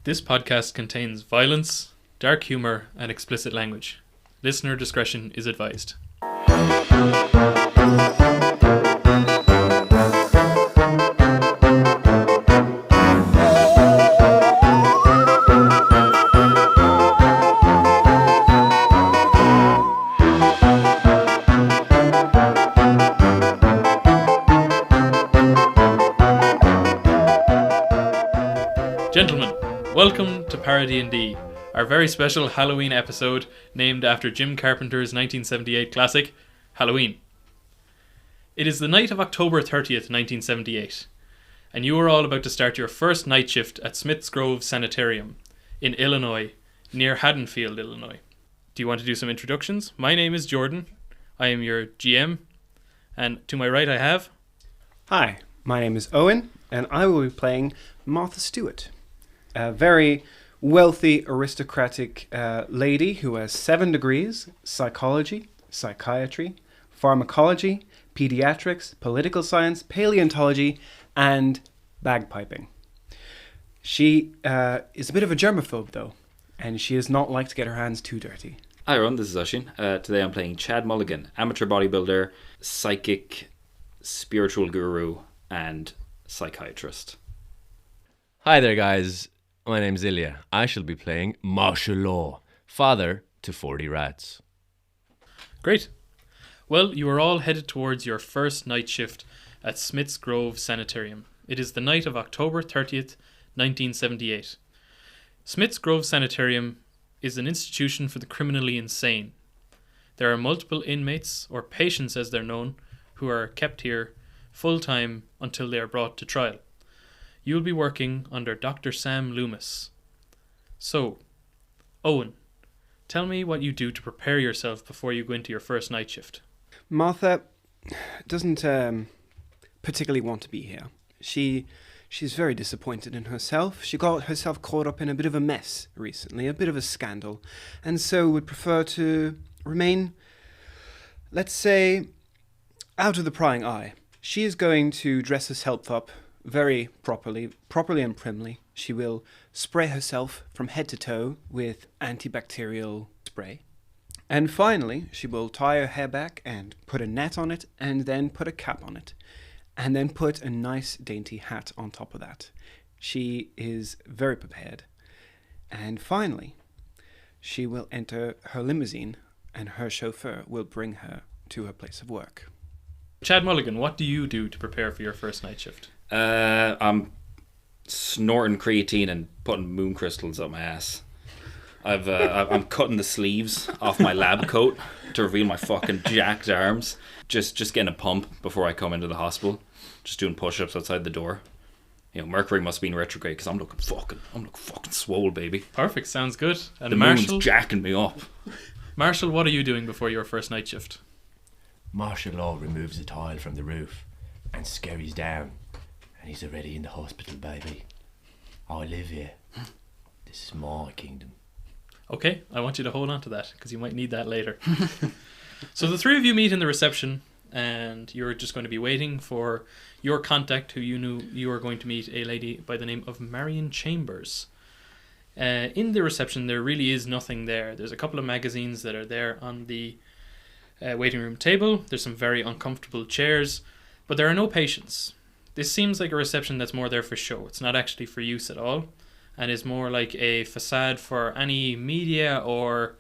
This podcast contains violence, dark humour, and explicit language. Listener discretion is advised. Gentlemen, welcome to ParoDnD, our very special Halloween episode named after John Carpenter's 1978 classic, Halloween. It is the night of October 30th, 1978, and you are all about to start your first night shift at Smithgroves Sanitarium in Illinois, near Haddonfield, Illinois. Do you want to do some introductions? My name is Jordan. I am your GM, and to my right I have... Hi, my name is Owen, and I will be playing Martha Stewart, a very wealthy, aristocratic lady who has 7 degrees: psychology, psychiatry, pharmacology, pediatrics, political science, paleontology, and bagpiping. She is a bit of a germaphobe, though, and she does not like to get her hands too dirty. Hi everyone, this is Oshin. Today I'm playing Chad Mulligan, amateur bodybuilder, psychic, spiritual guru, and psychiatrist. Hi there, guys. My name's Ilya. I shall be playing martial law, father to 40 rats. Great. Well, you are all headed towards your first night shift at Smithgroves Sanitarium. It is the night of October 30th, 1978. Smithgroves Sanitarium is an institution for the criminally insane. There are multiple inmates, or patients as they're known, who are kept here full-time until they are brought to trial. You will be working under Dr. Sam Loomis. So, Owen, tell me what you do to prepare yourself before you go into your first night shift. Martha doesn't particularly want to be here. She's very disappointed in herself. She got herself caught up in a bit of a mess recently, a bit of a scandal, and so would prefer to remain, let's say, out of the prying eye. She is going to dress herself up very properly and primly. She will spray herself from head to toe with antibacterial spray. And finally, she will tie her hair back and put a net on it, and then put a cap on it, and then put a nice dainty hat on top of that. She is very prepared. And finally, she will enter her limousine, and her chauffeur will bring her to her place of work. Chad Mulligan, what do you do to prepare for your first night shift? I'm snorting creatine and putting moon crystals up my ass. I'm cutting the sleeves off my lab coat to reveal my fucking jacked arms. Just getting a pump before I come into the hospital. Just doing push-ups outside the door. You know, Mercury must be in retrograde because I'm looking fucking swole, baby. Perfect, sounds good. And the Marshall, moon's jacking me up. Marshall, what are you doing before your first night shift? Martial law removes a tile from the roof and scurries down, and he's already in the hospital, baby. I live here. This is my kingdom. Okay, I want you to hold on to that because you might need that later. So the three of you meet in the reception, and you're just going to be waiting for your contact, who you knew you were going to meet, a lady by the name of Marion Chambers. In the reception, there really is nothing there. There's a couple of magazines that are there on the waiting room table. There's some very uncomfortable chairs, but there are no patients. This seems like a reception that's more there for show. It's not actually for use at all, and is more like a facade for any media or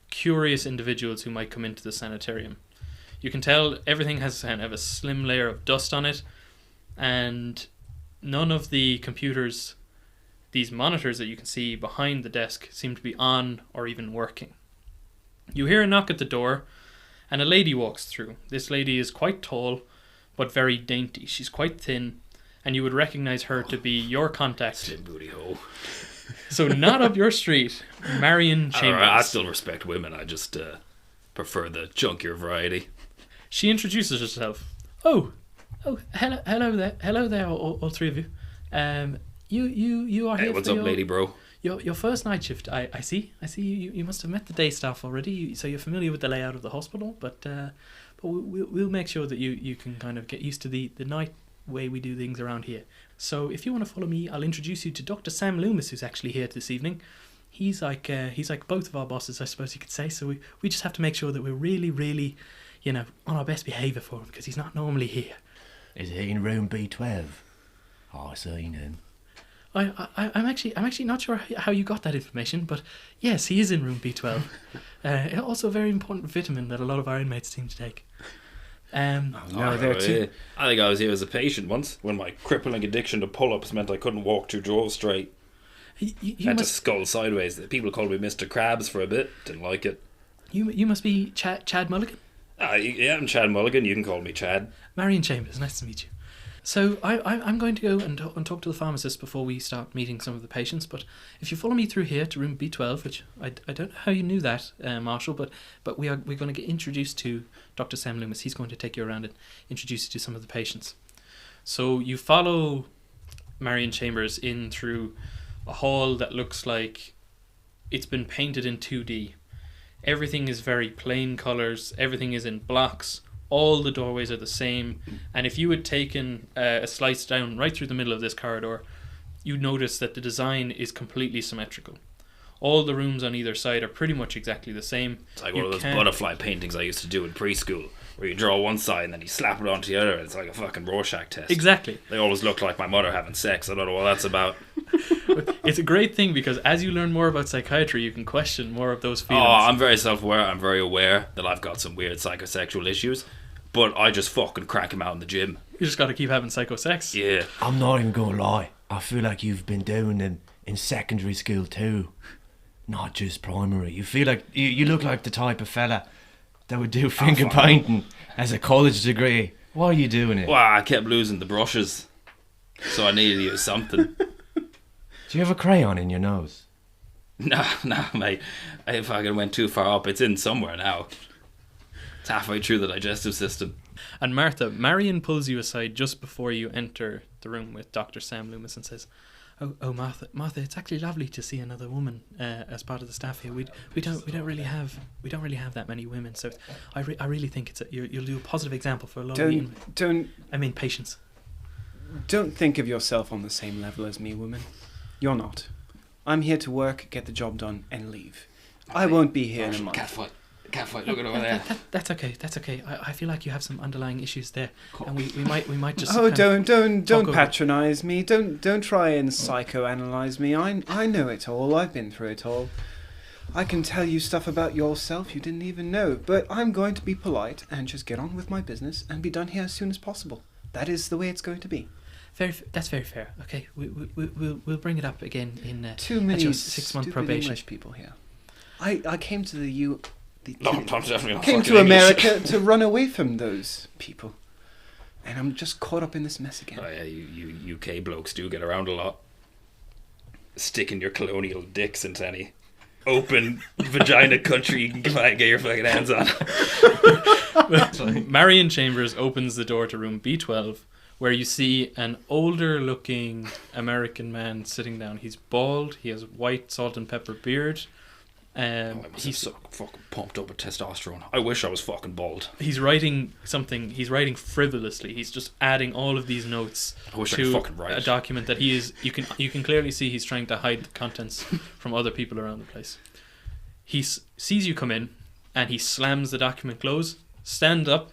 curious individuals who might come into the sanitarium. You can tell everything has kind of a slim layer of dust on it, and none of the computers, these monitors that you can see behind the desk, seem to be on or even working. You hear a knock at the door, and a lady walks through. This lady is quite tall, but very dainty. She's quite thin, and you would recognize her to be your contact. Slim booty hole. So not up your street, Marion Chambers. Right, I still respect women. I just prefer the chunkier variety. She introduces herself. Oh, hello there, all three of you. You are here. Hey, what's for up, lady bro? Your first night shift. I see. You must have met the day staff already, so you're familiar with the layout of the hospital. But we'll make sure that you can kind of get used to the way we do things around here. So if you want to follow me, I'll introduce you to Dr. Sam Loomis, who's actually here this evening. He's like both of our bosses, I suppose you could say. So we just have to make sure that we're really, really, on our best behaviour for him, because he's not normally here. Is he in room B12? I seen him. I'm actually not sure how you got that information, but yes, he is in room B12. Also a very important vitamin that a lot of our inmates seem to take. They're too... I think I was here as a patient once when my crippling addiction to pull-ups meant I couldn't walk 2 drawers straight. You had must, to skull sideways. People called me Mr. Krabs for a bit. Didn't like it. You must be Chad Mulligan? Yeah, I'm Chad Mulligan. You can call me Chad. Marion Chambers, nice to meet you. So I'm going to go and talk to the pharmacist before we start meeting some of the patients. But if you follow me through here to room B12, which I don't know how you knew that, Marshall, but we're going to get introduced to Dr. Sam Loomis. He's going to take you around and introduce you to some of the patients. So you follow Marion Chambers in through a hall that looks like it's been painted in 2D. Everything is very plain colours. Everything is in blocks. All the doorways are the same, and if you had taken a slice down right through the middle of this corridor, you'd notice that the design is completely symmetrical. All the rooms on either side are pretty much exactly the same. It's like one of those butterfly paintings I used to do in preschool, where you draw one side and then you slap it onto the other, and it's like a fucking Rorschach test. Exactly. They always look like my mother having sex. I don't know what that's about. It's a great thing, because as you learn more about psychiatry, you can question more of those feelings. Oh, I'm very self-aware. I'm very aware that I've got some weird psychosexual issues. But I just fucking crack him out in the gym. You just got to keep having psycho sex. Yeah. I'm not even going to lie. I feel like you've been doing them in secondary school too. Not just primary. You feel like you look like the type of fella that would do finger painting as a college degree. Why are you doing it? Well, I kept losing the brushes, so I needed to use something. Do you have a crayon in your nose? Nah, mate. If I went too far up, it's in somewhere now. It's halfway through the digestive system. And Marion pulls you aside just before you enter the room with Dr. Sam Loomis and says, "Oh, Martha, it's actually lovely to see another woman as part of the staff here. We don't really have that many women. So I really think you'll do a positive example for a lot of patients. Don't think of yourself on the same level as me, woman. You're not. I'm here to work, get the job done, and leave. I won't be here in a month. Catfight, look at over there. That's okay. I feel like you have some underlying issues there, and we might just. Oh, don't patronise me. Don't try and psychoanalyze me. I know it all. I've been through it all. I can tell you stuff about yourself you didn't even know, but I'm going to be polite and just get on with my business and be done here as soon as possible. That is the way it's going to be. That's very fair. Okay, we'll bring it up again in too many 6-month probation. English people here. I came to the I'm definitely not came fucking to English. America to run away from those people, and I'm just caught up in this mess again. Oh yeah, you UK blokes do get around a lot. Sticking your colonial dicks into any open vagina country you can get your fucking hands on. Marion Chambers opens the door to room B12, where you see an older looking American man sitting down. He's bald, he has white salt and pepper beard. He's so fucking pumped up with testosterone. I wish I was fucking bald. He's writing something. He's writing frivolously. He's just adding all of these notes to a document that he is. You can clearly see he's trying to hide the contents from other people around the place. He sees you come in, and he slams the document closed, stands up,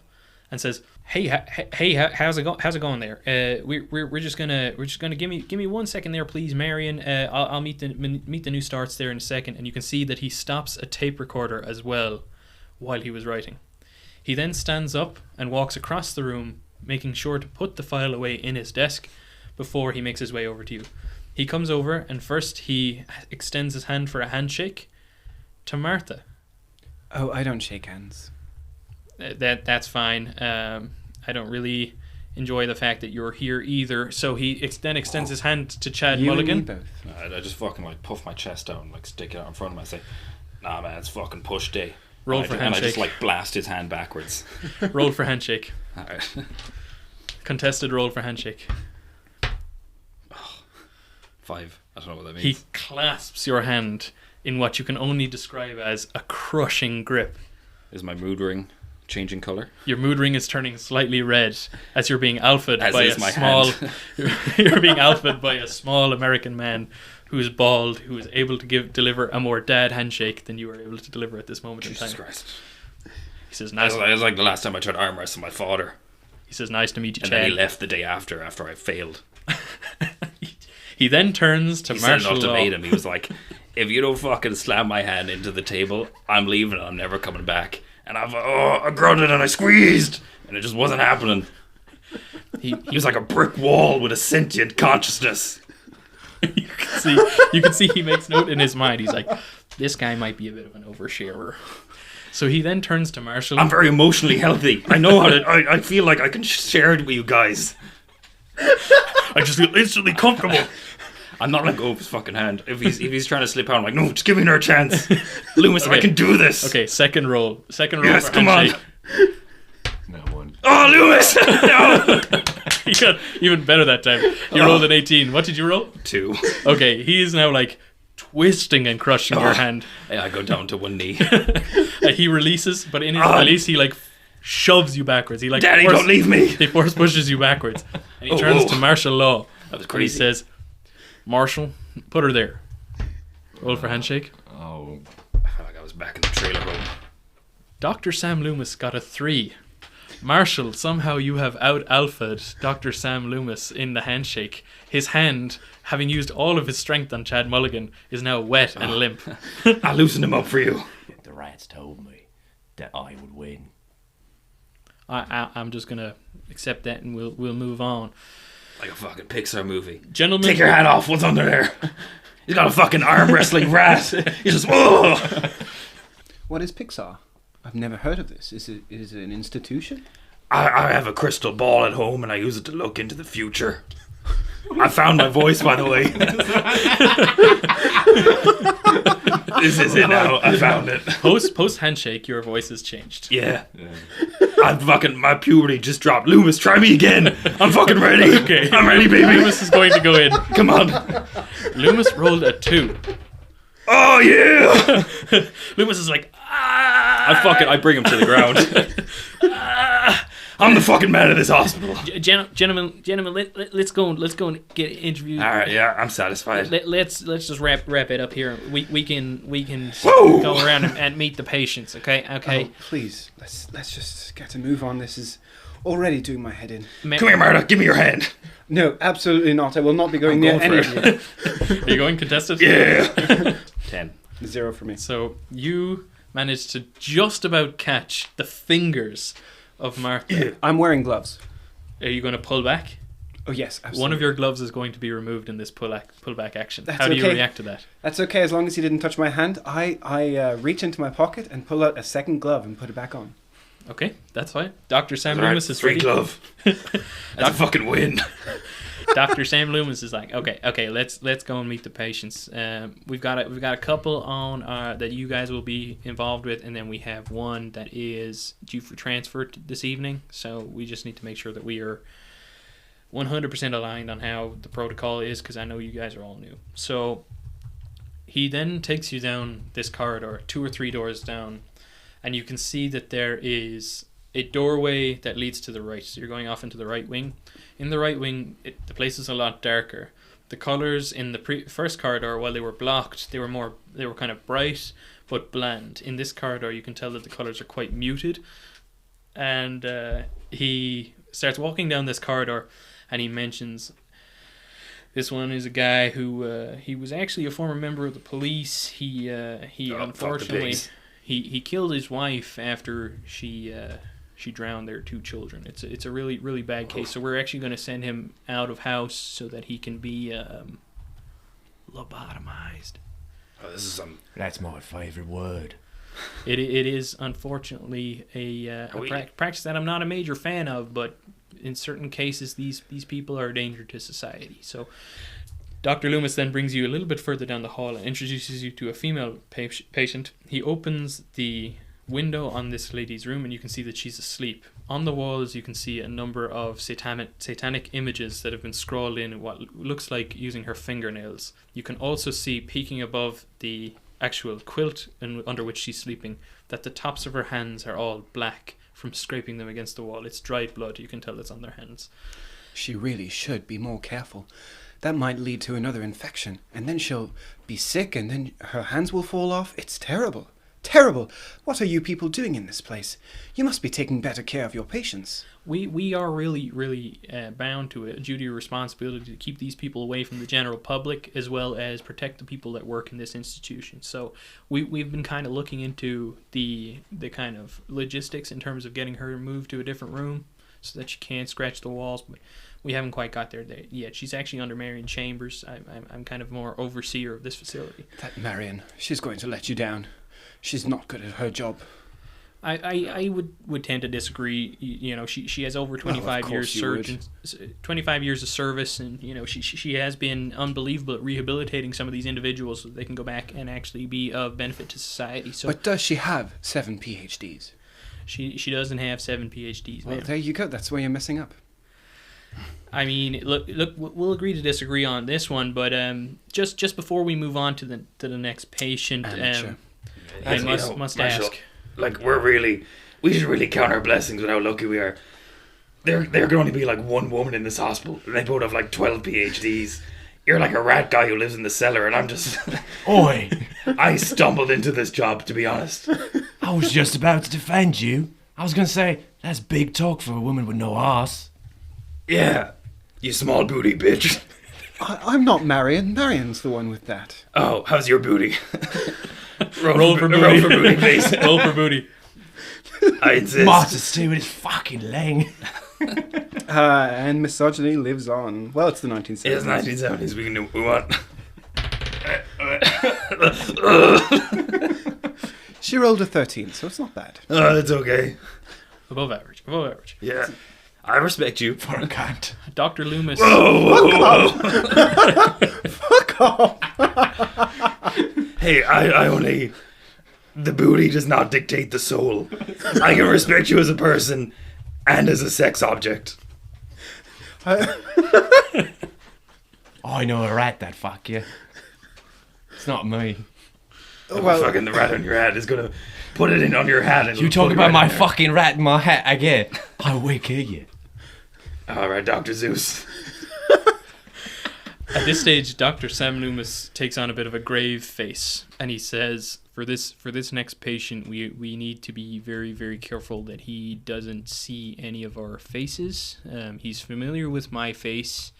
and says, "Hey, how's it going there? We're just gonna give me 1 second there, please, Marion. I'll meet the new starts there in a second." And you can see that he stops a tape recorder as well while he was writing. He then stands up and walks across the room, making sure to put the file away in his desk before he makes his way over to you. He comes over, and first he extends his hand for a handshake to Martha. Oh, I don't shake hands. That's fine. I don't really enjoy the fact that you're here either. So he then extends his hand to Chad Mulligan. And me both. I just fucking puff my chest out and stick it out in front of him. I say, "Nah, man, it's fucking push day." Roll for handshake. And I just blast his hand backwards. Roll for handshake. All right. Contested roll for handshake. 5. I don't know what that means. He clasps your hand in what you can only describe as a crushing grip. Is my mood ring changing color. Your mood ring is turning slightly red as you're being alphaed As by is a my small. hand. You're being alphaed by a small American man who is bald, who is able to deliver a more dad handshake than you are able to deliver at this moment Jesus in time. Christ. He says, It "Nice." was like the last time I tried to arm wrestle my father. He says, "Nice to meet you, And then he Chad." left the day after I failed. He then turns to He sent an martial law. ultimatum. He was like, if you don't fucking slam my hand into the table, I'm leaving and I'm never coming back. And I grunted and I squeezed. And it just wasn't happening. He was like a brick wall with a sentient consciousness. You can see he makes note in his mind. He's like, this guy might be a bit of an oversharer. So he then turns to Marshall. I'm very emotionally healthy. I know how to... I feel like I can share it with you guys. I just feel instantly comfortable. I'm not letting go of his fucking hand. If he's trying to slip out, I'm like, no, just give me another chance. Loomis, Okay. I can do this. Okay, second roll. Yes, for come handshake. on. No one. Oh, Loomis! No! He got even better that time. He rolled an 18. What did you roll? 2. Okay, he is now like twisting and crushing your hand. Yeah, I go down to one knee. He releases, but in his release, he like shoves you backwards. He like Daddy, don't leave me. He force pushes you backwards, and he turns to martial law. That was And he crazy. says, "Marshall, put her there." Roll for handshake. Oh, I felt like I was back in the trailer home. Dr. Sam Loomis got a 3. Marshall, somehow you have out-alphaed Dr. Sam Loomis in the handshake. His hand, having used all of his strength on Chad Mulligan, is now wet and limp. I loosened him up for you. the rats told me that I would win. I'm just going to accept that and we'll move on. Like a fucking Pixar movie. Gentlemen, Take your hat off. What's under there? He's got a fucking arm wrestling rat. He's just, whoa! What is Pixar? I've never heard of this. Is it an institution? I have a crystal ball at home and I use it to look into the future. I found my voice, by the way. This is it now. I found it. post handshake, your voice has changed. Yeah. My puberty just dropped. Loomis, try me again. I'm fucking ready. Okay. I'm ready, baby. Loomis is going to go in. Come on. Loomis rolled a 2. Oh, yeah. Loomis is like, I bring him to the ground. I'm the fucking man of this hospital. Gentlemen, let's go and get interviewed. All right, yeah, I'm satisfied. Let's just wrap it up here. We can Whoa! go around and meet the patients. Okay. Oh, please, let's just get a move on. This is already doing my head in. Ma- Come here, Marta. Give me your hand. No, absolutely not. I will not be going I'm near going any for of you. Are you going contested? Yeah. 10. 0 for me. So you managed to just about catch the fingers of Martha. I'm wearing gloves. Are you going to pull back? Oh yes, absolutely. One of your gloves is going to be removed in this pullback action. That's How do you okay. react to that? That's okay as long as he didn't touch my hand. I reach into my pocket and pull out a second glove and put it back on. Okay, that's fine. Dr. Sam All right, Loomis is free ready. glove. That's a fucking win. Dr. Sam Loomis is like, okay, let's go and meet the patients. We've got a couple on that you guys will be involved with, and then we have one that is due for transfer this evening. So we just need to make sure that we are 100% aligned on how the protocol is, because I know you guys are all new. So he then takes you down this corridor, 2 or 3 doors down, and you can see that there is a doorway that leads to the right. So you're going off into the right wing. In the right wing, the place is a lot darker. The colours in the first corridor, while they were blocked, they were kind of bright but bland. In this corridor, you can tell that the colours are quite muted. And he starts walking down this corridor, and he mentions this one is a guy who he was actually a former member of the police. He unfortunately he killed his wife after she drowned their 2 children. It's a really, really bad case. So we're actually going to send him out of house so that he can be lobotomized. Oh, this is some. That's my favourite word. It is unfortunately a practice that I'm not a major fan of, but in certain cases these people are a danger to society. So Dr. Loomis then brings you a little bit further down the hall and introduces you to a female patient. He opens the window on this lady's room, and you can see that she's asleep. On the walls you can see a number of satanic images that have been scrawled in what looks like using her fingernails. You can also see, peeking above the actual quilt under which she's sleeping, that the tops of her hands are all black from scraping them against the wall. It's dried blood. You can tell it's on their hands. She really should be more careful. That might lead to another infection, and then she'll be sick, and then her hands will fall off. It's terrible. Terrible. What are you people doing in this place? You must be taking better care of your patients. We are really bound to a duty of responsibility to keep these people away from the general public, as well as protect the people that work in this institution. So we've been kind of looking into the kind of logistics in terms of getting her moved to a different room so that she can't scratch the walls. But we haven't quite got there yet. She's actually under Marion Chambers. I'm kind of more overseer of this facility. That Marion, she's going to let you down. She's not good at her job. I would tend to disagree. You know, she has over 25 years 25 years of service, and you know she has been unbelievable at rehabilitating some of these individuals so they can go back and actually be of benefit to society. So, but does she have 7 PhDs? She doesn't have 7 PhDs. Well, ma'am. there you go. That's where you're messing up. I mean, look, we'll agree to disagree on this one, but just before we move on to the next patient, I must ask. Like, we should really count our blessings with how lucky we are. There can only be like one woman in this hospital, and they both have like 12 PhDs. You're like a rat guy who lives in the cellar, and I'm just... Oi! I stumbled into this job, to be honest. I was just about to defend you. I was going to say, that's big talk for a woman with no arse. Yeah, you small booty bitch. I'm not Marion. Marion's the one with that. Oh, how's your booty? Roll for booty. Roll for booty, please. Roll for booty. I insist. Martha's too with his fucking leg. And misogyny lives on. Well, it's the 1970s. It's 1970s. We can do what we want. She rolled a 13, so it's not bad. Oh, it's okay. Above average. Above average. Yeah. I respect you. For a cunt. Dr. Loomis. Whoa! Fuck off! Hey, I only... The booty does not dictate the soul. I can respect you as a person and as a sex object. I know a rat that fuck you. It's not me. Well, Fucking the rat on your hat is gonna put it in on your hat. And You talk about my fucking rat in my hat again. I will kill you. Alright, Dr. Zeus. At this stage, Dr. Sam Loomis takes on a bit of a grave face, and he says, for this next patient, we need to be very, very careful that he doesn't see any of our faces. He's familiar with my face,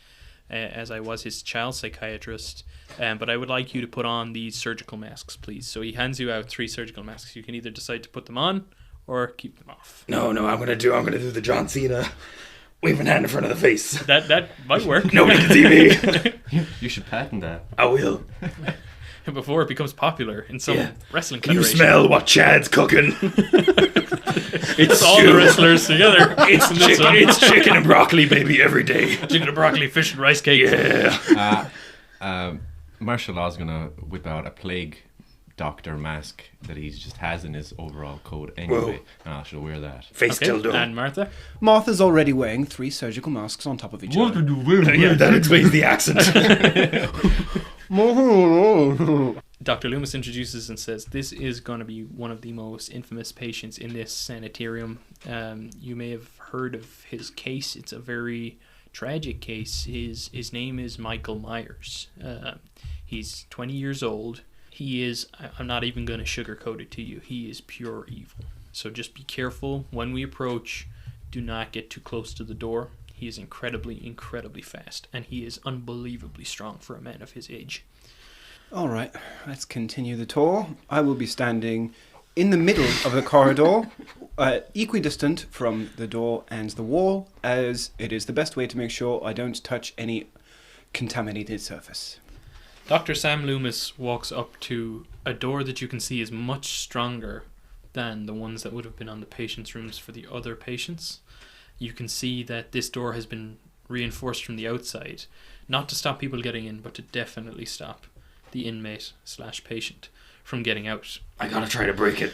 as I was his child psychiatrist, but I would like you to put on these surgical masks, please. So he hands you out 3 surgical masks. You can either decide to put them on or keep them off. No, I'm gonna do the John Cena waving hand in front of the face. That might work. Nobody can see me. You should patent that. I will. Before it becomes popular in some wrestling Can you federation. smell what Chad's cooking? It's all the wrestlers together. It's chicken and broccoli, baby, every day. Chicken and broccoli, fish and rice cake. Yeah. Martial Law's gonna whip out a plague doctor mask that he just has in his overall coat anyway, and I shall wear that. Face dildo. And Martha? Martha's already wearing 3 surgical masks on top of each other. Yeah, that explains the accent. Dr. Loomis introduces and says, this is going to be one of the most infamous patients in this sanitarium. You may have heard of his case. It's a very tragic case. His name is Michael Myers. He's 20 years old. He is, I'm not even going to sugarcoat it to you, he is pure evil. So just be careful when we approach. Do not get too close to the door. He is incredibly, incredibly fast, and he is unbelievably strong for a man of his age. All right, let's continue the tour. I will be standing in the middle of the corridor, equidistant from the door and the wall, as it is the best way to make sure I don't touch any contaminated surface. Dr. Sam Loomis walks up to a door that you can see is much stronger than the ones that would have been on the patients' rooms for the other patients. You can see that this door has been reinforced from the outside, not to stop people getting in, but to definitely stop the inmate/patient from getting out. I gotta try to break it.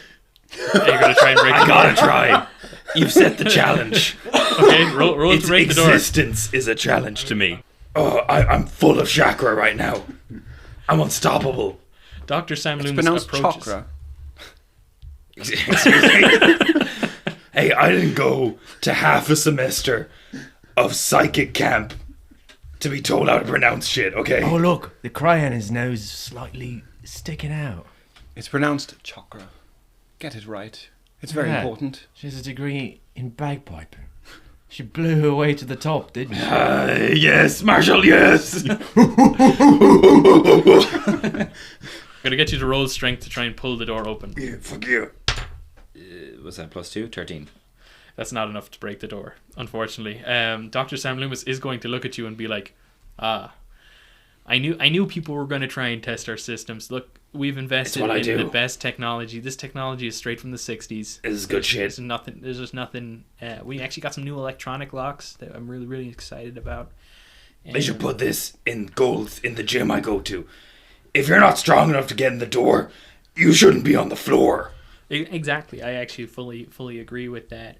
Are you going to try and break the I door? gotta try. You've set the challenge. Okay, roll Its to break the door. existence is a challenge to me. Oh, I'm full of chakra right now. I'm unstoppable. Dr. Sam It's Loomis pronounced approaches. chakra. Excuse me. Hey, I didn't go to half a semester of psychic camp to be told how to pronounce shit, okay? Oh, look, the crayon is now slightly sticking out. It's pronounced chakra. Get it right. It's very Yeah. important. She has a degree in bagpiping. She blew her way to the top, didn't she? Yes, Marshall, yes! Gotta get you to roll strength to try and pull the door open. Yeah, fuck you. Was that +2? 13. That's not enough to break the door, unfortunately. Dr. Sam Loomis is going to look at you and be like, I knew people were going to try and test our systems. Look, we've invested in the best technology. This technology is straight from the 60s. This is good shit. There's just nothing. We actually got some new electronic locks that I'm really, really excited about. They should put this in gold in the gym I go to. If you're not strong enough to get in the door, you shouldn't be on the floor. Exactly. I actually fully agree with that.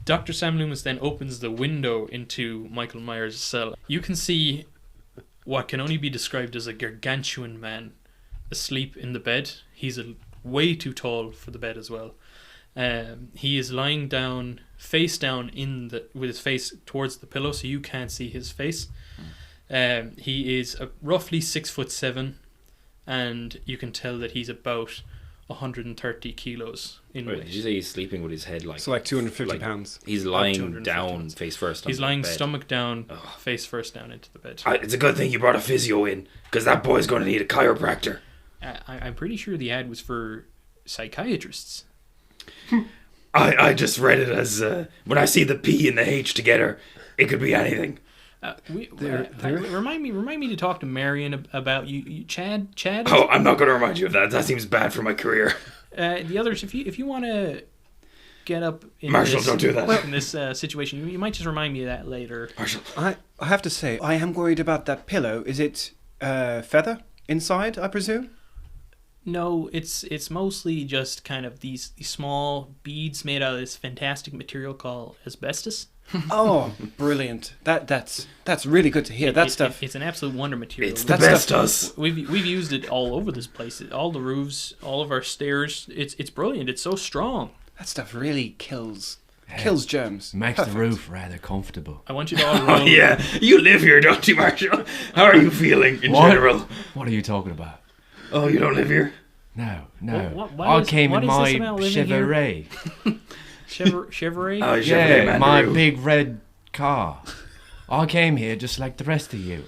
Dr. Sam Loomis then opens the window into Michael Myers' cell. You can see what can only be described as a gargantuan man asleep in the bed. He's way too tall for the bed as well. He is lying down, face down with his face towards the pillow, so you can't see his face. He is roughly 6'7", and you can tell that he's about 130 kilos in weight. Did you say he's sleeping with his head like... So like 250 pounds. He's lying down, face first on He's the lying bed. stomach down, face first down into the bed. It's a good thing you brought a physio in, because that boy's going to need a chiropractor. I'm pretty sure the ad was for psychiatrists. I just read it as, when I see the P and the H together, it could be anything. Remind me to talk to Marion about you Chad. Oh, I'm not going to remind you of that. That seems bad for my career. The others, if you want to get up in Marshall, this, don't do that. in this situation, you might just remind me of that later. Marshall. I have to say, I am worried about that pillow. Is it feather inside, I presume? No, it's mostly just kind of these small beads made out of this fantastic material called asbestos. Oh, brilliant! That's really good to hear. It's an absolute wonder material. It's the best us. We've used it all over this place. All the roofs, all of our stairs. It's brilliant. It's so strong. That stuff really kills germs. Makes Perfect. the roof rather comfortable. I want you to all roll. Oh, yeah. You live here, don't you, Marshall? How are you feeling in general? What are you talking about? Oh, you don't live here? No. What came in is my this about living here? Chevrolet. Chevrolet? Oh, Chevrolet Yeah, my Mandaroo. big red car. I came here just like the rest of you.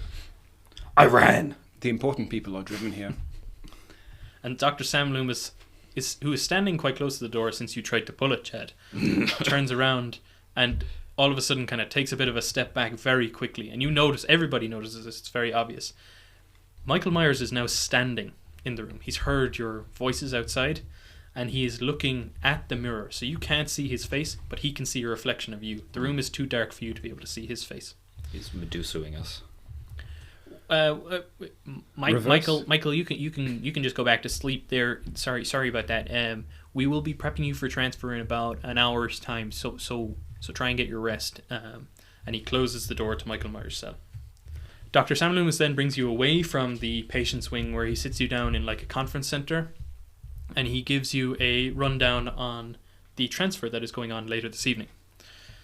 I ran. The important people are driven here. And Dr. Sam Loomis, who is standing quite close to the door since you tried to pull it, Chad, turns around and all of a sudden kind of takes a bit of a step back very quickly. And everybody notices this, it's very obvious. Michael Myers is now standing in the room. He's heard your voices outside, and he is looking at the mirror. So you can't see his face, but he can see a reflection of you. The room is too dark for you to be able to see his face. He's Medusaing us. Michael, you can just go back to sleep there. Sorry about that. We will be prepping you for transfer in about an hour's time. So try and get your rest. And he closes the door to Michael Myers' cell. Dr. Sam Loomis then brings you away from the patient's wing, where he sits you down in like a conference center, and he gives you a rundown on the transfer that is going on later this evening.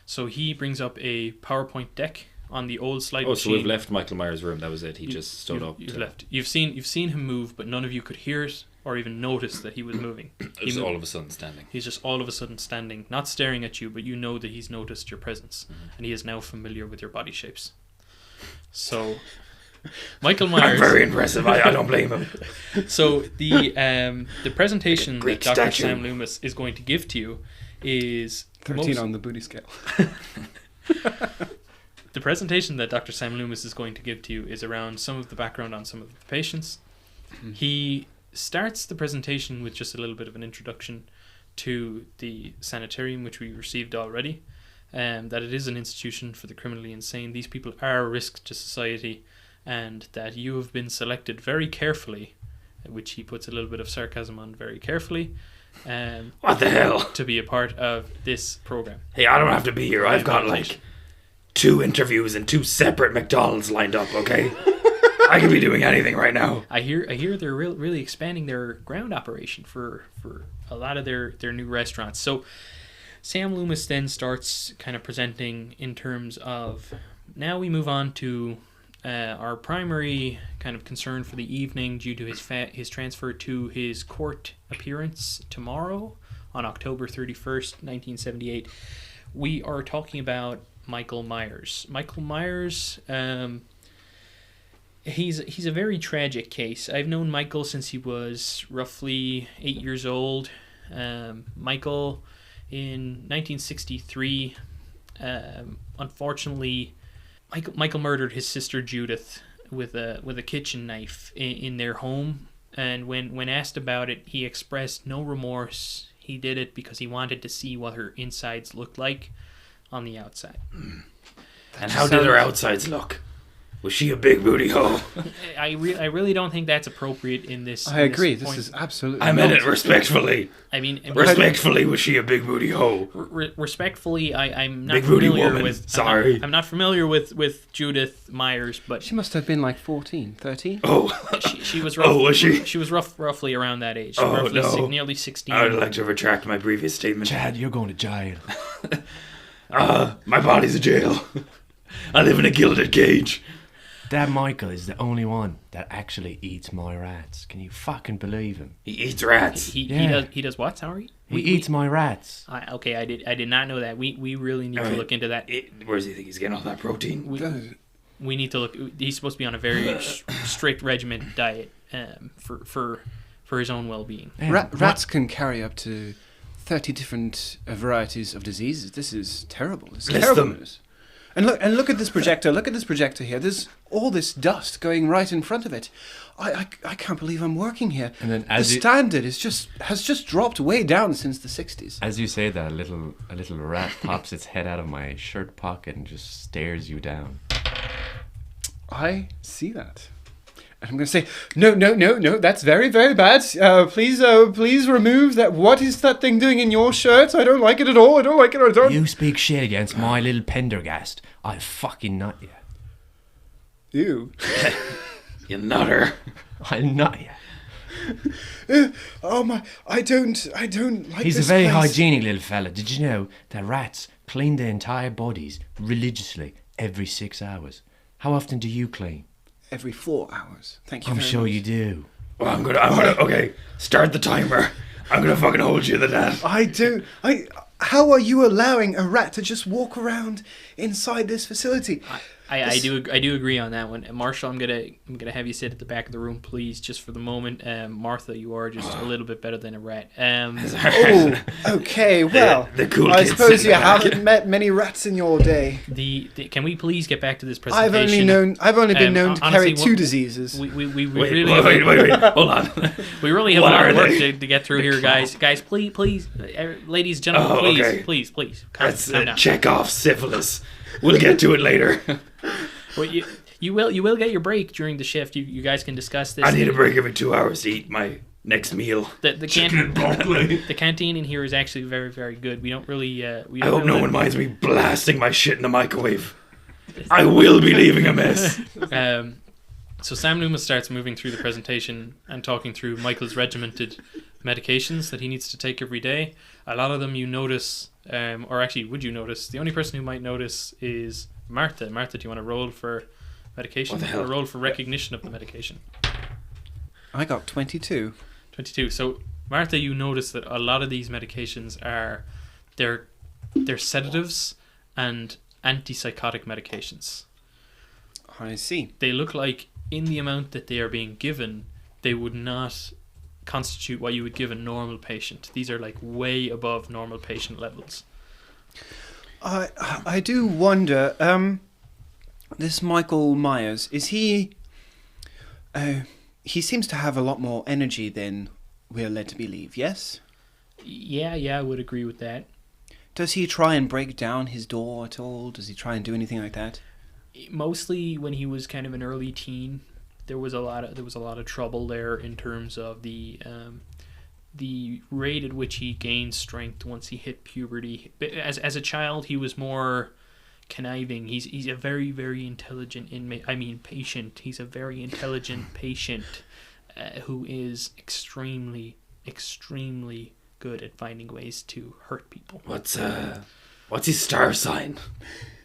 So he brings up a PowerPoint deck on the old slide machine. So we've left Michael Myers' room. That was it. He just stood up. You've left. You've seen him move, but none of you could hear it or even notice that he was moving. He's all of a sudden standing. He's just all of a sudden standing, not staring at you, but you know that he's noticed your presence, and he is now familiar with your body shapes. So, Michael Myers. I'm very impressive. I don't blame him. So the presentation that Greek Dr. statue. Sam Loomis is going to give to you is 13 on the booty scale. The presentation that Dr. Sam Loomis is going to give to you is around some of the background on some of the patients. He starts the presentation with just a little bit of an introduction to the Sanitarium, which we received already, that it is an institution for the criminally insane. These people are a risk to society, and that you have been selected very carefully, which he puts a little bit of sarcasm on, very carefully, What the hell? to be a part of this program. Hey, I don't have to be here. I've got like 2 interviews and 2 separate McDonald's lined up, okay? I could be doing anything right now. I hear they're really expanding their ground operation for a lot of their new restaurants. So Sam Loomis then starts kind of presenting in terms of, now we move on to our primary kind of concern for the evening due to his transfer to his court appearance tomorrow on October 31st, 1978. We are talking about Michael Myers. Michael Myers, he's a very tragic case. I've known Michael since he was roughly 8 years old. Michael, in 1963, unfortunately, Michael murdered his sister Judith with a kitchen knife in their home. And when asked about it, he expressed no remorse. He did it because he wanted to see what her insides looked like on the outside. And how did her outsides look? Was she a big booty hole? I really don't think that's appropriate in this. I agree. This is absolutely. I meant it respectfully. I mean, Respectfully, was she a big booty hole? Respectfully, I'm not Big booty familiar woman. with. Sorry. I'm not familiar with Judith Myers, but She must have been like 14, 13. Oh, she was. Was she? She was roughly around that age. Oh, roughly no. nearly 16. I would like to retract my previous statement. Chad, you're going to jail. My body's a jail. I live in a gilded cage. That Michael is the only one that actually eats my rats. Can you fucking believe him? He eats rats. He does what? Sorry. He eats my rats. I did not know that. We really need to look into that. Where does he think he's getting all that protein? We need to look. He's supposed to be on a very strict regimented diet for his own well-being. Rats can carry up to 30 different varieties of diseases. This is terrible. This is List terrible them. news. And look at this projector. Look at this projector here. There's all this dust going right in front of it. I can't believe I'm working here. And then the standard has just dropped way down since the 60s. As you say that, a little rat pops its head out of my shirt pocket and just stares you down. I see that. And I'm going to say, no, that's very, very bad. Please remove that. What is that thing doing in your shirt? I don't like it at all. I don't like it at all. You speak shit against my little Pendergast, I'll fucking nut you. You. You nutter. I'll nut you. Oh my! I don't like. He's this a very place. hygienic little fella. Did you know that rats clean their entire bodies religiously every 6 hours? How often do you clean? Every 4 hours. Thank you. I'm very sure much. you do. Well, I'm gonna. Okay, start the timer. I'm gonna fucking hold you to that. How are you allowing a rat to just walk around inside this facility? I do agree on that one. Marshall, I'm gonna have you sit at the back of the room, please, just for the moment. Martha, you are just a little bit better than a rat. Oh, okay. Well, The cool I kids suppose sitting you back. haven't met many rats in your day. Can we please get back to this presentation? I've only been known to honestly, carry two diseases. We Wait, really wait. Hold on. we really have a What lot are of work they? to get through here, guys. Guys, please, ladies and gentlemen, Oh, please, okay. please, calm Let's down. check off syphilis. We'll get to it later. Well, you will get your break during the shift. You guys can discuss this. I need a break every 2 hours to eat my next meal. The canteen in here is actually very, very good. We don't really. I hope no one minds me blasting my shit in the microwave. I will be leaving a mess. So Sam Loomis starts moving through the presentation and talking through Michael's regimented medications that he needs to take every day. A lot of them you notice, or actually would you notice? The only person who might notice is Martha. Martha, do you want to roll for medication? What the hell? Or roll for recognition of the medication? I got 22. 22. So Martha, you notice that a lot of these medications are they're sedatives and antipsychotic medications. I see. They look like in the amount that they are being given, they would not constitute what you would give a normal patient. These are like way above normal patient levels. I do wonder. This Michael Myers, is he? He seems to have a lot more energy than we're led to believe. Yes. Yeah, I would agree with that. Does he try and break down his door at all? Does he try and do anything like that? Mostly when he was kind of an early teen, there was a lot of trouble there in terms of the rate at which he gained strength once he hit puberty. As a child, he was more conniving. He's a very, very intelligent patient. He's a very intelligent patient who is extremely, extremely good at finding ways to hurt people. What's his star sign?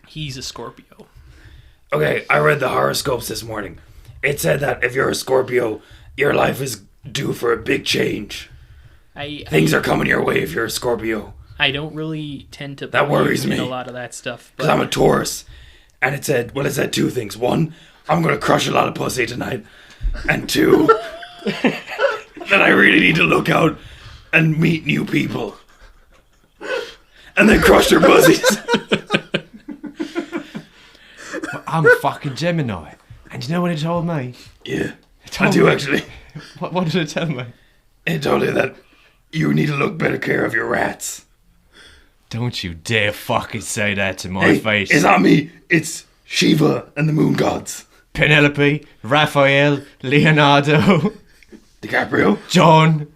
He's a Scorpio. Okay, I read the horoscopes this morning. It said that if you're a Scorpio, your life is due for a big change. Things are coming your way if you're a Scorpio. I don't really tend to That worries believe in me. a lot of that stuff. Because I'm a Taurus. And it said two things. One, I'm going to crush a lot of pussy tonight. And two, that I really need to look out and meet new people. And then crush their pussies. I'm a fucking Gemini. And you know what it told me? Yeah, It told I do me- actually. What did it tell me? It told you that you need to look better care of your rats. Don't you dare fucking say that to my Hey, face. it's not me. It's Shiva and the moon gods. Penelope, Raphael, Leonardo, DiCaprio. John.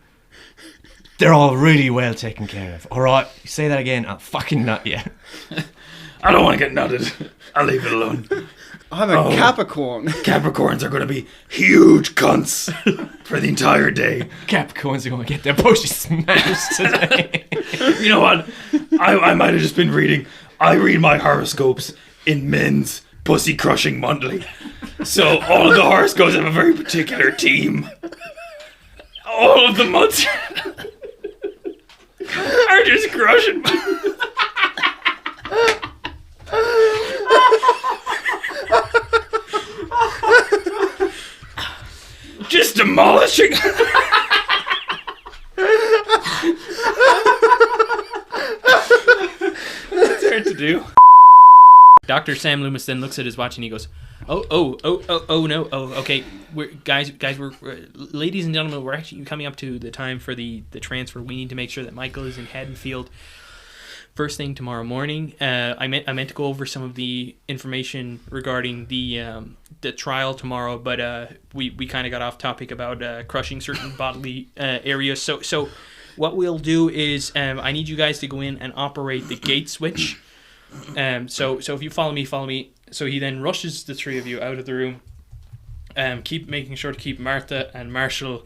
They're all really well taken care of. Alright, say that again, I'll fucking nut you. I don't want to get nutted. I'll leave it alone. I'm a Capricorn. Capricorns are going to be huge cunts for the entire day. Capricorns are going to get their pushes smashed today. You know what? I might have just been reading. I read my horoscopes in Men's Pussy Crushing Monthly. So all of the horoscopes have a very particular team. All of the months are just crushing. Just demolishing. It's hard to do. Dr. Sam Loomis then looks at his watch and he goes, oh no, okay, guys, ladies and gentlemen, we're actually coming up to the time for the transfer. We need to make sure that Micheal is in Haddonfield first thing tomorrow morning. I meant to go over some of the information regarding the trial tomorrow, but we kind of got off topic about crushing certain bodily areas. So what we'll do is I need you guys to go in and operate the gate switch. So if you follow me. So he then rushes the three of you out of the room. Keep making sure to keep Martha and Marshall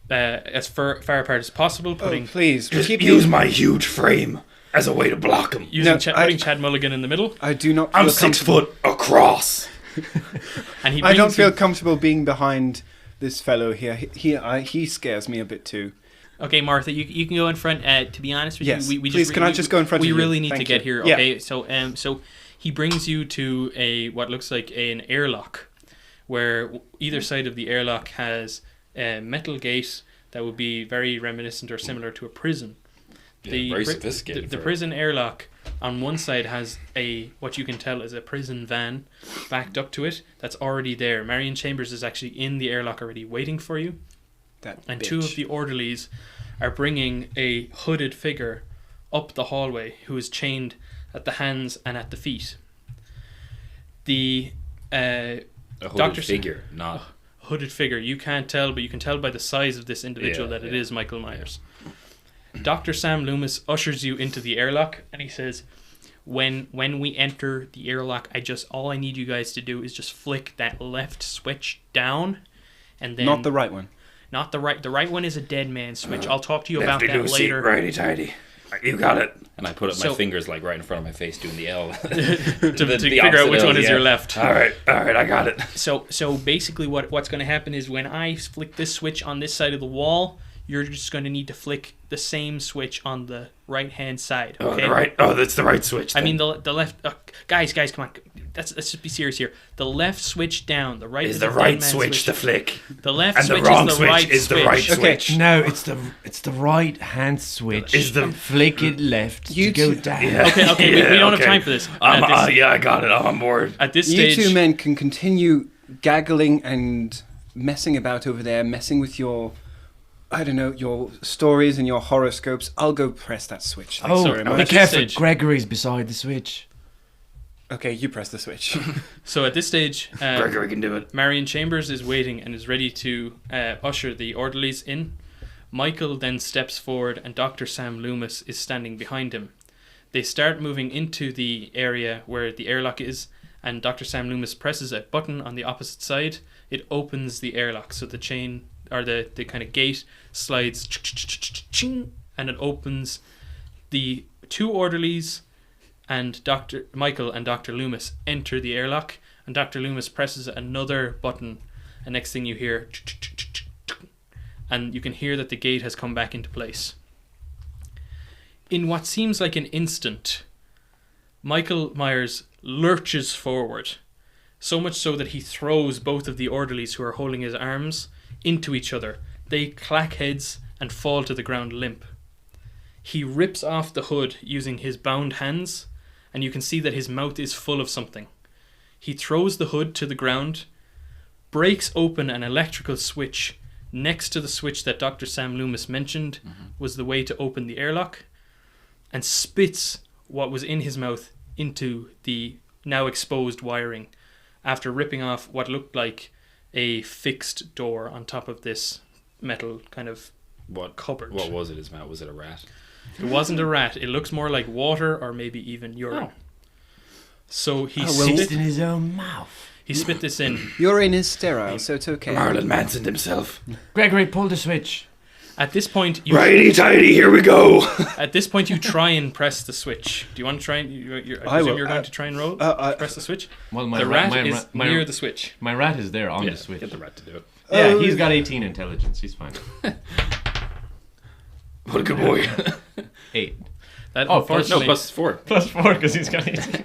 as far apart as possible. Putting Please, Just keep use my huge frame as a way to block him. using No, putting Chad Mulligan in the middle, I do not. I'm Feel 6 comfortable- foot across. and he. I don't brings feel you- comfortable being behind this fellow here. He scares me a bit too. Okay, Martha, you can go in front. To be honest with Yes, you, we please, just, can I just go in front of you? We really need Thank to get you. here. Yeah. Okay, so he brings you to what looks like an airlock, where either side of the airlock has a metal gate that would be very reminiscent or similar to a prison. Very sophisticated. The prison airlock on one side has what you can tell is a prison van backed up to it that's already there. Marion Chambers is actually in the airlock already waiting for you. And two of the orderlies are bringing a hooded figure up the hallway who is chained at the hands and at the feet. The A hooded Dr. figure, not... hooded figure, you can't tell, but you can tell by the size of this individual that it is Michael Myers. Dr. Sam Loomis ushers you into the airlock and he says, when we enter the airlock, all I need you guys to do is just flick that left switch down, and then Not the right one. Not the right. The right one is a dead man switch. I'll talk to you about that Lefty-loosey, later. righty-tighty. You got it. And I put up my So- fingers like right in front of my face doing the L. to figure out which one is your left. All right, I got it. So basically, what's going to happen is when I flick this switch on this side of the wall, you're just going to need to flick the same switch on the right hand side. Okay. That's the right switch. I mean the left. Guys, come on. Let's just be serious here. The left switch down. The right is is the a right dead man switch to flick, The left and switch the wrong is the switch right is the switch. right switch. No, it's the right hand switch. Is the- flick it left You to go two- down. Yeah. Okay, we don't have time for this. I got it. I'm on board. At this You stage, two men can continue gaggling and messing about over there, messing with your, I don't know, your stories and your horoscopes. I'll go press that switch. Thanks Oh, very at be much. this careful. stage- Gregory's beside the switch. Okay, you press the switch. So at this stage, Gregory can do it. Marion Chambers is waiting and is ready to usher the orderlies in. Michael then steps forward and Dr. Sam Loomis is standing behind him. They start moving into the area where the airlock is, and Dr. Sam Loomis presses a button on the opposite side. It opens the airlock, so the chain, or the kind of gate, slides, and it opens. The 2 orderlies and Dr. Micheal and Dr. Loomis enter the airlock, and Dr. Loomis presses another button, and next thing you hear, and you can hear that the gate has come back into place. In what seems like an instant, Michael Myers lurches forward, so much so that he throws both of the orderlies who are holding his arms into each other. They clack heads and fall to the ground limp. He rips off the hood using his bound hands, and you can see that his mouth is full of something. He throws the hood to the ground, breaks open an electrical switch next to the switch that Dr. Sam Loomis mentioned was the way to open the airlock, and spits what was in his mouth into the now exposed wiring after ripping off what looked like a fixed door on top of this metal kind of cupboard. What was it, his mouth? Was it a rat? It wasn't a rat. It looks more like water or maybe even urine. Oh. So he Spit in his own mouth. He spit this in. Urine is sterile, so it's okay. Marilyn Manson himself. Gregory, pull the switch. At this point, you Righty-tighty, here we go. At this point, you try and press the switch. Do you want to try and... I presume you're going to try and roll? Press the switch? Well, the rat is near the switch. My rat is there on the switch. Get the rat to do it. Yeah, he's got 18 intelligence. He's fine. What a good boy. 8. That, No, plus 4. Plus 4 because he's got 18.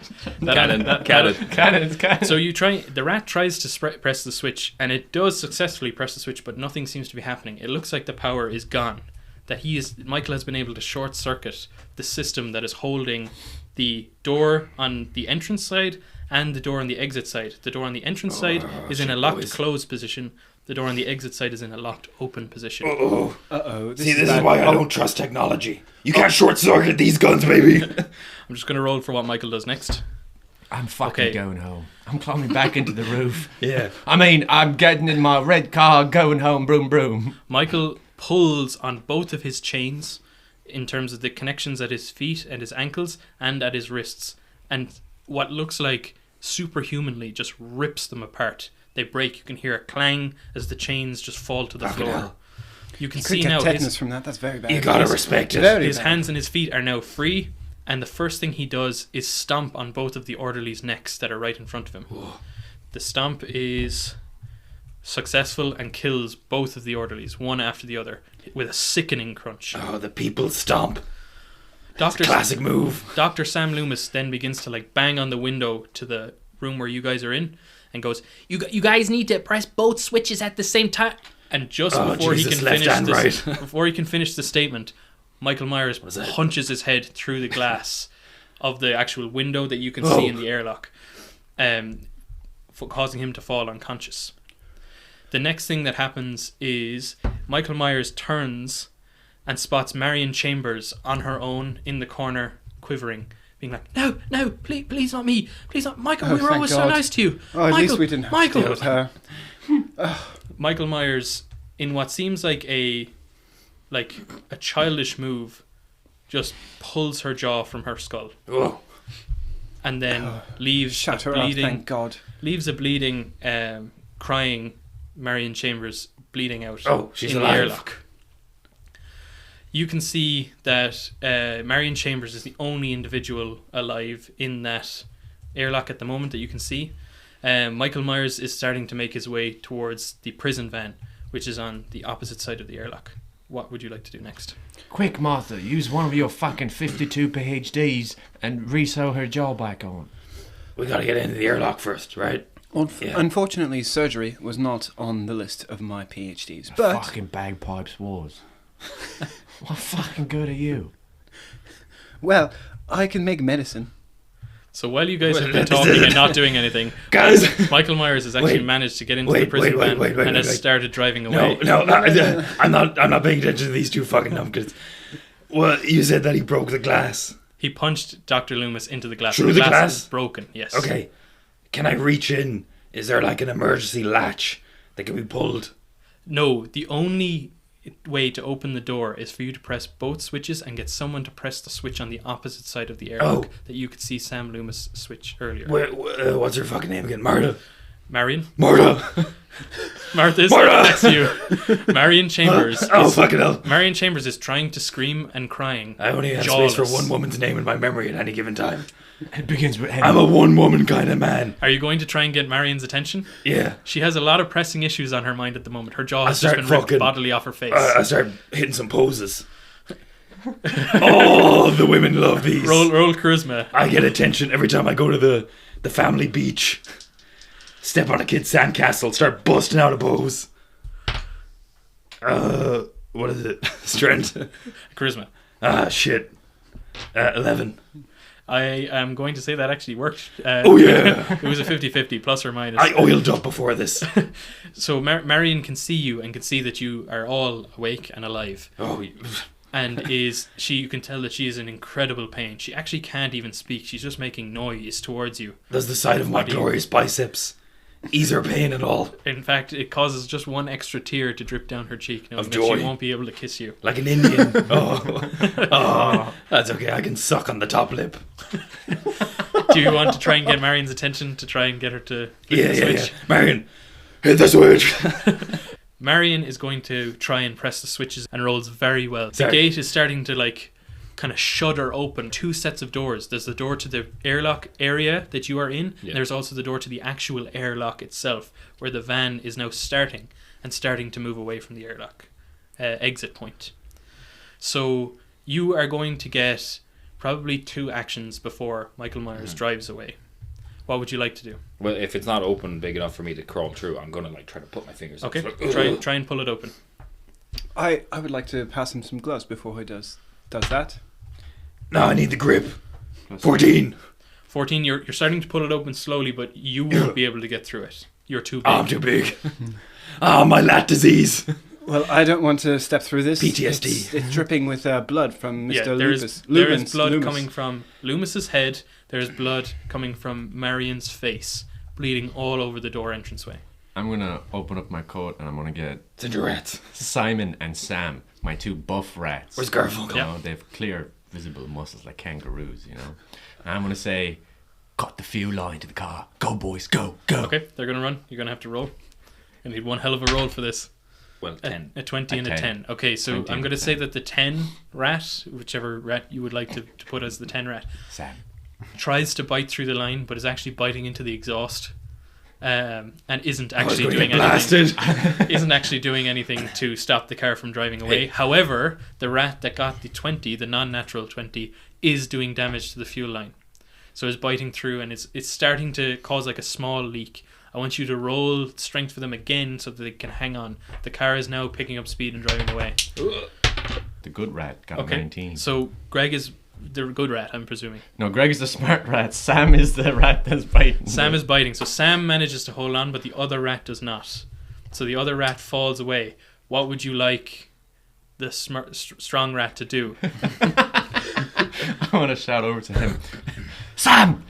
Cannon. So you try. The rat tries to press the switch, and it does successfully press the switch, but nothing seems to be happening. It looks like the power is gone. That Michael has been able to short circuit the system that is holding the door on the entrance side and the door on the exit side. The door on the entrance side is in a locked closed position. The door on the exit side is in a locked open position. This is why I don't trust technology. You can't short circuit these guns, baby. I'm just going to roll for what Michael does next. I'm fucking going home. I'm climbing back into the roof. Yeah. I mean, I'm getting in my red car, going home, broom, broom. Michael pulls on both of his chains in terms of the connections at his feet and his ankles and at his wrists, and what looks like superhumanly just rips them apart. They break. You can hear a clang as the chains just fall to the floor. Hell. You can Could see get now tetanus from that. That's very bad. You gotta respect it. his hands and his feet are now free, and the first thing he does is stomp on both of the orderlies' necks that are right in front of him. Whoa. The stomp is successful and kills both of the orderlies, one after the other, with a sickening crunch. Oh, the people stomp. Dr. Classic move. Dr. Sam Loomis then begins to bang on the window to the room where you guys are in and goes, you guys need to press both switches at the same time. And just before he can finish the statement, Michael Myers punches his head through the glass of the actual window that you can see in the airlock, causing him to fall unconscious. The next thing that happens is Michael Myers turns and spots Marion Chambers on her own in the corner, quivering, being like, no, please not me. Please not. Michael, we were always so nice to you. Oh, at least we didn't have to deal with her. Michael Myers, in what seems like a childish move, just pulls her jaw from her skull. Oh. And then leaves Shut her bleeding, up, thank God. Leaves a bleeding, crying Marion Chambers bleeding out she's in alive. the airlock. You can see that Marion Chambers is the only individual alive in that airlock at the moment that you can see. Michael Myers is starting to make his way towards the prison van, which is on the opposite side of the airlock. What would you like to do next? Quick, Martha, use one of your fucking 52 PhDs and re-sew her jaw back on. We gotta get into the airlock first, right? Unfortunately, surgery was not on the list of my PhDs. But Fucking bagpipes was. What fucking good are you? well, I can make medicine. So while you guys have been talking and not doing anything, Guys, Michael Myers has actually managed to get into the prison van and has started driving away. I'm not paying attention to these two fucking numpkins. Well, you said that he broke the glass. He punched Dr. Loomis into the glass. Through the glass? is broken, yes. Okay. Can I reach in? Is there an emergency latch that can be pulled? No, the only way to open the door is for you to press both switches and get someone to press the switch on the opposite side of the airlock that you could see Sam Loomis switch earlier. What's her fucking name again? Marion. Marta! Martha is Marta! next to you. Marion Chambers. Fucking hell. Marion Chambers is trying to scream and crying. I only have Jawless. space for one woman's name in my memory at any given time. It begins with M. I'm a one-woman kind of man. Are you going to try and get Marion's attention? Yeah. She has a lot of pressing issues on her mind at the moment. Her jaw I has just start been ripped fucking- bodily off her face. I start hitting some poses. Oh, the women love these. Roll charisma. I get attention every time I go to the family beach. Step on a kid's sandcastle, start busting out a pose. What is it? Strength. Charisma. Shit. 11. I am going to say that actually worked. Oh, yeah. It was a 50-50, plus or minus. I oiled up before this. So Marion can see you and can see that you are all awake and alive. Oh, And you can tell that she is in incredible pain. She actually can't even speak. She's just making noise towards you. that's the sight of my glorious biceps. Ease her pain and all. In fact, it causes just one extra tear to drip down her cheek, knowing Of that joy. she won't be able to kiss you. Like an Indian. Oh, that's okay. I can suck on the top lip. Do you want to try and get Marion's attention to try and get her to flip the switch? Marion, hit the switch. Marion is going to try and press the switches and rolls very well. The Sorry. gate is starting to kind of shudder open. 2 sets of doors. There's the door to the airlock area that you are in. Yeah. And there's also the door to the actual airlock itself, where the van is now starting to move away from the airlock exit point. So you are going to get probably 2 actions before Michael Myers drives away. What would you like to do? Well, if it's not open big enough for me to crawl through, I'm gonna try to put my fingers. Okay, up. It's like, try and pull it open. I would like to pass him some gloves before he does that. No, I need the grip. 14. 14, you're starting to pull it open slowly, but you won't be able to get through it. You're too big. I'm too big. My lat disease. Well, I don't want to step through this. PTSD. It's dripping with blood from Mr. there Loomis. is blood Loomis. coming from Loomis's head. There's blood coming from Marion's face, bleeding all over the door entranceway. I'm going to open up my coat and I'm going to get Ginger rats. Simon and Sam, my 2 buff rats. Where's Garfunkel? You know, they've clear, visible muscles like kangaroos, you know. And I'm going to say, cut the fuel line to the car. Go, boys, go, go. Okay, they're going to run. You're going to have to roll. You need one hell of a roll for this. Well, 10. A 20 and a 10. 10. Okay, so 20 I'm going to and say 10. that the 10 rat, whichever rat you would like to put as the 10 rat, Sam. tries to bite through the line, but is actually biting into the exhaust, and isn't actually gonna doing get anything. blasted. Isn't actually doing anything to stop the car from driving away. However, the rat that got the 20, the non-natural 20, is doing damage to the fuel line. So it's biting through, and it's starting to cause like a small leak. I want you to roll strength for them again so that they can hang on. The car is now picking up speed and driving away. The good rat got a 19. So Greg is the good rat, I'm presuming. No, Greg is the smart rat. Sam is the rat that's biting. Sam is biting. So Sam manages to hold on, but the other rat does not. So the other rat falls away. What would you like the strong rat to do? I want to shout over to him. Sam,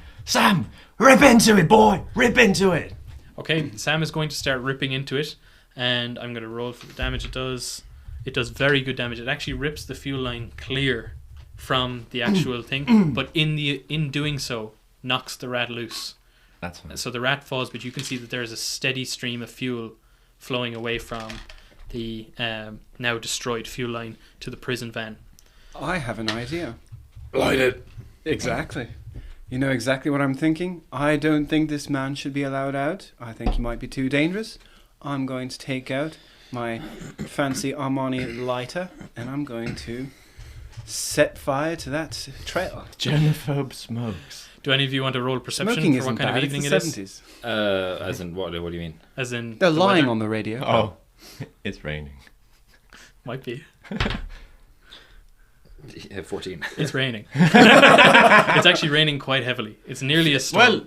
rip into it, boy. Rip into it. Okay, Sam is going to start ripping into it, and I'm going to roll for the damage it does. It does very good damage. It actually rips the fuel line clear from the actual thing, but in doing so, knocks the rat loose. That's fine. So the rat falls, but you can see that there is a steady stream of fuel flowing away from the now destroyed fuel line to the prison van. I have an idea. Light it. Exactly. You know exactly what I'm thinking. I don't think this man should be allowed out. I think he might be too dangerous. I'm going to take out my fancy Armani lighter and I'm going to set fire to that trail. Germaphobe smokes. Do any of you want to roll perception Smoking for isn't what kind bad. of evening It's it the is? 70s. As in what? What do you mean? As in They're the lying weather? on the radio. Oh, it's raining. Might be. 14. It's raining. It's actually raining quite heavily. It's nearly a storm. Well,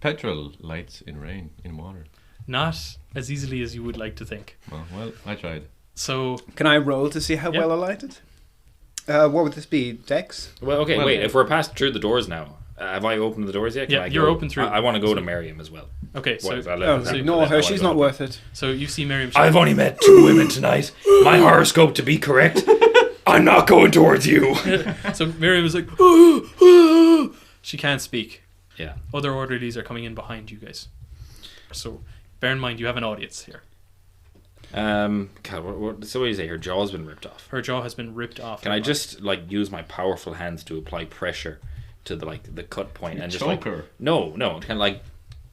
petrol lights in rain, in water. Not as easily as you would like to think. Well, I tried. So Can I roll to see how Yeah. well I lighted? What would this be? Dex? Well, okay, Well, wait. If we're past through the doors now, have I opened the doors yet? Can Yeah, I you're go? open through. I want to go to Miriam as well. okay, so What, Oh, ignore her. She's not worth it. so you see Miriam. I've only met 2 women tonight. My horoscope to be correct. I'm not going towards you. So Miriam is like, "Oh, oh." She can't speak. Yeah. Other orderlies are coming in behind you guys. So bear in mind you have an audience here. God, so what do you say? Her jaw's been ripped off. Her jaw has been ripped off. Can I just like use my powerful hands to apply pressure to the cut point and just like her? No, kind of like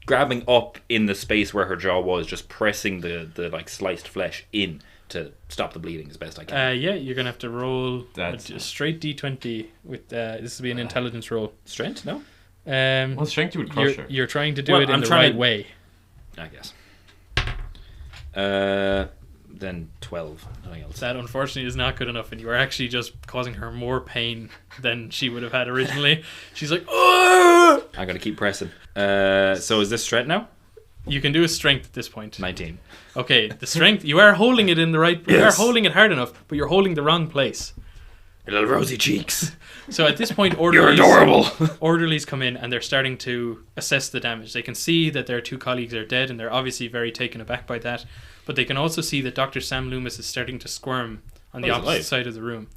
grabbing up in the space where her jaw was, just pressing the like sliced flesh in to stop the bleeding as best I can. Yeah, you're gonna have to roll That's- a straight d20 with this will be an intelligence roll. Strength? No, Well, strength you would crush her. You're trying to do Well, it in I'm the trying right to- way. I guess. Then 12. Nothing else. That unfortunately is not good enough, and you are actually just causing her more pain than she would have had originally. She's like, oh! I'm gonna keep pressing. So is this strength now? You can do a strength at this point. 19. Okay, the strength, you are holding it in the right, you are Yes. holding it hard enough, but you're holding the wrong place. Little rosy cheeks. So at this point, You're adorable. orderlies come in and they're starting to assess the damage. They can see that their 2 colleagues are dead, and they're obviously very taken aback by that. But they can also see that Dr. Sam Loomis is starting to squirm on the he's opposite alive. side of the room.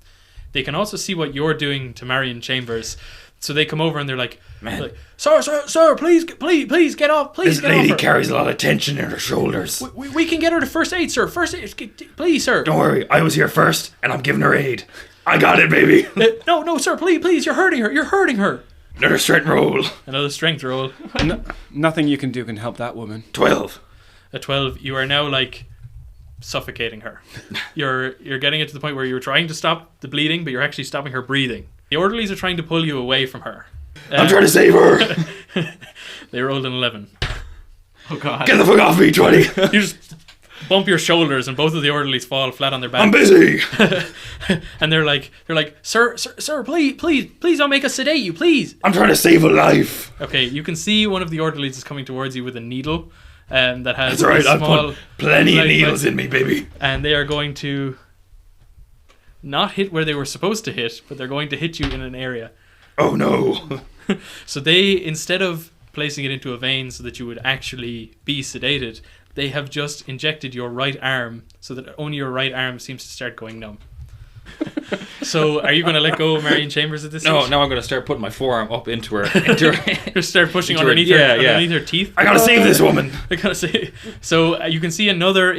They can also see what you're doing to Marion Chambers. So they come over and they're like, Man. Sir, please get off, This get lady off her. carries a lot of tension in her shoulders. We can get her to first aid, sir. First aid, please, sir. Don't worry, I was here first, and I'm giving her aid. I got it, baby. No, sir, please, you're hurting her. Another strength roll. Another strength roll. Nothing you can do can help that woman. 12. At 12, you are now like suffocating her. You're getting it to the point where you're trying to stop the bleeding, but you're actually stopping her breathing. The orderlies are trying to pull you away from her. I'm trying to save her. They rolled an 11. Oh god. Get the fuck off me, 20. You just bump your shoulders, and both of the orderlies fall flat on their back. I'm busy. And they're like, sir, please don't make us sedate you, please. I'm trying to save a life. Okay, you can see one of the orderlies is coming towards you with a needle, that has That's alright, a I've small, put plenty of like- needles in me, baby. and they are going to not hit where they were supposed to hit, but they're going to hit you in an area. Oh no. So they, instead of placing it into a vein so that you would actually be sedated, they have just injected your right arm so that only your right arm seems to start going numb. So are you going to let go of Marion Chambers at this No, stage? now I'm going to start putting my forearm up into her. Just start pushing Into her- underneath, yeah, her, yeah. underneath her teeth. I gotta save this woman. I gotta say, so you can see another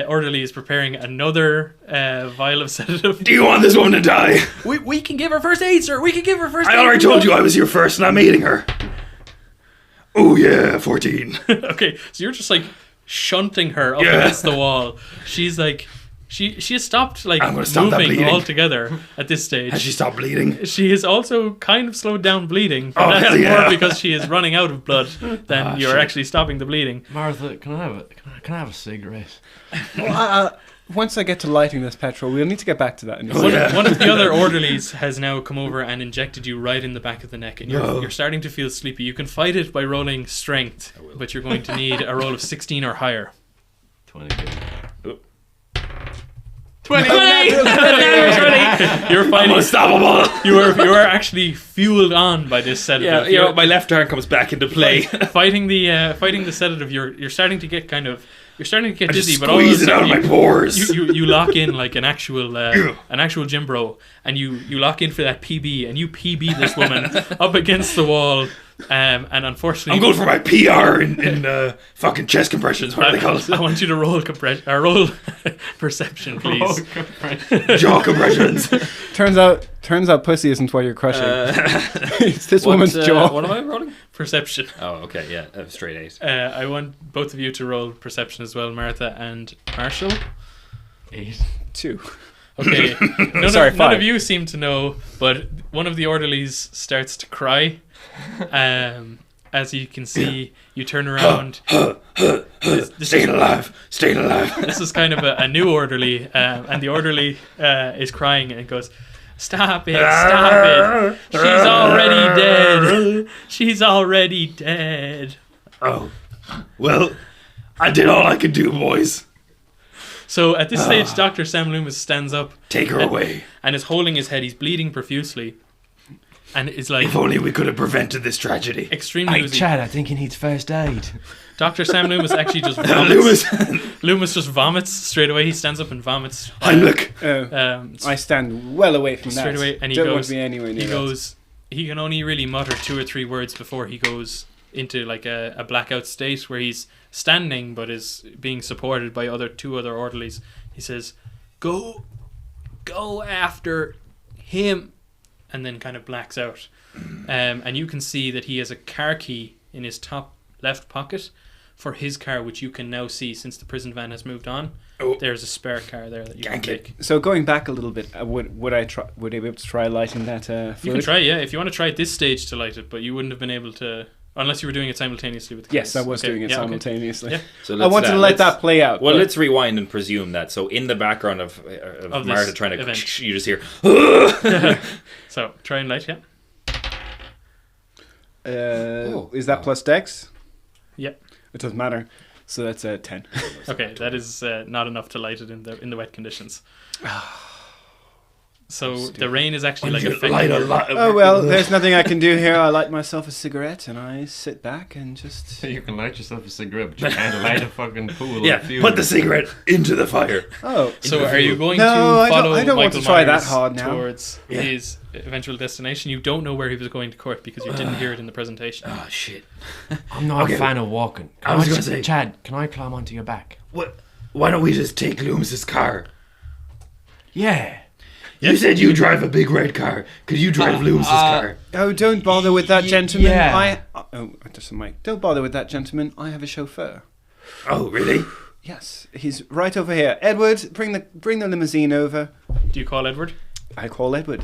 orderly is preparing another vial of sedative. Do you want this woman to die? We can give her first aid, sir. We can give her first aid. I already told you I was here first and I'm eating her. Oh yeah, 14. Okay, so you're just like shunting her up Yeah. against the wall. She's like, she has stopped like I'm gonna stop that moving bleeding. altogether at this stage. Has she stopped bleeding? She has also kind of slowed down bleeding, but Oh, that's hell yeah. more because she is running out of blood than Ah, you're shit. actually stopping the bleeding. Martha, can I have a cigarette? Once I get to lighting this petrol, we'll need to get back to that. In a Oh, second. yeah. One of the other orderlies has now come over and injected you right in the back of the neck, and you're starting to feel sleepy. You can fight it by rolling strength, but you're going to need a roll of 16 or higher. 22. 20! You're I'm fighting. unstoppable. You are actually fueled on by this sedative. Yeah, you know, my left arm comes back into play. fighting the sedative. You're starting to get I dizzy, just but all of a squeeze it out sudden of my pores. you lock in like an actual gym bro, and you lock in for that PB, and you PB this woman up against the wall, and unfortunately I'm going for my PR in fucking chest compressions. What are they called? I want you to roll roll perception, please. Jaw compressions. Turns out pussy isn't what you're crushing. It's this woman's jaw. What am I rolling? Perception. Oh, okay, yeah, straight 8. I want both of you to roll perception as well, Martha and Marshall. 8. 2. Okay. Sorry, None 5. of you seem to know, but one of the orderlies starts to cry. As you can see, you turn around. Staying alive. This is kind of a new orderly, and the orderly is crying and goes, Stop it. She's already dead. Oh, well, I did all I could do, boys. So at this stage, Dr. Sam Loomis stands up. Take her away. And is holding his head. He's bleeding profusely. And is like If only we could have prevented this tragedy. extremely Hey, woozy. Chad, I think he needs first aid. Dr. Sam Loomis actually just Loomis. vomits. Loomis just vomits straight away. He stands up and vomits. Heimlich. I stand well away from Straight that. away, and he Don't goes. want to be anywhere near He that. goes. He can only really mutter 2 or 3 words before he goes. into like a blackout state where he's standing but is being supported by two other orderlies. He says, go after him, and then kind of blacks out. And you can see that he has a car key in his top left pocket for his car, which you can now see since the prison van has moved on. There's a spare car there that you can take. So going back a little bit, would I be able to try lighting that fluid? You can try, yeah, if you want to try at this stage to light it, but you wouldn't have been able to unless you were doing it simultaneously with the Yes, case. I was doing it simultaneously. Okay. So I wanted to let that play out. Well, let's rewind and presume that. So in the background of Martha trying to, event. you just hear. So try and light, yeah. Is that plus dex? Yeah. It doesn't matter. So that's 10. Okay, that is not enough to light it in the wet conditions. So the rain is actually like affecting. Oh well, there's nothing I can do here. I light myself a cigarette and I sit back and just. You can light yourself a cigarette, but you can't light a fucking pool. Yeah, put the cigarette into the fire. Oh, so are you going No, to follow I don't want Michael to try that Myers hard now. towards his eventual destination? You don't know where he was going to court because you didn't hear it in the presentation. Oh shit! I'm not a fan of walking. I was gonna say, Chad, can I climb onto your back? what? Why don't we just take Loomis's car? Yeah. You said you drive a big red car. Could you drive Loomis's car? Oh, don't bother with that, gentleman. yeah. Just a mic. Don't bother with that, gentleman. I have a chauffeur. Oh, really? Yes, he's right over here. Edward, bring the limousine over. Do you call Edward? I call Edward.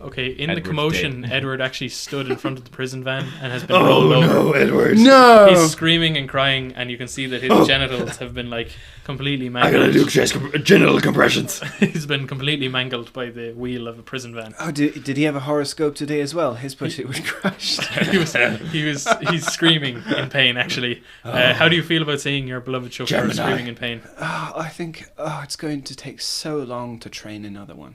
Okay, in Edward's the commotion, dead. Edward actually stood in front of the prison van and has been rolled over. no, Edward. No. He's screaming and crying, and you can see that his genitals have been like completely I gotta mangled. do genital compressions. He's been completely mangled by the wheel of a prison van. Oh, did he have a horoscope today as well? His pussy was crushed. He's screaming in pain. Actually, how do you feel about seeing your beloved chauffeur Gemini. screaming in pain? I think it's going to take so long to train another one.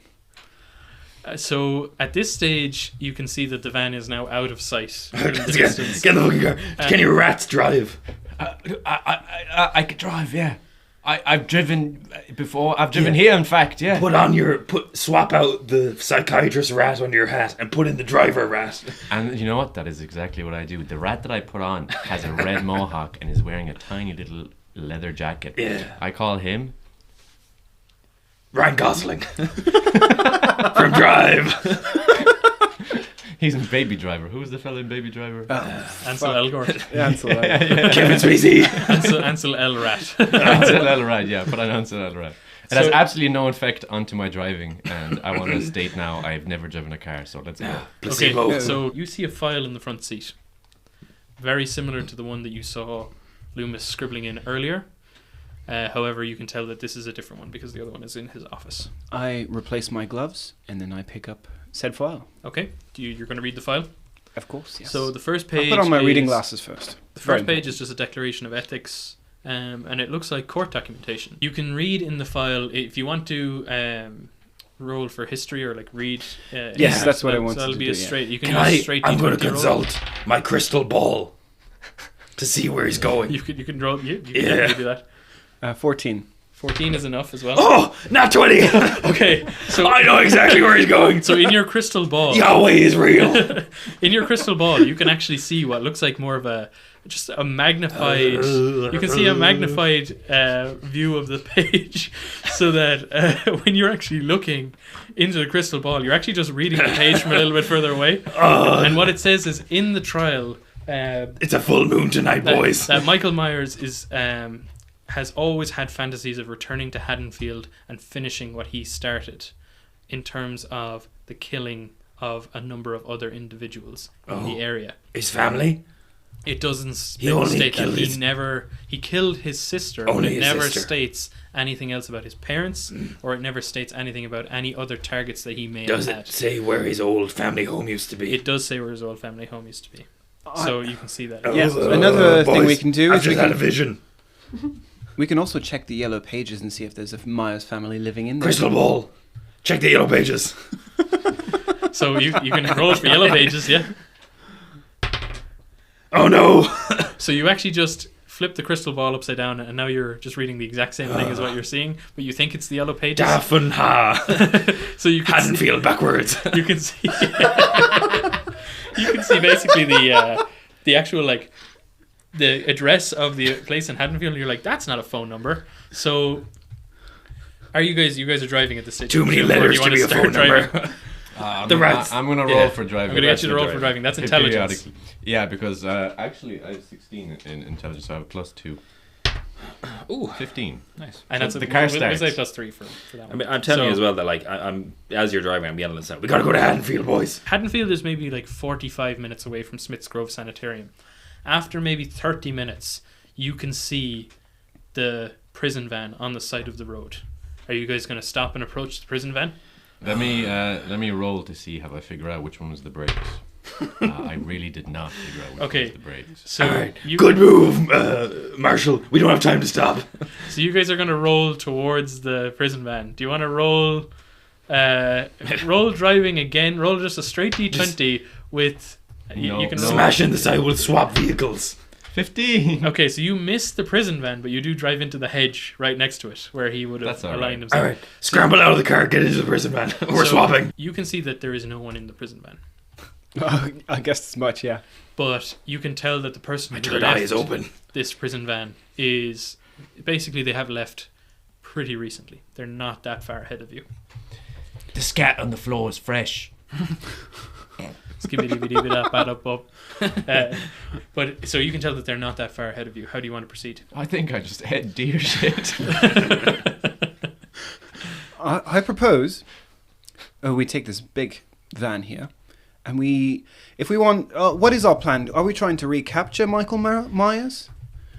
So at this stage, you can see that the van is now out of sight in the Get distance. in the fucking car. Can you rats drive? I could drive, yeah. I've driven before. I've driven here, in fact, yeah. Swap out the psychiatrist rat on your hat and put in the driver rat. And you know what? That is exactly what I do. The rat that I put on has a red mohawk and is wearing a tiny little leather jacket. Yeah. I call him Ryan Gosling from Drive. He's in Baby Driver. Who was the fella in Baby Driver? Ansel Elgort. Ansel. Kevin Spacey. Ansel Elrat. Ansel Elrod, yeah. Put on Ansel Elrod. It has So- absolutely no effect onto my driving, and I want to state now I've never driven a car, so let's go. Placebo. Okay, so you see a file in the front seat, very similar to the one that you saw Loomis scribbling in earlier. However, you can tell that this is a different one because the other one is in his office. I replace my gloves and then I pick up said file. Okay, you're going to read the file? Of course, yes. So the first page I'll put on my reading is- glasses first. The first page is just a declaration of ethics, and it looks like court documentation. You can read in the file if you want to roll for history or like read. Yes, that's what I wanted So that'll to be do, a yeah. straight. You can Can use a straight. I'm going to D20 roll. consult my crystal ball to see where he's going. You can roll. You can Yeah. definitely do that. 14. 14 is enough as well. Oh, not 20. Okay, so I know exactly where he's going. so in your crystal ball, Yahweh is real. in your crystal ball, you can actually see what looks like more of a magnified. You can see a magnified view of the page, so that when you're actually looking into the crystal ball, you're actually just reading the page from a little bit further away. And what it says is in the trial. It's a full moon tonight, boys. That Michael Myers has always had fantasies of returning to Haddonfield and finishing what he started in terms of the killing of a number of other individuals in the area. His family? It doesn't He only state that. killed his- He killed his sister, Only but it his never sister. states anything else about his parents, or it never states anything about any other targets that he may Does have it had. say where his old family home used to be? It does say where his old family home used to be. So you can see that. Yes, another thing we can do I've is just we had a can, vision. we can also check the yellow pages and see if there's a Myers family living in there. Crystal ball. Check the yellow pages. So you can roll for yellow pages, yeah. Oh no! So you actually just flip the crystal ball upside down, and now you're just see the exact same thing as what you're seeing, but you think it's the yellow pages. Daffin ha! So you can Haddonfield backwards. you can see you can see basically the the actual like the address of the place in Haddonfield. And you're like, that's not a phone number. So, are you guys are driving at this stage? Too many letters to be a phone number. I'm going to roll for driving. I'm going to get you to roll for driving. That's intelligence. Yeah, because actually I have 16 in intelligence, so I have +2. Ooh, 15. Nice. And that's the car starts. We'll say +3 for that one. I mean, I'm telling you as well that like I'm as you're driving, I'm yelling at we gotta go to Haddonfield, boys. Haddonfield is maybe like 45 minutes away from Smithgroves Sanitarium. After maybe 30 minutes, you can see the prison van on the side of the road. Are you guys going to stop and approach the prison van? Let me roll to see how I figure out which one was the brakes. I really did not figure out which one was the brakes. So all right, good move, Marshall. We don't have time to stop. So you guys are going to roll towards the prison van. Do you want to roll driving again? Roll just a straight D20 with... you can smash in the side. We'll swap vehicles. 15. Okay, so you miss the prison van, but you do drive into the hedge right next to it, where he would have aligned himself. All right, scramble out of the car, get into the prison van. We're swapping. You can see that there is no one in the prison van. I guess as much, yeah. But you can tell that the person my who third eye is open. This prison van is basically they have left pretty recently. They're not that far ahead of you. The scat on the floor is fresh. But so you can tell that they're not that far ahead of you. How do you want to proceed? I think I just head deer shit. I propose we take this big van here, and if we want, what is our plan? Are we trying to recapture Michael Myers?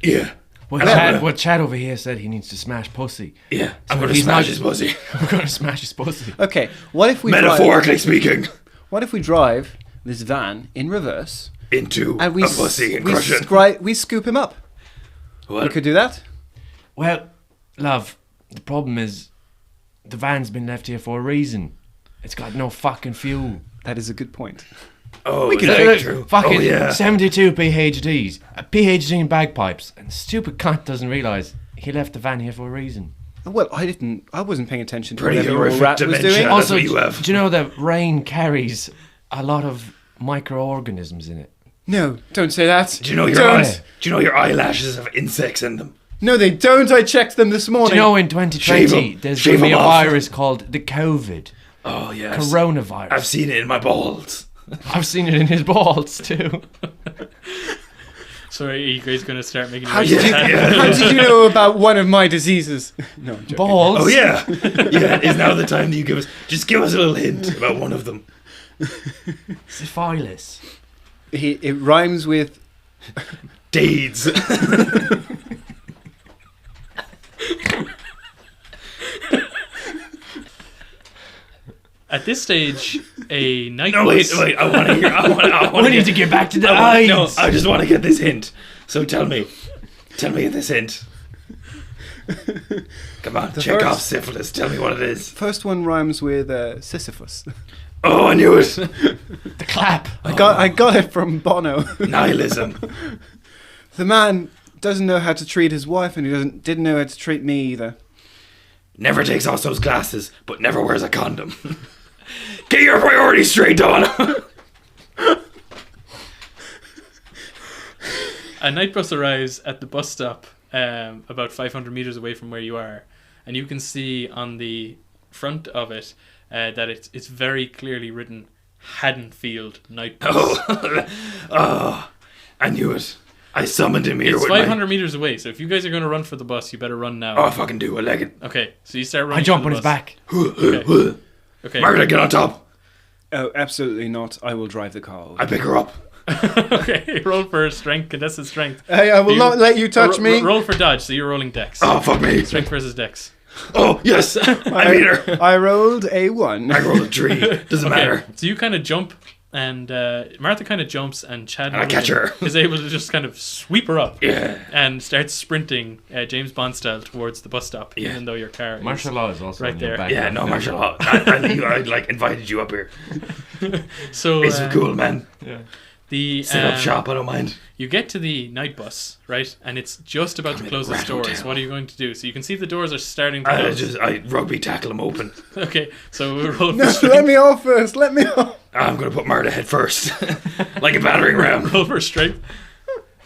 Yeah. Well, Chad over here said he needs to smash pussy. Yeah, I'm going to smash his pussy. I'm going to smash his pussy. Okay, what if we metaphorically speaking? What if we drive this van in reverse into and a pussy and crush it? We scoop him up. What? We could do that. Well, love, the problem is the van's been left here for a reason. It's got no fucking fuel. That is a good point. Oh, we can take true. Fucking 72 72 PhDs, a PhD in bagpipes, and the stupid cunt doesn't realise he left the van here for a reason. Well, I wasn't paying attention to Pretty whatever your horrific rat was dementia. doing. That's Also, what you have. do you know that rain carries a lot of microorganisms in it? No, don't say that. Do you know your eyelashes have insects in them? No, they don't. I checked them this morning. Do you know in 2020 there's going to be a virus called the COVID? Oh, yes. Coronavirus. I've seen it in my balls. I've seen it in his balls too. So are you guys going to start making How did you know about one of my diseases? No, I'm joking. Balls? Oh, yeah. Yeah, is now the time that you give us... Just give us a little hint about one of them. Syphilis. It rhymes with... Deeds. At this stage, a night No, bus... wait, I want to hear... We need to get back to the eyes. No, I just want to get this hint. So tell me this hint. Come on, check off syphilis. Tell me what it is. First one rhymes with Sisyphus. Oh, I knew it. The clap. I got it from Bono. Nihilism. The man doesn't know how to treat his wife, and he didn't know how to treat me either. Never takes off those glasses, but never wears a condom. Get your priorities straight, Donna. A night bus arrives at the bus stop about 500 meters away from where you are, and you can see on the front of it that it's very clearly written Haddonfield Night Bus. Oh, I knew it. I summoned him here. It's with 500 meters away, so if you guys are going to run for the bus, you better run now. Oh, I fucking do. I like it. Okay, so you start running. I jump for on the his bus. back. Okay. Margaret, get on top. Oh, absolutely not. I will drive the car. I pick her up. Okay, roll for strength, contested strength. Hey, I will not let you touch me. Roll for dodge, so you're rolling dex. Oh, fuck me. Strength versus dex. Oh, yes. I beat her. I rolled a 1. I rolled a 3. Doesn't matter. So you kind of jump, and Martha kind of jumps, and Chad I catch her. is able to just kind of sweep her up. Yeah. And starts sprinting James Bond style towards the bus stop, Yeah. even though your car Martial is law is also right on your there. back. Yeah, no, martial law. I like invited you up here. So It's cool, man. Yeah. Set up shop, I don't mind. You get to the night bus, right? And it's just about to close its doors. hotel. What are you going to do? So you can see the doors are starting to close. I rugby tackle him open. Okay, so we'll roll for No, strength. let me off first. Let me off. I'm going to put Marta head first. Like a battering ram. Roll for strength.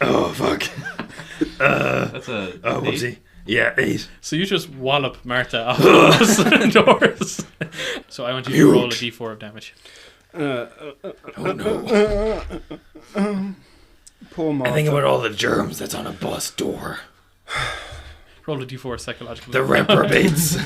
Oh, fuck. That's a. Oh, whoopsie. Yeah, 8. So you just wallop Martha off the doors. So I want you to roll a d4 of damage. Oh, no. Poor Martha. I think about all the germs that's on a bus door. Roll a d4 psychological. The reprobates.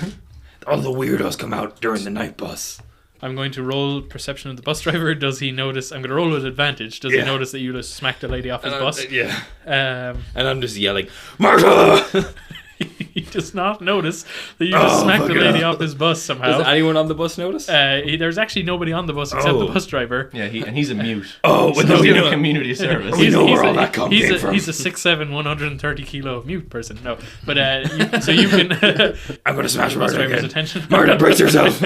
All the weirdos come out during the night bus. I'm going to roll perception of the bus driver. Does he notice? I'm going to roll with advantage. Does he notice that you just smacked a lady off his bus? Yeah. Um, And I'm just yelling, Marta! he does not notice that you just smacked a fuck it lady up. off his bus somehow. Does anyone on the bus notice? There's actually nobody on the bus except the bus driver. Yeah, he's a mute. Oh, He's well, no, doing community service. We know where all that cum came from. He's a 6'7", 130 kilo mute person. No, but so you can I'm going to smash bus Marta driver's again. attention. Marta, brace yourself.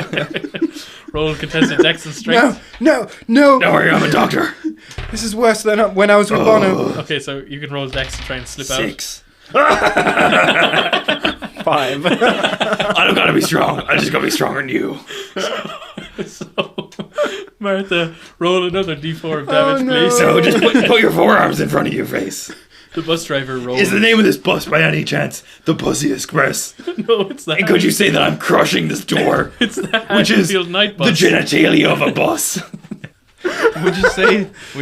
Roll contested dex and strength. No. Don't worry, I'm a doctor. This is worse than when I was with Bono. Okay, so you can roll dex to try and slip 6. 5. I don't gotta be strong. I just gotta be stronger than you. out. So, Martha, roll another d4 of damage, no. please. So just put your forearms in front of your face. The bus driver rolls. Is the name of this bus by any chance the Pussy Express? No, it's the And could you say that I'm crushing this door? It's the Which is Haddonfield Night the Bus. genitalia of a bus. Would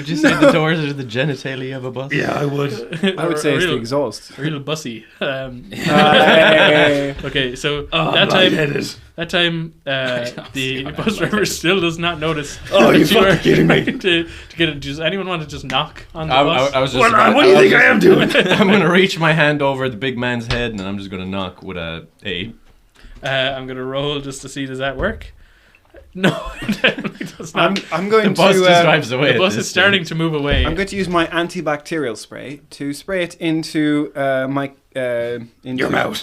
you say the doors are the genitalia of a bus? Yeah, I would. I would say it's the real, exhaust. real bussy. Hey. Okay, so Oh, that lightheaded. time, the bus driver still does not notice. Oh, that you fucking are kidding me. trying to get it. Does anyone want to just knock on the I bus? was just. What do you think I am doing? I'm gonna reach my hand over the big man's head and I'm just gonna knock with a 8. I'm gonna roll just to see does that work. No, it definitely does not. I'm going The bus to just drives away. The at bus this is starting to move away. I'm going to use my antibacterial spray to spray it into my into Your mouth.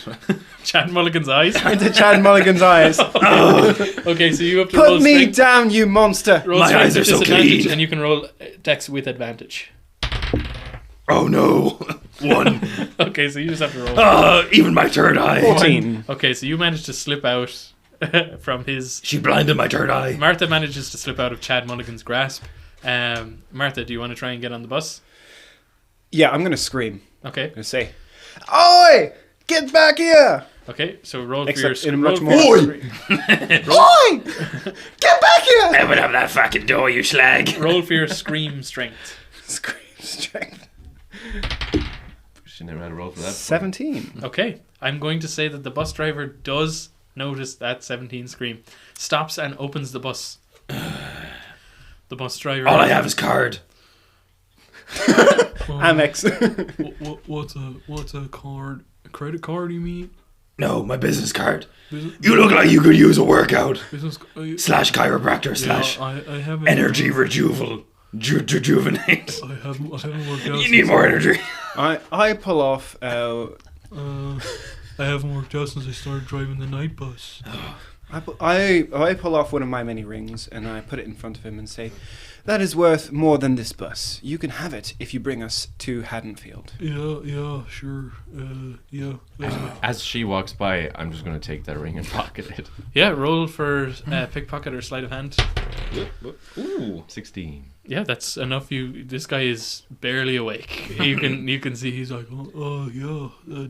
Chad Mulligan's eyes. into Chad Mulligan's eyes. Okay, so you have to roll Put me strength. down, you monster! Roll My strength eyes are with so disadvantage, clean. and you can roll dex with advantage. Oh no. 1. Okay, so you just have to roll. Even my third eye. 14. Okay, so you managed to slip out from his. She blinded my third eye. Martha manages to slip out of Chad Mulligan's grasp. Martha, do you want to try and get on the bus? Yeah, I'm going to scream. Okay. I'm going to say, Oi! Get back here! Okay, so roll Except for your in roll much for more- your- Oi! Get back here! Open up that fucking door, you slag. roll for your scream strength. Scream strength. Should never had a roll for that. 17. Okay, I'm going to say that the bus driver does notice that 17 scream, stops and opens the bus. The bus driver. All I have is card. Amex. What's a card? A credit card? You mean? No, my business card. You look like you could use a workout. Business? Slash chiropractor slash I haven't. energy rejuvenate. I haven't worked out. You need more energy. I pull off. I haven't worked out since I started driving the night bus. I pull off one of my many rings and I put it in front of him and say, "That is worth more than this bus. You can have it if you bring us to Haddonfield." Yeah, sure. Yeah. As she walks by, I'm just gonna take that ring and pocket it. Yeah, roll for pickpocket or sleight of hand. Ooh. 16. Yeah, that's enough. This guy is barely awake. You can see he's like,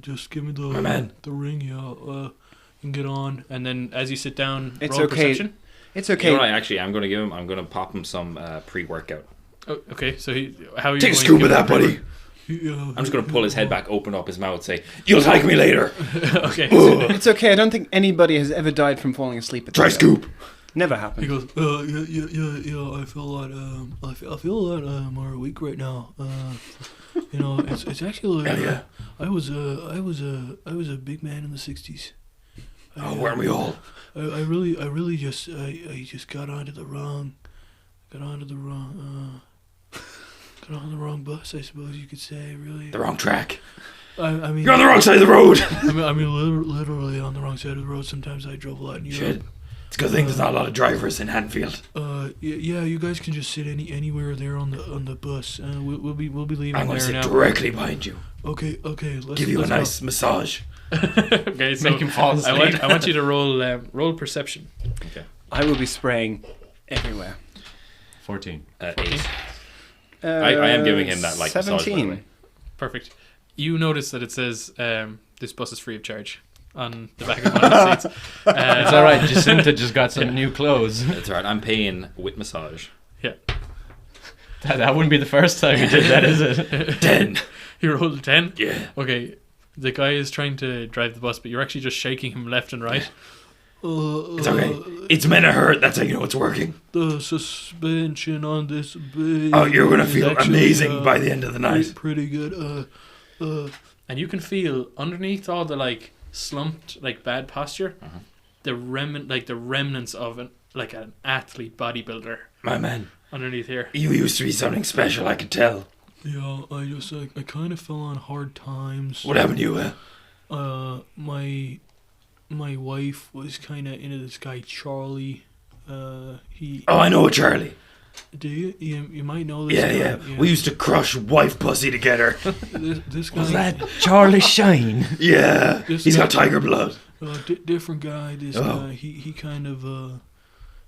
just give me My man. the ring. You can get on. And then as you sit down, It's roll okay. perception. It's You okay. know what I actually am going to give him? I'm going to pop him some pre-workout. Oh, okay, so how are you Take a going scoop to of give that, him buddy. I'm just going to pull his head back, open up his mouth, say, "You'll thank me later." Okay. It's okay. I don't think anybody has ever died from falling asleep at the Try wheel. scoop. Never He happened. goes, yeah. I feel a lot more weak right now. It's actually. Hell yeah. I was a big man in the '60s. Oh, weren't we all? I really just got onto the wrong bus, I suppose you could say. Really. The wrong track. I mean, You're on the wrong side of the road. I mean, literally on the wrong side of the road. Sometimes I drove a lot in Europe. Shit. It's a good thing there's not a lot of drivers in Haddonfield. Yeah, you guys can just sit anywhere there on the bus. We'll be leaving I'm going to there sit now. directly behind you. Okay. Let's Give you a let's nice massage. Okay, so Make him fall asleep. I want you to roll perception. Okay. I will be spraying everywhere. 14. 8. I am giving him that, like, massage, by the 17. way. Perfect. You notice that it says this bus is free of charge on the back of one of the seats. It's alright, Jacinta just got some new clothes. It's alright, I'm paying with massage. Yeah. That wouldn't be the first time you did that, is it? 10. You rolled a 10? Yeah. Okay. The guy is trying to drive the bus, but you're actually just shaking him left and right. It's okay. It's meant to hurt. That's how you know it's working. The suspension on this baby. Oh, you're going to is feel actually, amazing by the end of the night. Pretty good. And you can feel underneath all the like slumped, like bad posture, the remnants of an athlete bodybuilder My man, underneath here. you used to be something special, I could tell. Yeah, I kind of fell on hard times. What happened to you, My wife was kind of into this guy Charlie. Oh, I know Charlie. Do you? You might know this Yeah. guy. We used to crush wife pussy together. This guy. Was that Charlie Shine? Yeah. This He's guy- got tiger blood. Different guy. This Oh. guy. He kind of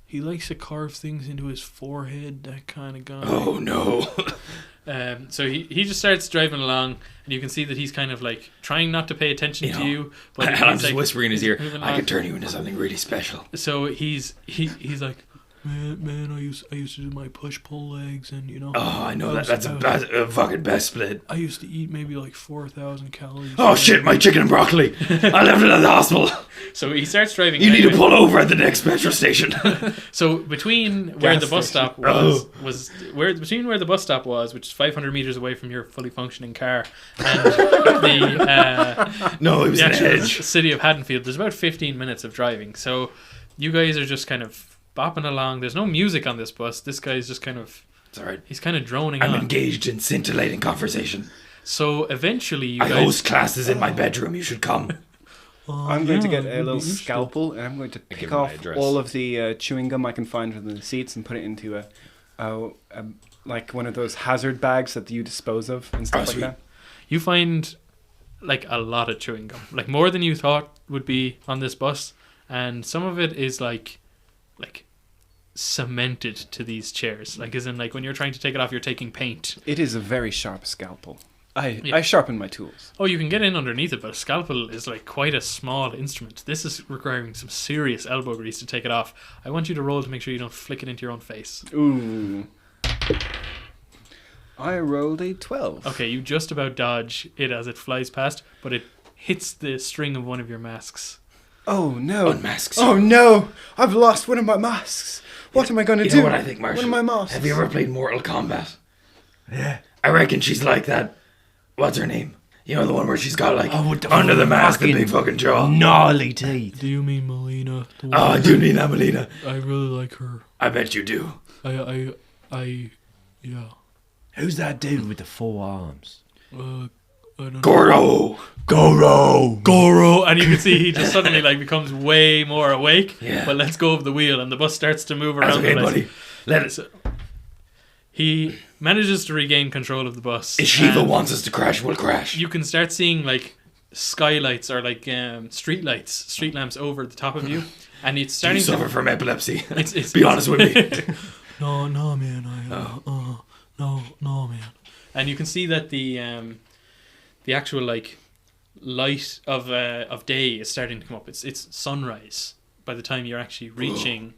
he likes to carve things into his forehead. That kind of guy. Oh, no. So he just starts driving along, and you can see that he's kind of like trying not to pay attention to you, but And he's I'm just like, whispering in his ear, moving I along. can turn you into something really special. So he's like, man, I used to do my push pull legs, and you know. Oh, I know I that. was- That's a fucking best split. I used to eat maybe like 4,000 calories. Oh, shit, my chicken and broccoli. I left it at the hospital. So he starts driving. You need to anyway. pull over at the next petrol station. So between where Gas the bus station. stop was between where the bus stop was, which is 500 meters away from your fully functioning car, and No, it was the an actual edge. city of Haddonfield, there's about 15 minutes of driving. So you guys are just kind of bopping along. There's no music on this bus. This guy's just kind of It's alright. he's kind of droning I'm on. engaged in scintillating conversation. So eventually you I guys host classes in my bedroom. You should come. I'm going to get a little scalpel and I'm going to pick give him my off address. all of the chewing gum I can find within the seats and put it into a like one of those hazard bags that you dispose of and stuff like sweet. that. you find like a lot of chewing gum, like more than you thought would be on this bus, and some of it is like cemented to these chairs, like as in like when you're trying to take it off, you're taking paint. It is a very sharp scalpel. Yeah. I sharpen my tools. Oh, you can get in underneath it, but a scalpel is like quite a small instrument. This is requiring some serious elbow grease to take it off. I want you to roll to make sure you don't flick it into your own face. Ooh. I rolled a 12. Okay, you just about dodge it as it flies past, but it hits the string of one of your masks. Oh no. Unmasks. Oh no. I've lost one of my masks. What am I going to You do? know what I think, Marshall? One of my masks. Have you ever played Mortal Kombat? Yeah. I reckon she's like that. What's her name? You know the one where she's got like Oh, with the under the mask, the fucking big fucking jaw. Gnarly teeth. Do you mean Melina? The Oh, I do mean that, Melina. I really like her. I bet you do. Yeah. Who's that dude with the 4 arms? I don't Goro. Goro, and you can see he just suddenly like becomes way more awake. Yeah. But lets go of the wheel, and the bus starts to move That's around. okay, the place. buddy. Let it. He manages to regain control of the bus. If Shiva and wants us to crash, we'll crash. you can start seeing like skylights or like street lamps over the top of you, and it's Do you starting suffer to. from epilepsy? It's Be honest with me. No, man. No, man. And you can see that the actual like light of day is starting to come up. It's sunrise by the time you're actually reaching.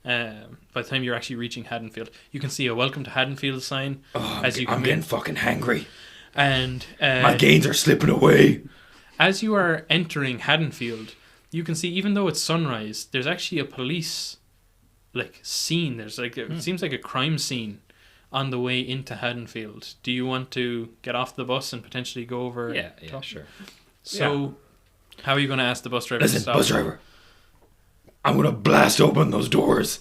By the time you're actually reaching Haddonfield, you can see a "Welcome to Haddonfield" sign as you I'm come getting in, fucking hangry. and My gains are slipping away. as you are entering Haddonfield, you can see even though it's sunrise, there's actually a police like scene. There's like it seems like a crime scene on the way into Haddonfield. Do you want to get off the bus and potentially go over? Yeah, top? sure. So, how are you going to ask the bus driver to Listen, stop? bus driver. I'm gonna blast open those doors.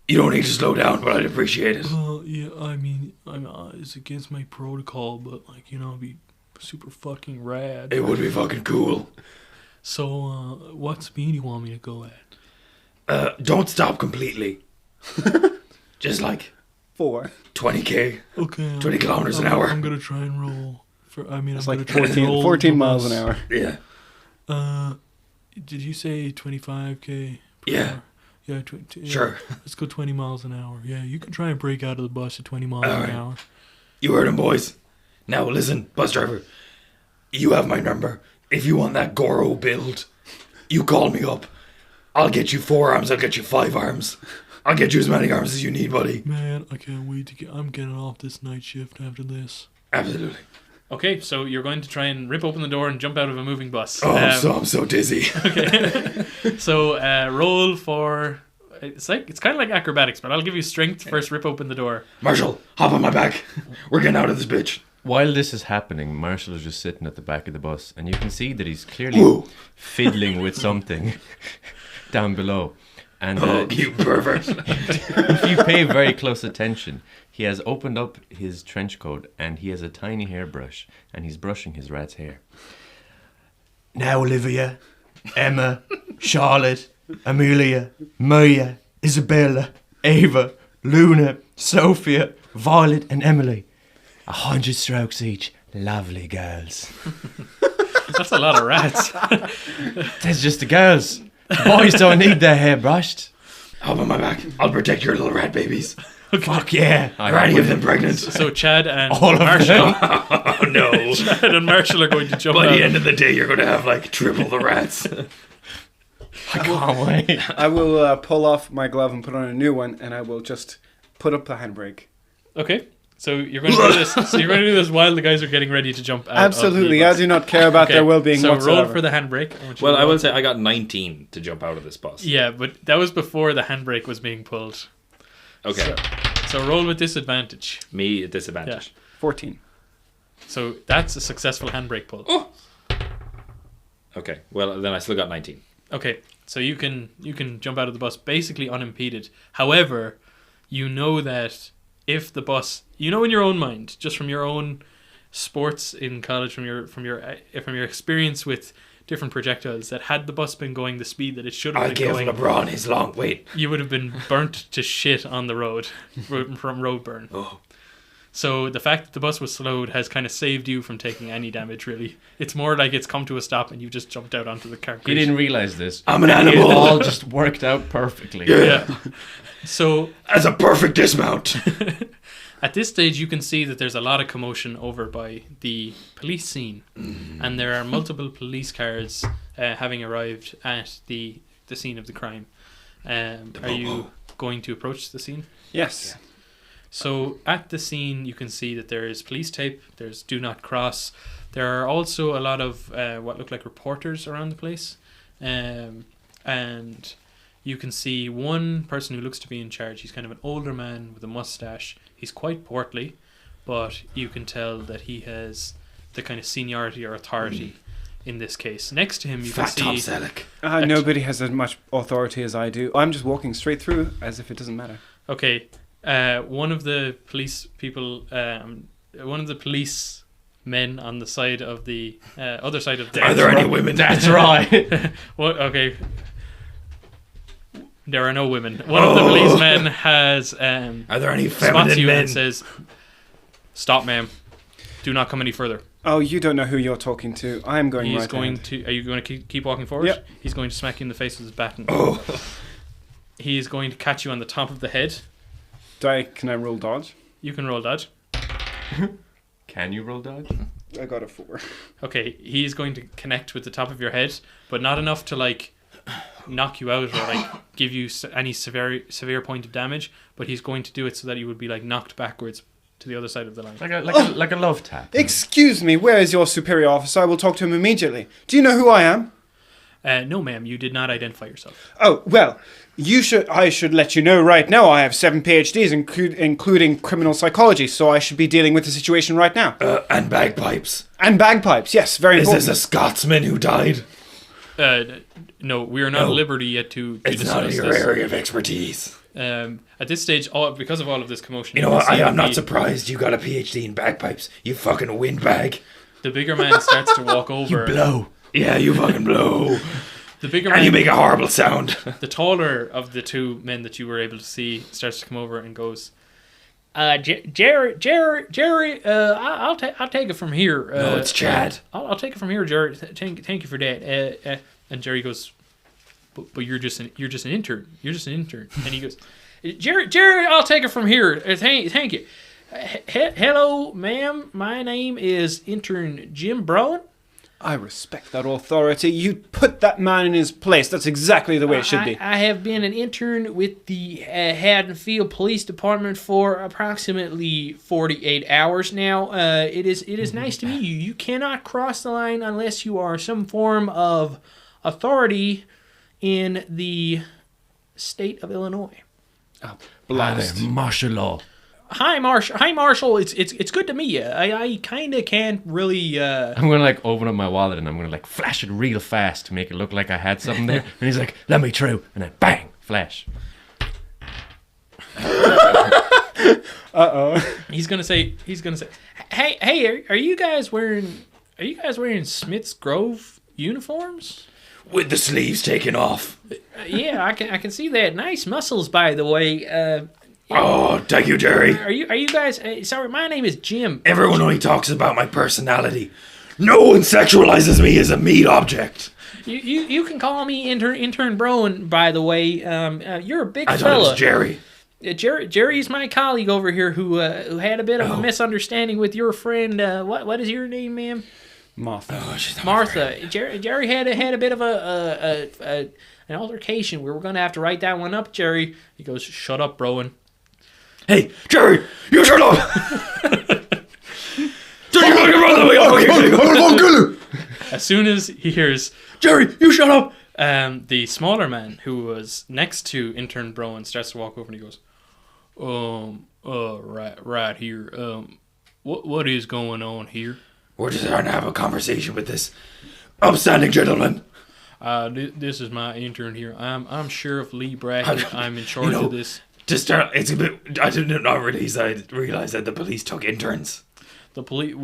You don't need to slow down, but I'd appreciate it. Yeah, I mean, it's against my protocol, but like, you know, it'd be super fucking rad. It would be fucking cool. So, what speed do you want me to go at? Don't stop completely. Just like 4. 20k, Okay. 20 kilometers an hour. I'm gonna try and roll. It's like 14 miles an hour. Yeah. Did you say 25k? Yeah. Yeah. Sure. Let's go 20 miles an hour. Yeah, you can try and break out of the bus at 20 miles All an right. hour. You heard him, boys. Now listen, bus driver. You have my number. If you want that Goro build, you call me up. I'll get you 4 arms. I'll get you 5 arms. I'll get you as many arms as you need, buddy. Man, I can't wait to get. I'm getting off this night shift after this. Absolutely. Okay, so you're going to try and rip open the door and jump out of a moving bus. Oh, I'm so dizzy. Okay. So roll for. It's kind of like acrobatics, but I'll give you strength first. Rip open the door. Marshall, hop on my back. We're getting out of this bitch. While this is happening, Marshall is just sitting at the back of the bus, and you can see that he's clearly fiddling with something down below. And You pervert. if you pay very close attention, he has opened up his trench coat and he has a tiny hairbrush and he's brushing his rat's hair. Now, Olivia, Emma, Charlotte, Amelia, Maya, Isabella, Ava, Luna, Sophia, Violet, and Emily. 100 strokes each. Lovely girls. That's a lot of rats. That's just the girls. The boys don't need their hair brushed. Hop on my back. I'll protect your little rat babies. Fuck yeah. Are any of them pregnant? So Chad and All of Marshall. Oh, no. Chad and Marshall are going to jump By out. the end of the day, you're going to have like triple the rats. I can't wait. I will pull off my glove and put on a new one, and I will just put up the handbrake. Okay. So you're going to do this. So you're going to do this while the guys are getting ready to jump out. Absolutely, Of I the do not care about Okay, their well-being so whatsoever. roll for the handbrake. Well, I will say I got 19 to jump out of this bus. Yeah, but that was before the handbrake was being pulled. Okay. So roll with disadvantage. Me at disadvantage. 14. So that's a successful handbrake pull. Okay. Well, then I still got 19. Okay, so you can jump out of the bus basically unimpeded. However, you know that if the bus, you know in your own mind, just from your own sports in college, from your experience with different projectiles, that had the bus been going the speed that it should have I been gave going, LeBron his long wait. you would have been burnt to shit on the road from road burn. Oh. So the fact that the bus was slowed has kind of saved you from taking any damage, really. It's more like it's come to a stop and you just jumped out onto the concrete. He didn't realise this. I'm an It animal. all just worked out perfectly. Yeah. So As a perfect dismount. at this stage, you can see that there's a lot of commotion over by the police scene, and there are multiple police cars having arrived at the scene of the crime. Are you going to approach the scene? Yes. So at the scene, you can see that there is police tape. There's "Do Not Cross." There are also a lot of what look like reporters around the place, and you can see one person who looks to be in charge. He's kind of an older man with a mustache. He's quite portly, but you can tell that he has the kind of seniority or authority in this case. Next to him, you Fat Tom can see Selleck. Nobody has as much authority as I do. I'm just walking straight through as if it doesn't matter. Okay, one of the police people, one of the police men on the side of the other side of the. Are there any women? That's right. What? Okay. There are no women. One of the policemen has Are there any spots feminine you men? and says, "Stop, ma'am. Do not come any further." Oh, you don't know who you're talking to. I'm going He's right going ahead. to. Are you going to keep walking forward? Yep. He's going to smack you in the face with his baton. Oh. He is going to catch you on the top of the head. Can I roll dodge? You can roll dodge. Can you roll dodge? I got a 4. Okay, he's going to connect with the top of your head, but not enough to like knock you out or like give you any severe point of damage. But he's going to do it so that you would be like knocked backwards to the other side of the line. Like a love tap. Excuse me, where is your superior officer? I will talk to him immediately. Do you know who I am? No, ma'am, you did not identify yourself. Oh, well, I should let you know right now I have 7 PhDs, including criminal psychology, so I should be dealing with the situation right now. And bagpipes. And bagpipes, yes, very Is important. this a Scotsman who died? No, we are not at liberty yet to It's discuss not in your this. area of expertise. At this stage, because of all of this commotion, You know can what? see I'm not the- surprised you got a PhD in bagpipes. You fucking windbag. The bigger man starts to walk over. Blow. Yeah, you fucking blow. The bigger And man, you make a horrible sound. the taller of the two men that you were able to see, starts to come over and goes, Jerry, I'll take it from here. No, it's Chad. I'll take it from here, Jerry. Thank you for that. And Jerry goes, but you're just an intern. You're just an intern. And he goes, Jerry, I'll take it from here. Thank you. Hello, ma'am. My name is intern Jim Brone. I respect that authority. You put that man in his place. That's exactly the way it should be. I have been an intern with the Haddonfield Police Department for approximately 48 hours now. It is nice to meet you. You cannot cross the line unless you are some form of authority in the state of Illinois. Blast. Martial law. Hi, Marshall. It's good to meet you. I kind of can't really. I'm gonna like open up my wallet and I'm gonna like flash it real fast to make it look like I had something there. And he's like, "Let me through," and then bang, flash. He's gonna say, hey, are you guys wearing Smithgrove uniforms? With the sleeves taken off. Yeah, I can see that. Nice muscles, by the way. Oh, thank you, Jerry. Are you guys? Sorry, my name is Jim. Everyone only talks about my personality. No one sexualizes me as a meat object. You can call me intern Brone. By the way, you're a big I thought fella. it was Jerry. Jerry's my colleague over here who had a bit of a misunderstanding with your friend. What is your name, ma'am? Martha. Oh, she's not Martha. Jerry had a bit of an altercation. We were gonna have to write that one up, Jerry. He goes, "Shut up, Brone." Hey, Jerry, you shut up! As soon as he hears, "Jerry, you shut up!" The smaller man who was next to intern Brone starts to walk over and he goes, right here. What is going on here? We're just trying to have a conversation with this upstanding gentleman. This is my intern here. I'm Sheriff Lee Brackett. I'm in charge of this. To start, it's a bit. I did not realize that the police took interns. The police.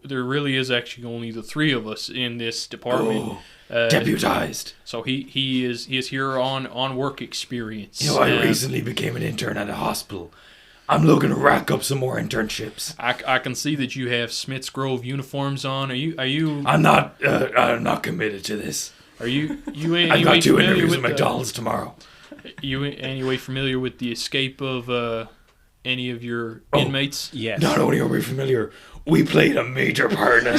There really is actually only the three of us in this department. Deputized. So he is here on work experience. I recently became an intern at a hospital. I'm looking to rack up some more internships. I can see that you have Smithgrove uniforms on. Are you? I'm not committed to this. Are you? I've got 2 interviews with McDonald's tomorrow. You anyway familiar with the escape of any of your inmates? Yes. Not only are we familiar, we played a major part in it.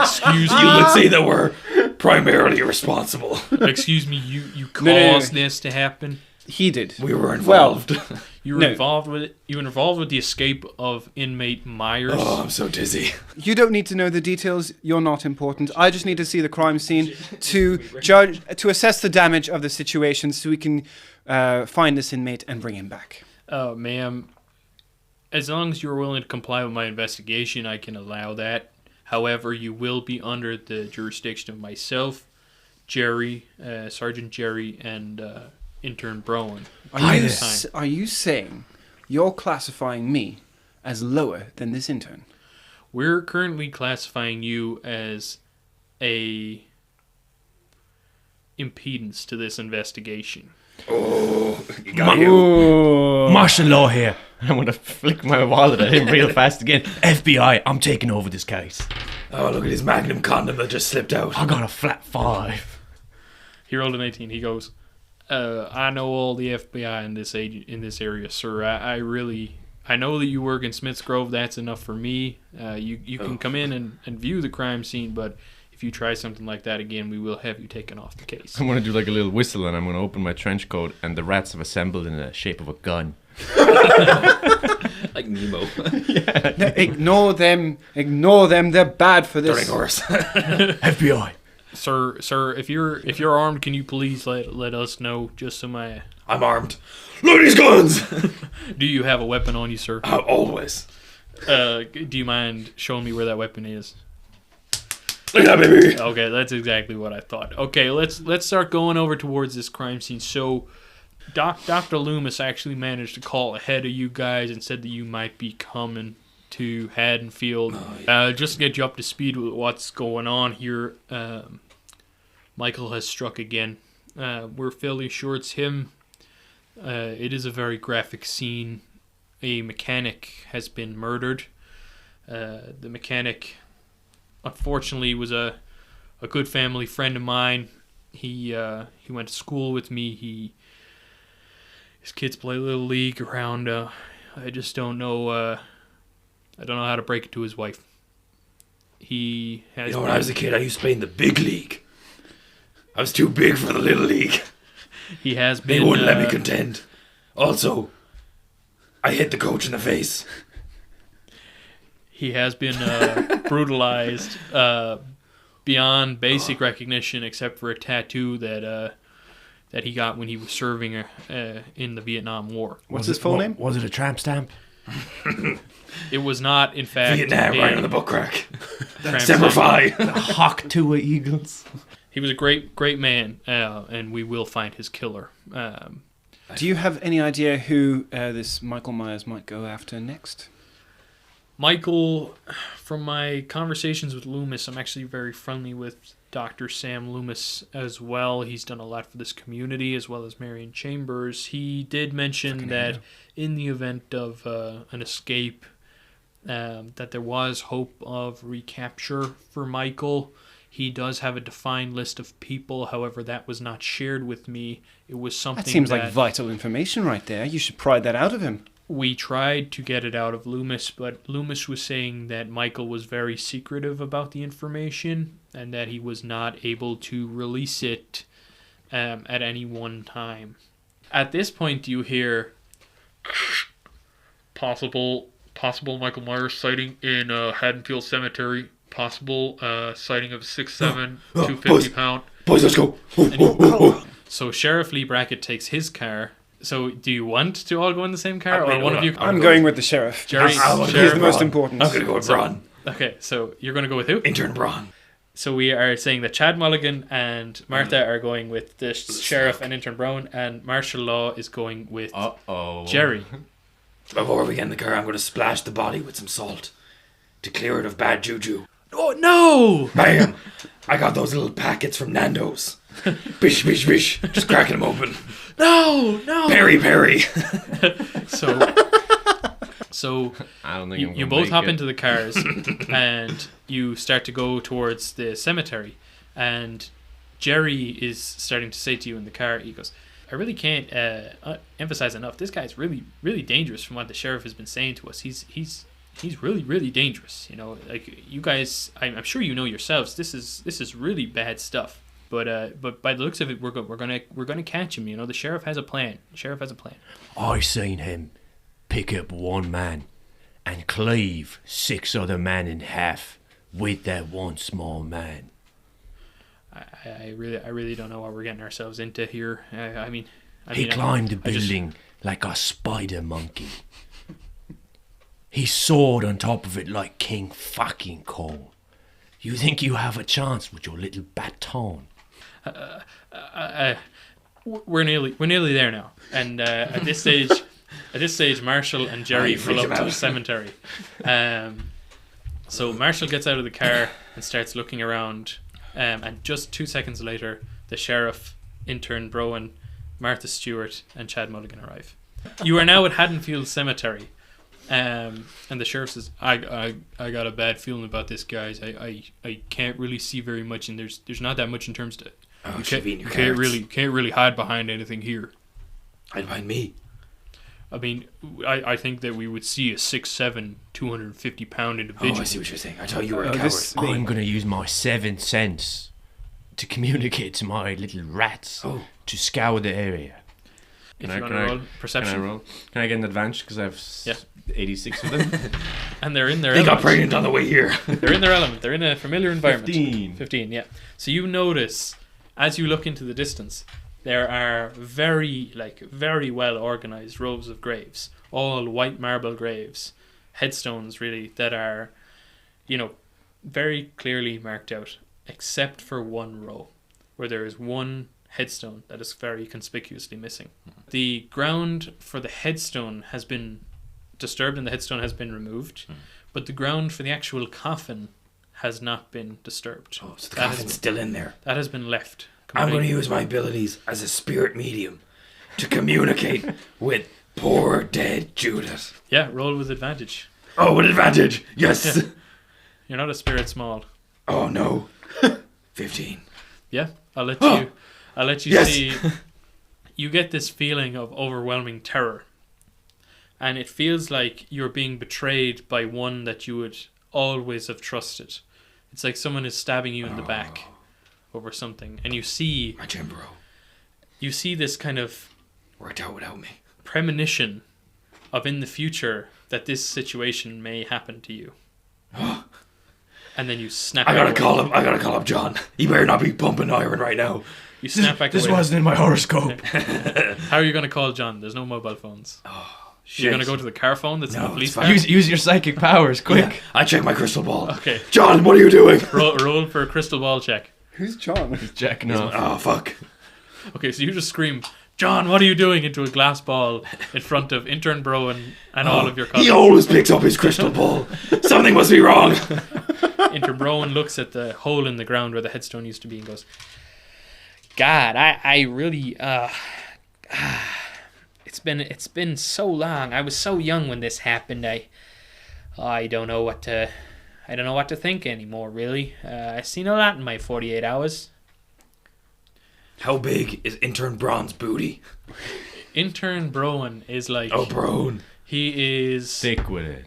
Excuse me. You would say that we're primarily responsible. Excuse me. You caused this to happen. He did. We were involved. You were involved with it. You were involved with the escape of inmate Myers. Oh, I'm so dizzy. You don't need to know the details. You're not important. I just need to see the crime scene to assess the damage of the situation so we can find this inmate and bring him back. Ma'am, as long as you're willing to comply with my investigation, I can allow that. However, you will be under the jurisdiction of myself, Jerry, Sergeant Jerry, and intern Brone. Are you saying you're classifying me as lower than this intern? We're currently classifying you as a impedance to this investigation. Oh, you got you. Martial law here. I'm gonna flick my wallet at him real fast again. FBI, I'm taking over this case. Oh, look at his Magnum condom that just slipped out. I got a flat 5. He rolled an 18. He goes, I know all the FBI in this area, sir. I know that you work in Smithgrove. That's enough for me. You can come in and view the crime scene, but if you try something like that again, we will have you taken off the case. I'm gonna do like a little whistle and I'm gonna open my trench coat and the rats have assembled in the shape of a gun. Like Nemo. Yeah. No, ignore them. They're bad for this. Dirty horse. FBI. Sir, if you're armed, can you please let us know just so my... I'm armed. Look at these guns! Do you have a weapon on you, sir? Always. Do you mind showing me where that weapon is? Look at that, baby. Okay, that's exactly what I thought. Okay, let's start going over towards this crime scene. So, Dr. Loomis actually managed to call ahead of you guys and said that you might be coming to Haddonfield. Just to get you up to speed with what's going on here. Micheal has struck again. We're fairly sure it's him. It is a very graphic scene. A mechanic has been murdered. The mechanic, unfortunately, was a good family friend of mine. He went to school with me. His kids play Little League around. I just don't know. I don't know how to break it to his wife. He has. When I was a kid, I used to play in the big league. I was too big for the little league. He has been. They wouldn't let me contend. Also, I hit the coach in the face. He has been brutalized beyond basic recognition, except for a tattoo that he got when he was serving in the Vietnam War. What's his full name? Was it a tramp stamp? It was not, in fact, Vietnam, right on the butt crack. tramp Semper stamp. Fi. Hawk to Eagles. He was a great man, and we will find his killer. Do you have any idea who this Micheal Myers might go after next? Micheal, from my conversations with Loomis, I'm actually very friendly with Dr. Sam Loomis as well. He's done a lot for this community, as well as Marion Chambers. He did mention that in the event of an escape, that there was hope of recapture for Micheal. He does have a defined list of people. However, that was not shared with me. It was something That seems like vital information right there. You should pry that out of him. We tried to get it out of Loomis, but Loomis was saying that Micheal was very secretive about the information and that he was not able to release it at any one time. At this point, you hear possible Micheal Myers sighting in Haddonfield Cemetery. Possible sighting of 6'7", 250 pound. Boys, let's go. So Sheriff Lee Brackett takes his car. So do you want to all go in the same car, or Wait, one hold of you? on. I'm going with the sheriff. Jerry, He's Sheriff the most important. I'm going to go with Brone. Okay, so you're going to go with who? Intern Brone. So we are saying that Chad Mulligan and Martha are going with the sheriff and intern Brone, and Martial Law is going with Jerry. Before we get in the car, I'm going to splash the body with some salt to clear it of bad juju. Oh no! Bam! I got those little packets from Nando's. Bish, bish, bish. Just cracking them open. No! Perry, Perry. So I don't think you both hop into the cars and you start to go towards the cemetery, and Jerry is starting to say to you in the car, he goes, I really can't emphasize enough, this guy's really, really dangerous from what the sheriff has been saying to us. He's really, really dangerous. You know, like you guys, I'm sure you know yourselves, this is really bad stuff. But by the looks of it, we're gonna catch him. You know, the sheriff has a plan. I seen him pick up one man and cleave 6 other men in half with that one small man. I really don't know what we're getting ourselves into here. He climbed the building like a spider monkey. He soared on top of it like King fucking Cole. You think you have a chance with your little baton? We're nearly there now. And at this stage, Marshall and Jerry pull up to the cemetery. So Marshall gets out of the car and starts looking around. And just 2 seconds later, the sheriff, intern Brone, Martha Stewart, and Chad Mulligan arrive. You are now at Haddonfield Cemetery. And the sheriff says, I got a bad feeling about this, guys. I can't really see very much, and there's not that much in terms of you can't really hide behind anything here. Hide behind me. I mean, I think that we would see a 6'7", 250 pound individual. Oh, I see what you're saying. I thought you were a coward. I'm going to use my 7 sense to communicate to my little rats to scour the area. If you want to roll perception. Can I get an advantage because I have 86 of them? And they're in their They element. got pregnant on the way here. They're in their element. They're in a familiar environment. 15, yeah. So you notice, as you look into the distance, there are very well organized rows of graves, all white marble graves, headstones really, that are, very clearly marked out, except for one row, where there is one headstone that is very conspicuously missing. The ground for the headstone has been disturbed and the headstone has been removed, but the ground for the actual coffin has not been disturbed. Oh, so the That has coffin's still in there. That has been left. I'm going to completely. use my abilities as a spirit medium to communicate with poor dead Judith. Yeah, roll with advantage. Oh, with advantage. Yes. Yeah. You're not a spirit small. Oh, no. 15. Yeah, I'll let you Yes. see. You get this feeling of overwhelming terror. And it feels like you're being betrayed by one that you would always have trusted. It's like someone is stabbing you in the back over something. And you see My Jim bro this kind of worked out without me. premonition of in the future that this situation may happen to you. And then you snap I gotta away. call him. I gotta call up John. He better not be pumping iron right now. You snap back This away. wasn't in my horoscope. How are you going to call John? There's no mobile phones. Shit. You're going to go to the car phone that's in No, the police it's car? fine. Use your psychic powers, quick. Yeah, I check my crystal ball. Okay. John, what are you doing? Roll for a crystal ball check. Who's John? Jacking off. Oh, fuck. Okay, so you just scream, John, what are you doing, into a glass ball in front of intern Brone and all of your colleagues. He always picks up his crystal ball. Something must be wrong. Intern Brone looks at the hole in the ground where the headstone used to be and goes, God, I really, it's been so long. I was so young when this happened. I don't know what to think anymore, really. I've seen a lot in my 48 hours. How big is intern Braun's booty? Intern Brone is like, Oh, Brone. he is Stick with it.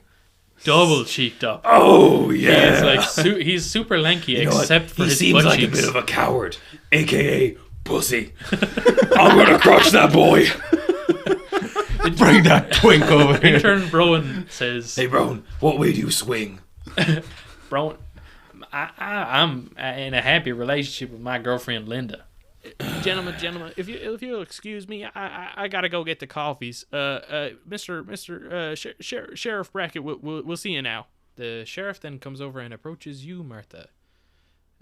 double cheeked up. Oh, He yeah. is like he's super lanky, You know what? except for he his seems butt like cheeks. a bit of a coward, a.k.a. pussy. I'm gonna crush that boy. Bring that twink over here. Intern Brone says, Hey, Brone, what way do you swing? Brone, I'm in a happy relationship with my girlfriend Linda. Gentlemen, if you'll excuse me, I gotta go get the coffees. Sheriff Brackett, we'll see you now. The sheriff then comes over and approaches you, Martha.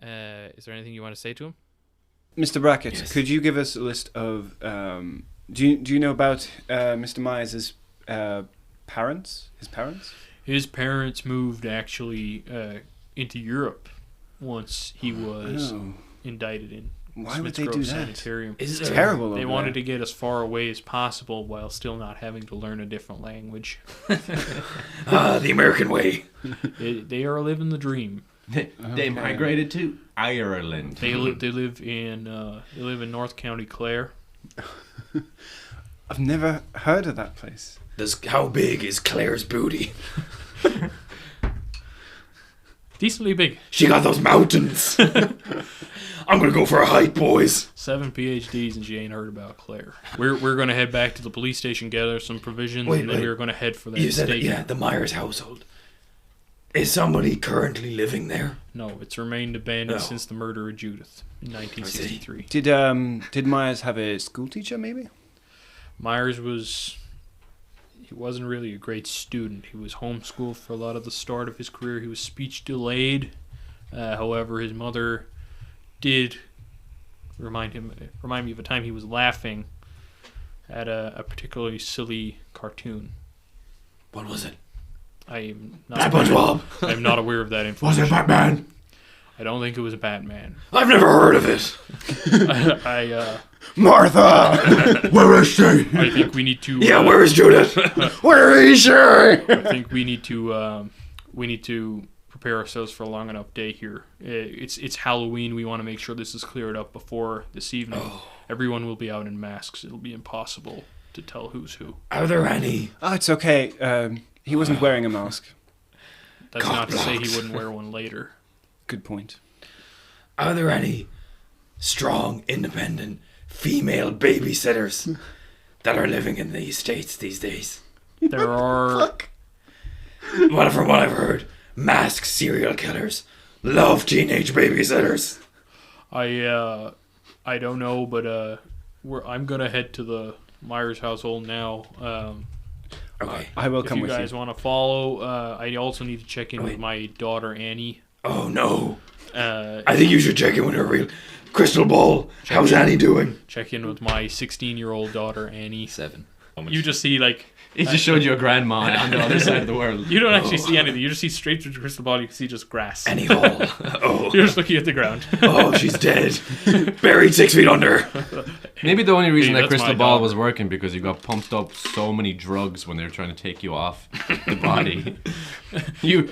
Is there anything you want to say to him? Mr. Brackett, Yes. could you give us a list of... do you know about Mr. Myers' parents? His parents? His parents moved actually into Europe once he was Oh. indicted in Why would they do Smithgroves that? Sanitarium. Is It's there- terrible They over wanted there. to get as far away as possible while still not having to learn a different language. The American way. They are living the dream. They migrated to Ireland. They live in North County Clare. I've never heard of that place. How big is Claire's booty? Decently big. She got those mountains. I'm gonna go for a hike, boys. 7 PhDs and she ain't heard about Clare. We're gonna head back to the police station, gather some provisions, Wait, and then wait. we're gonna head for that You said stake. yeah, the Myers household. Is somebody currently living there? No, it's remained abandoned Oh. since the murder of Judith in 1963. Did Myers have a school teacher, maybe? Myers he wasn't really a great student. He was homeschooled for a lot of the start of his career. He was speech delayed. However, his mother did remind me of a time he was laughing at a particularly silly cartoon. What was it? I'm Bad not, SpongeBob. I'm not aware of that Was information. it Batman? I don't think it was Batman. I've never heard of it. I Martha! Where is she? I think we need to. Yeah, where is Judith? Where is she? I think we need to prepare ourselves for a long enough day here. It's Halloween. We want to make sure this is cleared up before this evening. Oh. Everyone will be out in masks. It'll be impossible to tell who's who. Are there any? Oh, it's okay. He wasn't wearing a mask. That's God not to say he blocks. wouldn't wear one later. Good point. Are there any strong, independent female babysitters that are living in these states these days? There are. Well, from what I've heard, masked serial killers love teenage babysitters. I don't know, but I'm gonna head to the Myers household now. Okay. I will If come you with guys you. want to follow, I also need to check in with Wait. my daughter Annie. Oh no. I I think you should check in with her real crystal ball. How's Annie doing? check in with my 16-year-old daughter Annie. 7. you just see like He just showed you a grandma on the other side of the world. you don't actually see anything. You just see straight through the crystal ball. You see just grass. Any hole. Oh. You're just looking at the ground. Oh, she's dead. Buried 6 feet under. Maybe the only reason Hey, that that's crystal my ball dog. was working because you got pumped up so many drugs when they were trying to take you off the body. you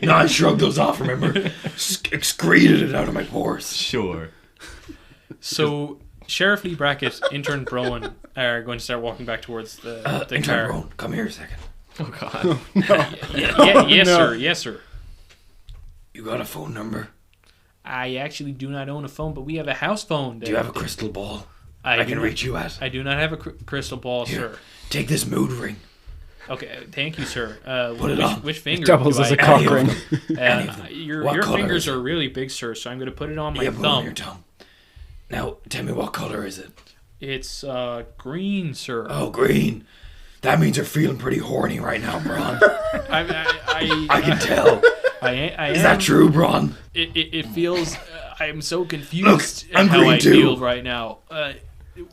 No, I shrugged those off, remember? Excreted it out of my pores. Sure. So Sheriff Lee Brackett, intern Brone are going to start walking back towards the Intern car. Brone, come here a second. Oh god. Yes, No. sir. Yes, sir. You got a phone number? I actually do not own a phone, but we have a house phone. Do you have a crystal ball I I do can not- reach you at? I do not have a crystal ball, Here. sir. Take this mood ring. Okay, thank you, sir. Put it which, on. which finger? Doubles do as I- a cock Any of ring. them. Any of them. Your What color fingers is it? are really big, sir, so I'm going to put it on my Yeah, put it on your thumb. tongue. Now, tell me what color is it? It's green, sir. Oh, green. That means you're feeling pretty horny right now, Bron. I can tell. I Is that true, Bron? It feels. I'm so confused I'm at how green I too. feel right now.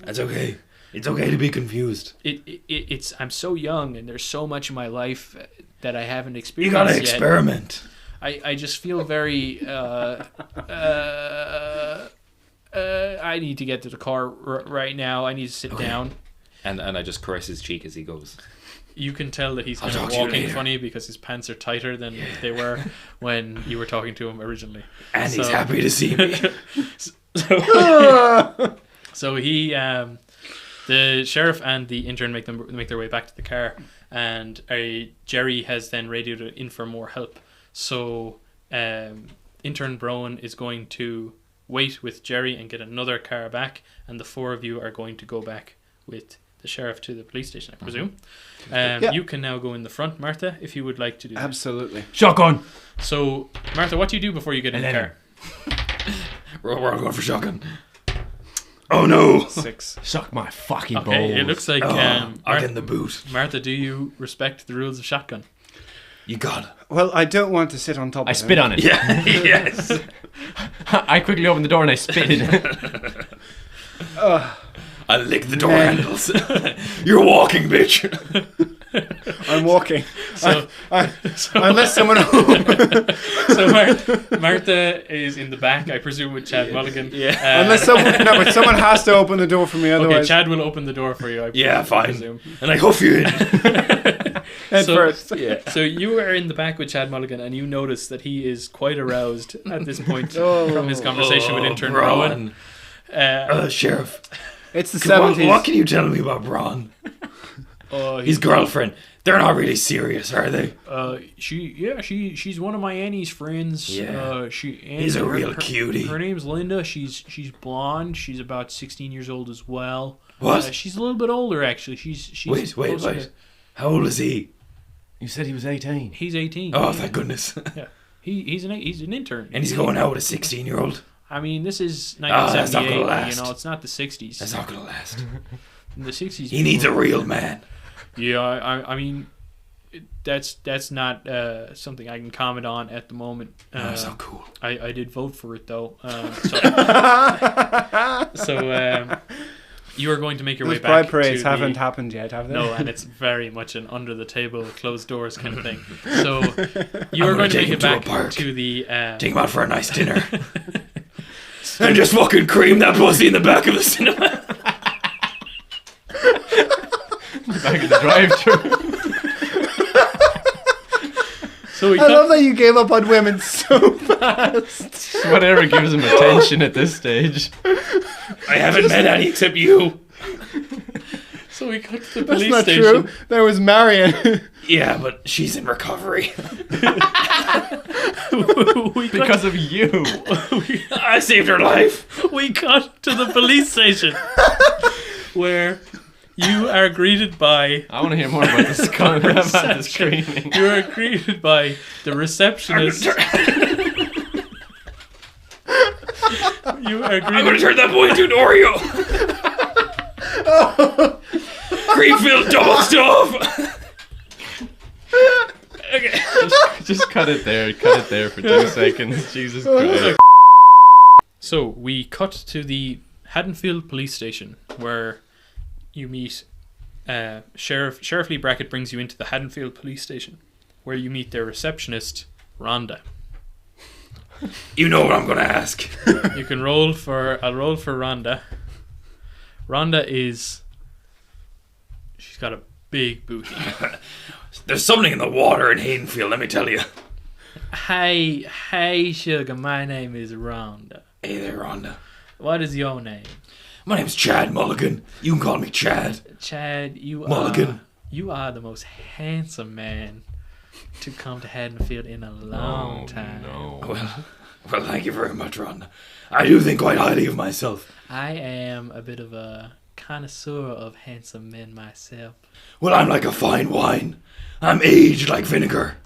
That's okay. It's okay to be confused. It's. I'm so young, and there's so much in my life that I haven't You experienced gotta yet. experiment. I just feel very. I need to get to the car right now. I need to sit down. And I just caress his cheek as he goes. You can tell that he's I'll kind of talk to you walking later. funny because his pants are tighter than they were when you were talking to him originally. And he's So- happy to see me. So he, the sheriff and the intern make their way back to the car, and Jerry has then radioed in for more help. So intern Brone is going to wait with Jerry and get another car back, and the four of you are going to go back with the sheriff to the police station, I presume. Yeah. You can now go in the front, Martha, if you would like to do that. Absolutely. Shotgun. So, Martha, what do you do before you get in the 11. car? We're all going for shotgun. Oh no! 6. Suck my fucking balls. Okay, it looks like I'll get in the boot. Martha, do you respect the rules of shotgun? You got it. Well, I don't want to sit on top of I spit on it. Yeah, yes. I quickly opened the door and I spit in it. I lick the door Man. handles. You're walking, bitch. I'm walking. So, Unless someone... so Martha is in the back, I presume, with Chad Mulligan. Yeah. Unless someone... No, but someone has to open the door for me, Okay, otherwise... Chad will open the door for you. Yeah, fine. presume. And I hoof you in. Head So- first. So you are in the back with Chad Mulligan, and you notice that he is quite aroused at this point Oh. from his conversation with intern Bron. Rowan. Sheriff. It's the What 70s. can you tell me about Bron? Oh, His girlfriend. They're not really serious, are they? She's one of my Annie's friends. Yeah. He's He's a real cutie. Her name's Linda. She's blonde. She's about 16 years old as well. What? She's a little bit older actually. She's Wait. closer to- How old is he? You said he was 18. He's 18. Oh, thank goodness. Yeah. He's an intern. And he's going out with a 16-year-old. I mean, this is that's not gonna 1978. last. You know, it's not the 60s. That's not going to last. In the 60s, He needs a real man. Yeah, I mean, that's not something I can comment on at the moment. No, that's not cool. I did vote for it though. So you are going to make your way Those back. pride parades to haven't the, happened yet, have they? No, and it's very much an under the table, closed doors kind of thing. So you I'm are gonna going to take make him it to a back park. to the. Take him out for a nice dinner. And just fucking cream that pussy in the back of the cinema. Back in the drive-thru. So we I love that you gave up on women so fast. Whatever gives him attention at this stage. I haven't met any except you. So we got to the That's police not station. true. There was Marion. Yeah, but she's in recovery. we got, Because of you. I saved her life. we got to the police station where you are greeted by. I want to hear more about this about the screaming. You are greeted by the receptionist. You are I'm gonna greeted. turn that boy into an Oreo. Cream-filled double stuff. Okay. Just cut it there. Cut it there for 2 seconds. Jesus Christ. So we cut to the Haddonfield police station where you meet Sheriff Lee Brackett brings you into the Haddonfield police station, where you meet their receptionist, Rhonda. You know what I'm going to ask. You can roll for... I'll roll for Rhonda. Rhonda is... She's got a big booty. There's something in the water in Haddonfield, let me tell you. Hey, sugar, my name is Rhonda. Hey there, Rhonda. What is your name? My name's Chad Mulligan. You can call me Chad. Chad, Mulligan. You are the most handsome man to come to Haddonfield in a long time. No. Well, thank you very much, Rhonda. I do think quite highly of myself. I am a bit of a connoisseur of handsome men myself. Well, I'm like a fine wine. I'm aged like vinegar.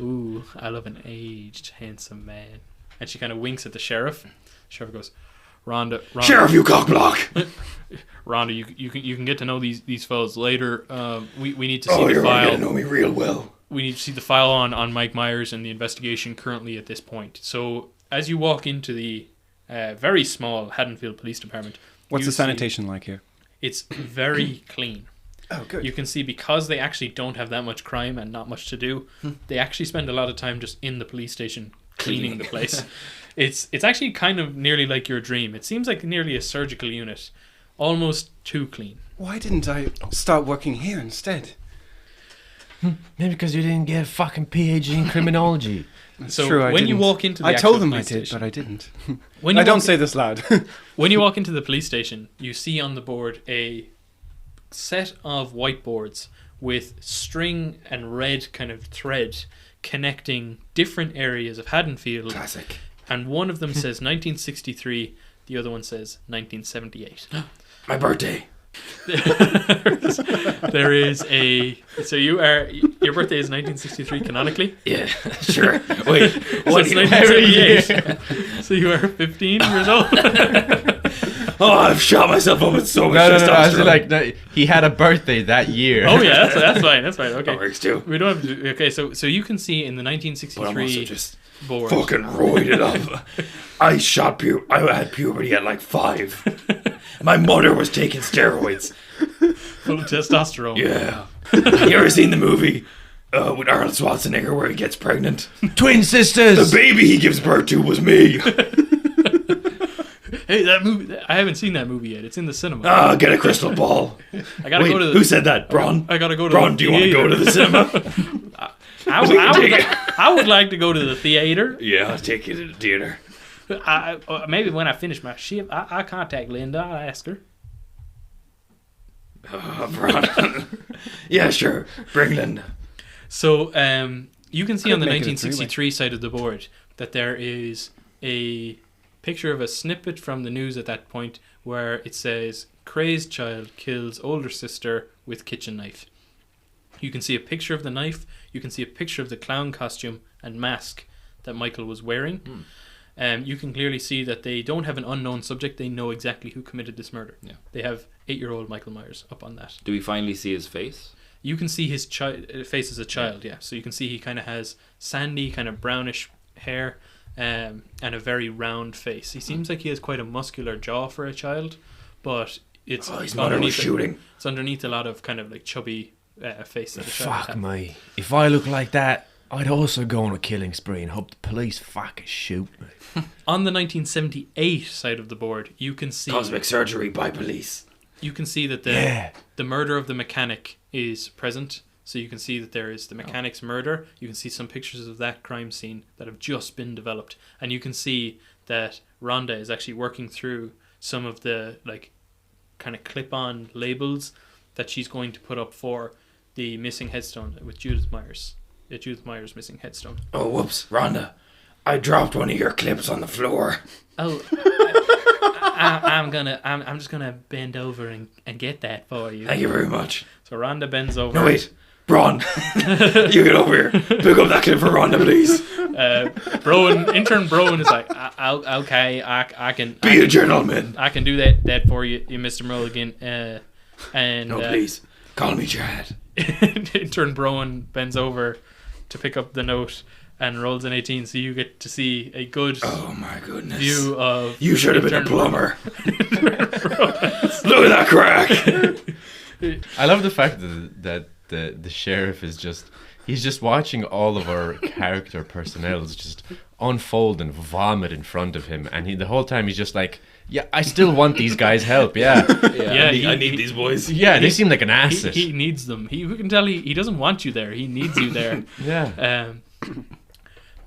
Ooh, I love an aged, handsome man. And she kind of winks at the sheriff. Sheriff goes, Rhonda. Sheriff, you cockblock. Rhonda, you can get to know these fellas later. We need to see Oh, the you're file. going to know me real well. We need to see the file on Mike Myers and the investigation currently at this point. So as you walk into the very small Haddonfield Police Department, What's you the sanitation like here? it's very clean. Oh, good. You can see because they actually don't have that much crime and not much to do, they actually spend a lot of time just in the police station cleaning the place. It's actually kind of nearly like your dream. It seems like nearly a surgical unit, almost too clean. Why didn't I start working here instead? Maybe because you didn't get a fucking PhD in criminology. That's So true, I when you didn't. walk into the I told actual them I police did, station- but I didn't. When you I don't walk- say this loud. When you walk into the police station, you see on the board a set of whiteboards with string and red kind of thread connecting different areas of Haddonfield. Classic. And one of them says 1963, the other one says 1978. My birthday. There is a... So your birthday is 1963 canonically? Yeah, sure. Wait, So what? it's 1978. So you are 15 years old? Oh, I've shot myself up with so much No, I was testosterone. like, no, he had a birthday that year. Oh yeah, that's fine. Okay. That works too. We don't have to do... Okay, so you can see in the But I'm also 1963 just board... fucking roided up. I had puberty at like 5. My mother was taking steroids. full of testosterone. Yeah. You ever seen the movie with Arnold Schwarzenegger where he gets pregnant? Twin The sisters! baby he gives birth to was me. Hey, that movie! I haven't seen that movie yet. It's in the cinema. Ah, get a crystal ball. I gotta Wait, go to the... who said that? Bron? I gotta go to Bron, the do you want to go to the cinema? I would like to go to the theater. Yeah, I'll take you to the theater. Maybe when I finish my shift, I'll contact Linda. I'll ask her. Bron. Yeah, sure. Bring Linda. So you can see on the Could make it a 1963 side of the board that there is a picture of a snippet from the news at that point where it says, crazed child kills older sister with kitchen knife. You can see a picture of the knife. You can see a picture of the clown costume and mask that Micheal was wearing. You can clearly see that they don't have an unknown subject. They know exactly who committed this murder. Yeah. They have 8-year-old Michael Myers up on that. Do we finally see his face? You can see his face as a child, yeah. So you can see he kind of has sandy, kind of brownish hair, and a very round face. He seems like he has quite a muscular jaw for a child, but it's His mother was shooting. It's underneath a lot of kind of like chubby face that a child Fuck has. me. If I look like that, I'd also go on a killing spree and hope the police fucking shoot me. On the 1978 side of the board, you can see Cosmic surgery by police. you can see that Yeah. the murder of the mechanic is present. So you can see that there is the mechanic's murder. You can see some pictures of that crime scene that have just been developed. And you can see that Rhonda is actually working through some of the like kind of clip-on labels that she's going to put up for the missing headstone with Judith Myers. Judith Myers missing headstone. Oh, whoops, Rhonda. I dropped one of your clips on the floor. Oh, I'm just gonna bend over and get that for you. Thank you very much. So Rhonda bends over. No, wait. Bron, you get over here. Pick up that clip for Rhonda, please. Intern Brone is like, okay, I can Be a gentleman. I can do that for you, Mr. Mulligan. No, please. Call me Chad. Intern Brone bends over to pick up the note and rolls an 18, so you get to see a good Oh, my goodness. view of... You should have been a Intern plumber. Look at that crack. I love the fact that the sheriff is he's just watching all of our character personnels just unfold and vomit in front of him, and the whole time he's just like, yeah, I still want these guys' help. Yeah, I need these boys. yeah, they seem like an asset. He needs them. We can tell he doesn't want you there. He needs you there. Yeah.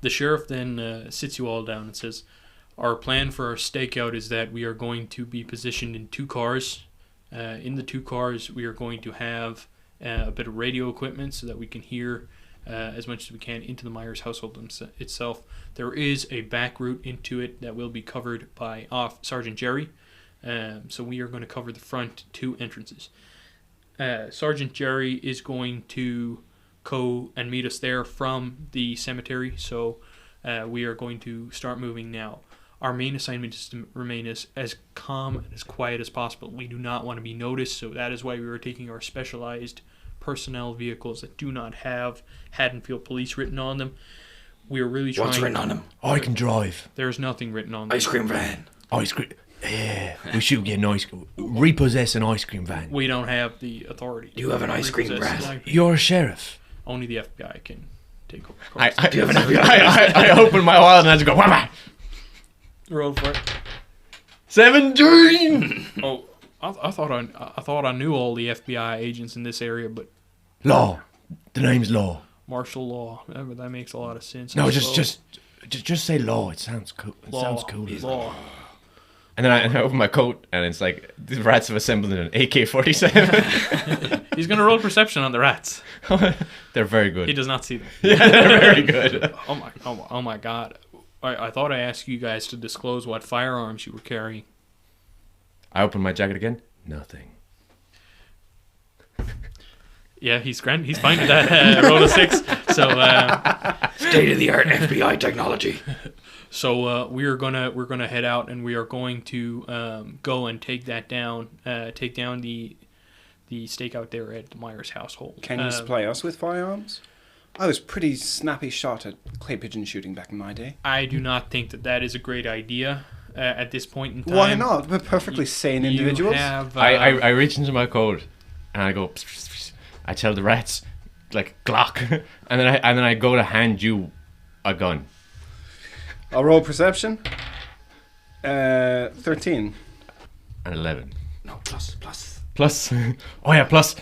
The sheriff then sits you all down and says, our plan for our stakeout is that we are going to be positioned in 2 cars. In the 2 cars, we are going to have a bit of radio equipment so that we can hear as much as we can into the Myers household itself. There is a back route into it that will be covered by Sergeant Jerry. So we are going to cover the front 2 entrances. Sergeant Jerry is going to go and meet us there from the cemetery. So we are going to start moving now. Our main assignment is to remain as calm and as quiet as possible. We do not want to be noticed, so that is why we were taking our specialized personnel vehicles that do not have Haddonfield Police written on them. We are really trying... What's written on them? I can drive. There's nothing written on them. Ice cream van. Ice cream. Yeah, we should get an repossess an ice cream van. We don't have the authority. Do you have an ice cream van? You're a sheriff. Only the FBI can take over. Do you have an I open my wallet and I just go, Wah! Roll for it. 17. Oh, I thought I knew all the FBI agents in this area, but Law. The name's Law. martial law. That makes a lot of sense. No, I just suppose. say Law. It sounds cool. It Law. sounds cool. Law. And then I open my coat and it's like the rats have assembled in an AK-47. He's gonna roll perception on the rats. They're very good. He does not see them. Yeah, they're very good. Oh my God! I thought I asked you guys to disclose what firearms you were carrying. I open my jacket again. Nothing. Yeah, he's grand. He's fine with that. Roll a 6. So State of the art FBI technology. So we're gonna head out and we are going to go and take that down. Take down the stakeout there at the Myers household. Can you supply us with firearms? I was pretty snappy shot at clay pigeon shooting back in my day. I do not think that is a great idea at this point in time. Why not? We're perfectly sane individuals. You have, I reach into my coat and I go. Pss, pss, pss. I tell the rats like Glock, and then I go to hand you a gun. I'll roll perception. 13. An 11. No, plus. Plus, oh yeah, plus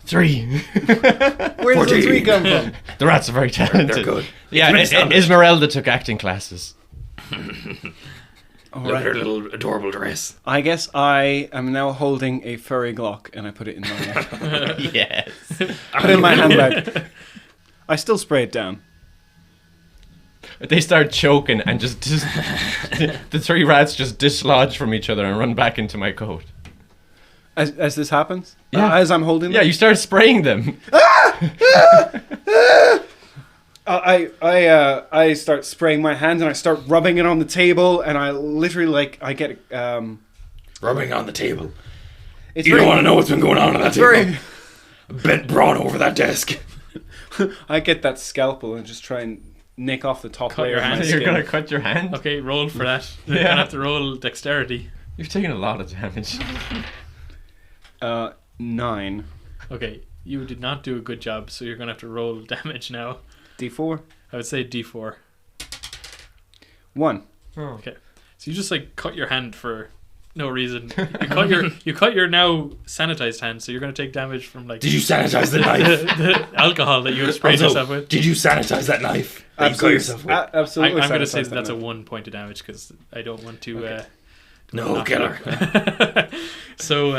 3. Where does the 3 come from? The rats are very talented. They're good. Yeah, Esmeralda took acting classes. Look at her little adorable dress. I guess I am now holding a furry Glock and I put it in my Yes. put it in my handbag. I still spray it down. They start choking and just the 3 rats just dislodge from each other and run back into my coat. As this happens? Yeah. As I'm holding them? Yeah, you start spraying them. I start spraying my hands and I start rubbing it on the table and I literally I get Rubbing on the table. it's You very, don't want to know what's been going on that table. very Bent Brone over that desk. I get that scalpel and just try and nick off the top Cut layer your of my hand. You're skin. gonna cut your hand. Okay, roll for that. You're Yeah. gonna have to roll dexterity. You've taken a lot of damage. 9. Okay, you did not do a good job, so you're gonna have to roll damage now. D4. I would say D4. 1. Okay, so you just cut your hand for no reason. You cut your now sanitized hand, so you're gonna take damage from Did you sanitize the knife? the alcohol that you have sprayed Also, yourself with. Did you sanitize that knife? That you cut yourself with? Absolutely. I'm gonna say sanitize that's a that. 1 point of damage because I don't want to. Okay. No, knock killer. it. So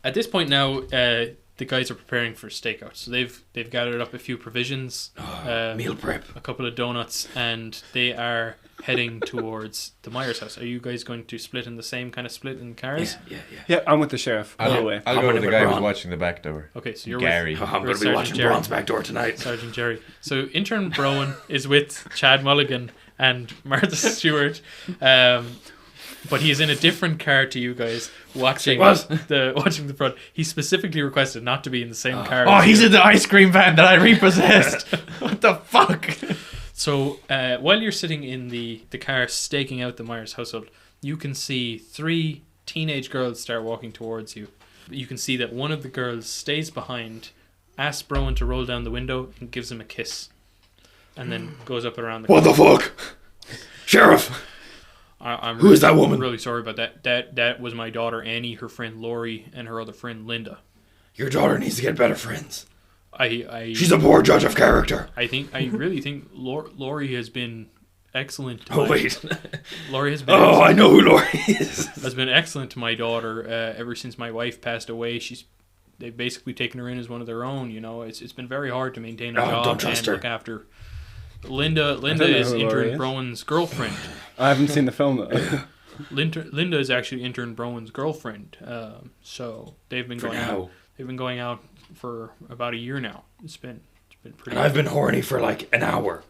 at this point now, the guys are preparing for stakeout. So they've gathered up a few provisions, Meal prep. a couple of donuts, and they are heading towards the Myers house. Are you guys going to split in the same kind of split in cars? Yeah. Yeah, I'm with the sheriff. All the way. I'll I'm go with gonna the put guy who's Braun. watching the back door. Okay, so you're Gary. with I'm going to be Sergeant watching Jerry. Braun's back door tonight. Sergeant Jerry. So intern Brone is with Chad Mulligan and Martha Stewart, but he's in a different car to you guys watching the front. He specifically requested not to be in the same car. Oh, as he's you. in the ice cream van that I repossessed. What the fuck? So while you're sitting in the car staking out the Myers household, you can see 3 teenage girls start walking towards you. you can see that one of the girls stays behind, asks Brone to roll down the window, and gives him a kiss. And then goes up around the What the fuck? Sheriff! I'm Who is that woman? really sorry about that. That was my daughter Annie, her friend Lori, and her other friend Linda. Your daughter needs to get better friends. She's a poor judge of character. I really think Lori has been excellent. Oh, wait. Lori has been. Oh, I know who Lori is. Has been excellent to my daughter ever since my wife passed away. They've basically taken her in as one of their own. You know, it's been very hard to maintain a job don't trust and her. look after. Linda know is who Lori intern is. Brone's girlfriend. I haven't seen the film though. Linda is actually intern Brone's girlfriend. So they've been going out. They've been going out for about a year now. It's been pretty. And I've been horny for like an hour.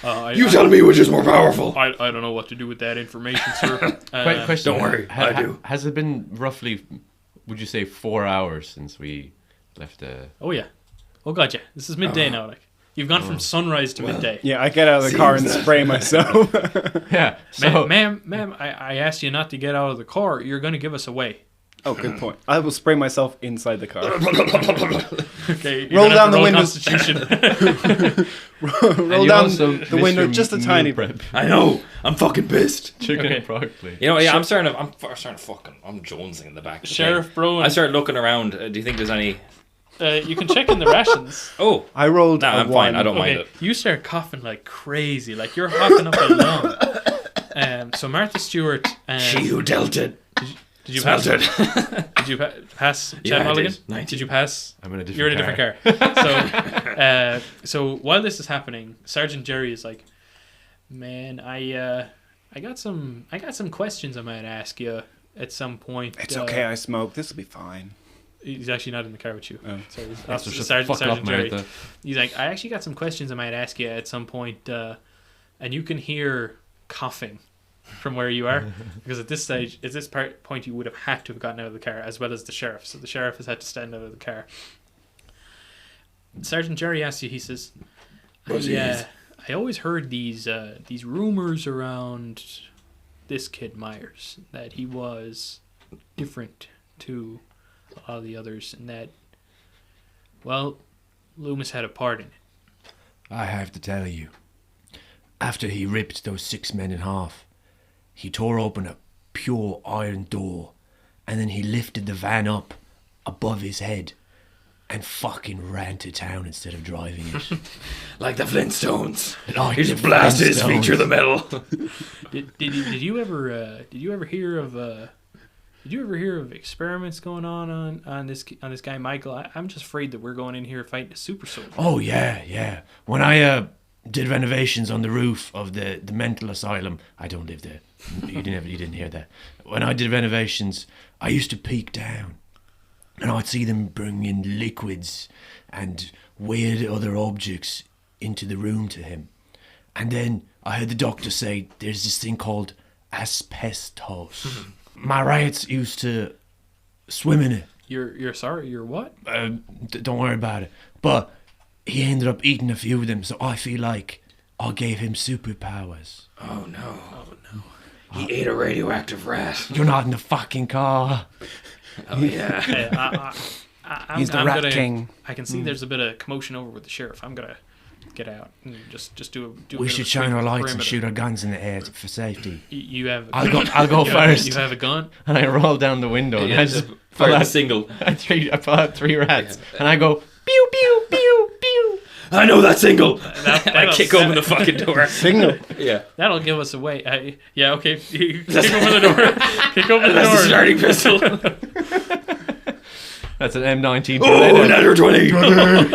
You tell me which is more powerful. I don't know what to do with that information, sir. Question. Don't worry, I do. Has it been roughly, would you say, 4 hours since we left? Oh yeah. Oh god, yeah. This is midday now. Like you've gone from sunrise to midday. Yeah, I get out of the car and spray myself. Yeah. So, Ma'am, I asked you not to get out of the car. You're going to give us away. Oh, good point. I will spray myself inside the car. Okay. Roll down the windows. Constitution. Roll down the window just a tiny bit. I know. I'm fucking pissed. Chicken Okay. and broccoli. You know, yeah, I'm starting to fucking, I'm jonesing in the back. Of the Sheriff thing. Brone. I started looking around. Do you think there's any? You can check in the rations. Oh, I rolled nah, a I'm one. fine. I don't mind Okay, it. you start coughing like crazy, like you're hopping up and down. So Martha Stewart. She who dealt it. Did you Smelt pass? it. Did you pass? Yeah, Chad I Mulligan? did. 19. Did you pass? I'm in a different You're in a different car. So while this is happening, Sergeant Jerry is like, "Man, I got some questions I might ask you at some point." It's okay, I smoke. This will be fine. He's actually not in the car with you. Oh. So he's So shut the Sergeant, fuck Sergeant up, Jerry. Martha. He's like, "I actually got some questions I might ask you at some point," and you can hear coughing from where you are, because at this point you would have had to have gotten out of the car, as well as the sheriff. So the sheriff has had to stand out of the car. Sergeant Jerry asks you. He says, "I always heard these rumors around this kid Myers, that he was different to a lot of the others, and that, well, Loomis had a part in it." I have to tell you, after he ripped those 6 men in half, he tore open a pure iron door, and then he lifted the van up above his head and fucking ran to town instead of driving it. Like the Flintstones. Like He the just blasted his Flintstones. feet through the metal. Did you ever hear of experiments going on this guy Micheal? I'm just afraid that we're going in here fighting a super soldier. Oh, yeah. When I did renovations on the roof of the mental asylum, I don't live there. You didn't hear that. When I did renovations, I used to peek down, and I'd see them bring in liquids and weird other objects into the room to him. And then I heard the doctor say there's this thing called asbestos. My rats used to swim in it. You're sorry? You're what? Don't worry about it. But he ended up eating a few of them, so I feel like I gave him superpowers. Oh no. He ate a radioactive rat. You're not in the fucking car. Oh yeah. He's the Rat King. I can see there's a bit of commotion over with the sheriff. I'm gonna get out and just do a. Do a We bit should of a shine sweep our of the lights and perimeter. shoot our guns in the air for safety. You have. I'll go you first. You have a gun. And I roll down the window and I just Fire pull the out, single. I pull out 3 rats and I go pew pew pew pew. I know that single. I kick open the fucking door. Signal. Yeah. That'll give us away. Yeah, okay. You kick open the door. Kick open the That's the door. starting pistol. That's an M19. Oh, another 20.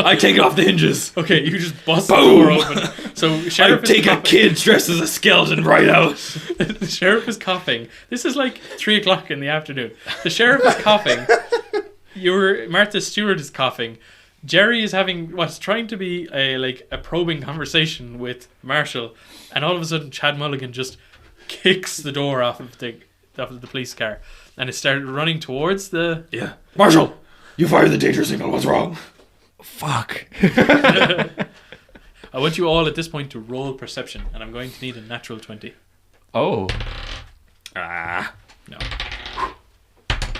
I take it off the hinges. Okay, you just bust Boom. the door open. So I sheriff is take a coughing. kid dressed as a skeleton right out. The sheriff is coughing. This is like 3:00 in the afternoon. The sheriff is coughing. Martha Stewart is coughing. Jerry is having what's trying to be a probing conversation with Marshall, and all of a sudden Chad Mulligan just kicks the door off of the police car, and it started running towards the. Yeah. Marshall, you fired the danger signal. What's wrong? Fuck. I want you all at this point to roll perception, and I'm going to need a natural 20. Oh, Ah. No.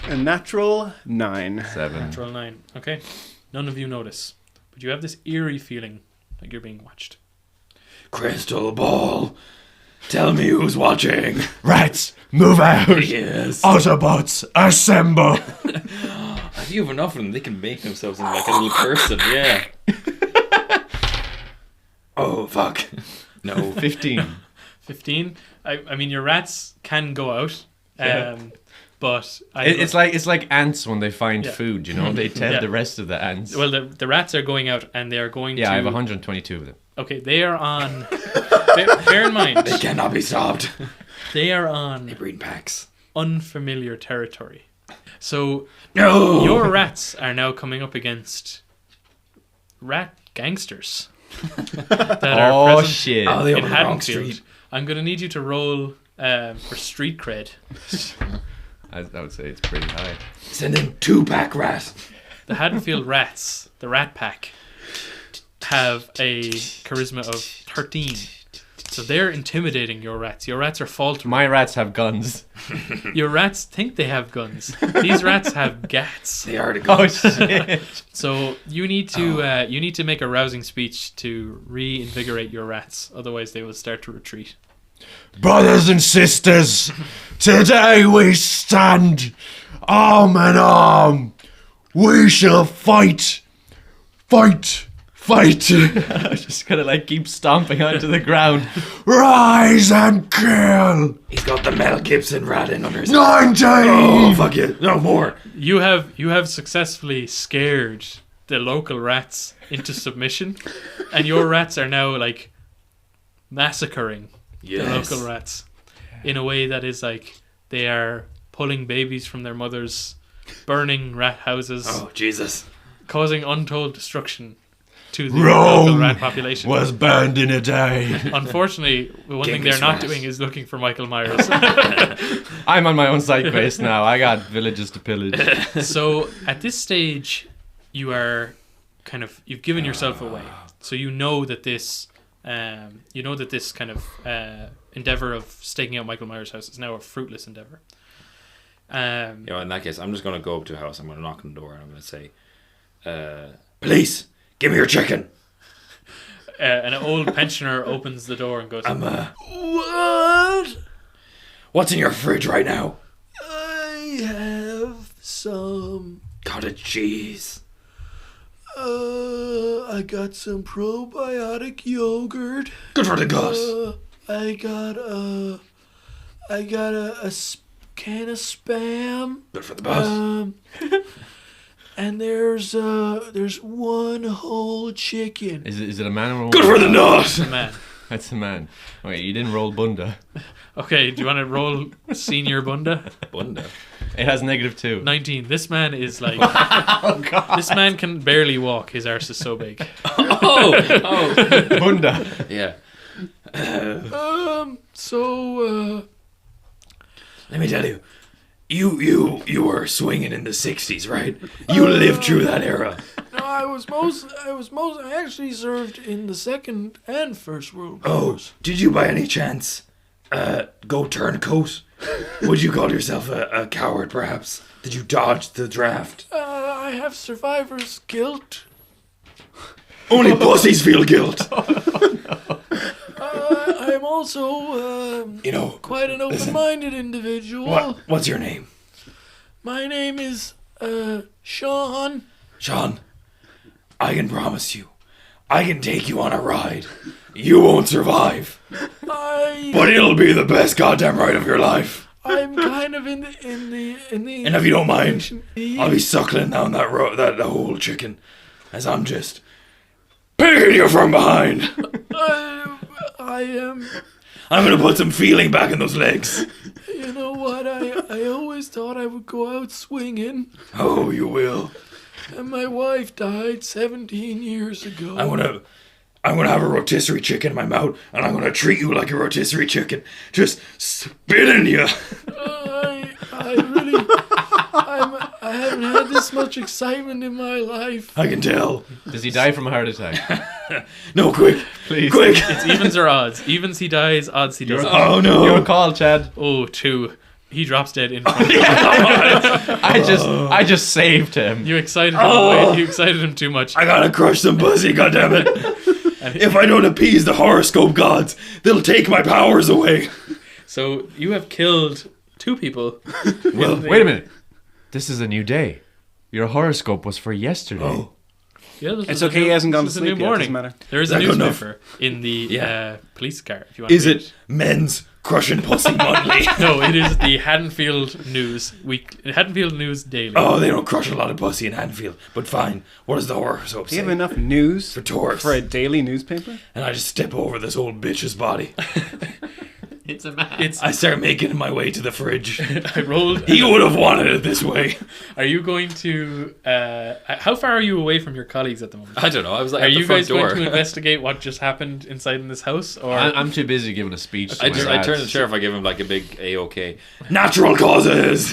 A natural 9. 7. Natural 9. Okay. None of you notice. But you have this eerie feeling like you're being watched. Crystal ball. Tell me who's watching. Rats, move out! Yes. Autobots, assemble! If you have enough of them, they can make themselves into like a little person. Yeah. Oh, fuck. No. 15. 15. I mean, your rats can go out. But It's like ants when they find Yeah. food, you know? They tell Yeah. the rest of the ants. Well, the rats are going out and they are going to... Yeah, I have 122 of them. Okay, they are on... bear in mind, They cannot be stopped. they are They on breed packs. unfamiliar territory. So No. your rats are now coming up against rat gangsters that are Oh, present shit. Oh, they in own the wrong Haddonfield. street. I'm going to need you to roll for street cred. I would say it's pretty high. Send in 2-pack rat. The Haddonfield Rats, the Rat Pack, have a charisma of 13. So they're intimidating your rats. Your rats are faltering. My rats have guns. Your rats think they have guns. These rats have gats. They are the Oh, guns. shit. So you need to make a rousing speech to reinvigorate your rats. Otherwise, they will start to retreat. Brothers and sisters, today we stand arm in arm. We shall fight. Fight. Fight. I just gotta like keep stomping onto the ground. Rise and kill. He's got the Mel Gibson rat in under his... 19. Oh, fuck you. No more. You have successfully scared the local rats into submission, and your rats are now like massacring the local rats in a way that is like they are pulling babies from their mothers, burning rat houses, Oh, Jesus. causing untold destruction to the local Rome rat population. was burned in a day. Unfortunately, the one thing Genghis they're not rat. doing is looking for Michael Myers. I'm on my own side quest now. I got villages to pillage. So at this stage, you are you've given yourself away. So you know that this kind of endeavor of staking out Michael Myers' house is now a fruitless endeavor. In that case, I'm just going to go up to a house. I'm going to knock on the door and I'm going to say, Police, give me your chicken. An old pensioner opens the door and goes, What? What's in your fridge right now? I have some. Cottage cheese. I got some probiotic yogurt. Good for the goss. I got a can of Spam. Good for the boss. And there's one whole chicken. Is it a man or a woman? Good for the nut. man. That's a man. Okay, you didn't roll Bunda. Okay, do you want to roll Senior Bunda? Bunda. It has -2. 19. This man is like... This man can barely walk. His arse is so big. Oh. Bunda. Yeah. Let me tell you. You were swinging in the 60s, right? You lived through that era. No, I actually served in the Second and First World Oh, Wars. did you by any chance go turncoat? Would you call yourself a coward, perhaps? Did you dodge the draft? I have survivor's guilt. Only pussies feel guilt. I'm also, quite an open-minded individual. What's your name? My name is, Sean. Sean, I can promise you, I can take you on a ride. You won't survive, but it'll be the best goddamn ride of your life. I'm kind of in the. And if you don't mind, I'll be suckling down that whole chicken, as I'm just picking you from behind. I am. I'm gonna put some feeling back in those legs. You know what? I always thought I would go out swinging, Oh, you will. and my wife died 17 years ago. I'm gonna have a rotisserie chicken in my mouth, and I'm gonna treat you like a rotisserie chicken. Just spit in you. I haven't had this much excitement in my life. I can tell. Does he die from a heart attack? No, quick, Please. quick. It's evens or odds. Evens he dies, odds he doesn't. Oh no. Your call, Chad. Oh, 2. He drops dead in front of you. I just saved him. You excited him away. You excited him too much. I gotta crush some pussy, goddammit. And If I don't appease the horoscope gods, they'll take my powers away. so you have killed 2 people. Well, Wait a minute. This is a new day. Your horoscope was for yesterday. Oh, Yeah, this It's is a okay, new- he hasn't gone to this is a sleep new yet, morning. doesn't matter. There is Is a that good enough? newspaper in the Yeah. police car. If you want is to read it men's crushing pussy monthly? No, it is the Haddonfield News Haddonfield News Daily. Oh, they don't crush a lot of pussy in Haddonfield. But fine, what does the horoscope Do you say? have enough news For tourists. for a daily newspaper? And I just step over this old bitch's body. It's a man. I start making my way to the fridge. I rolled. He would have wanted it this way. Are you going to? How far are you away from your colleagues at the moment? I don't know. I was like Are at the you front guys door. going to investigate what just happened inside in this house, or I'm too busy giving a speech. To I my turn to the lads. sheriff. I give him like a big A-OK. Natural causes.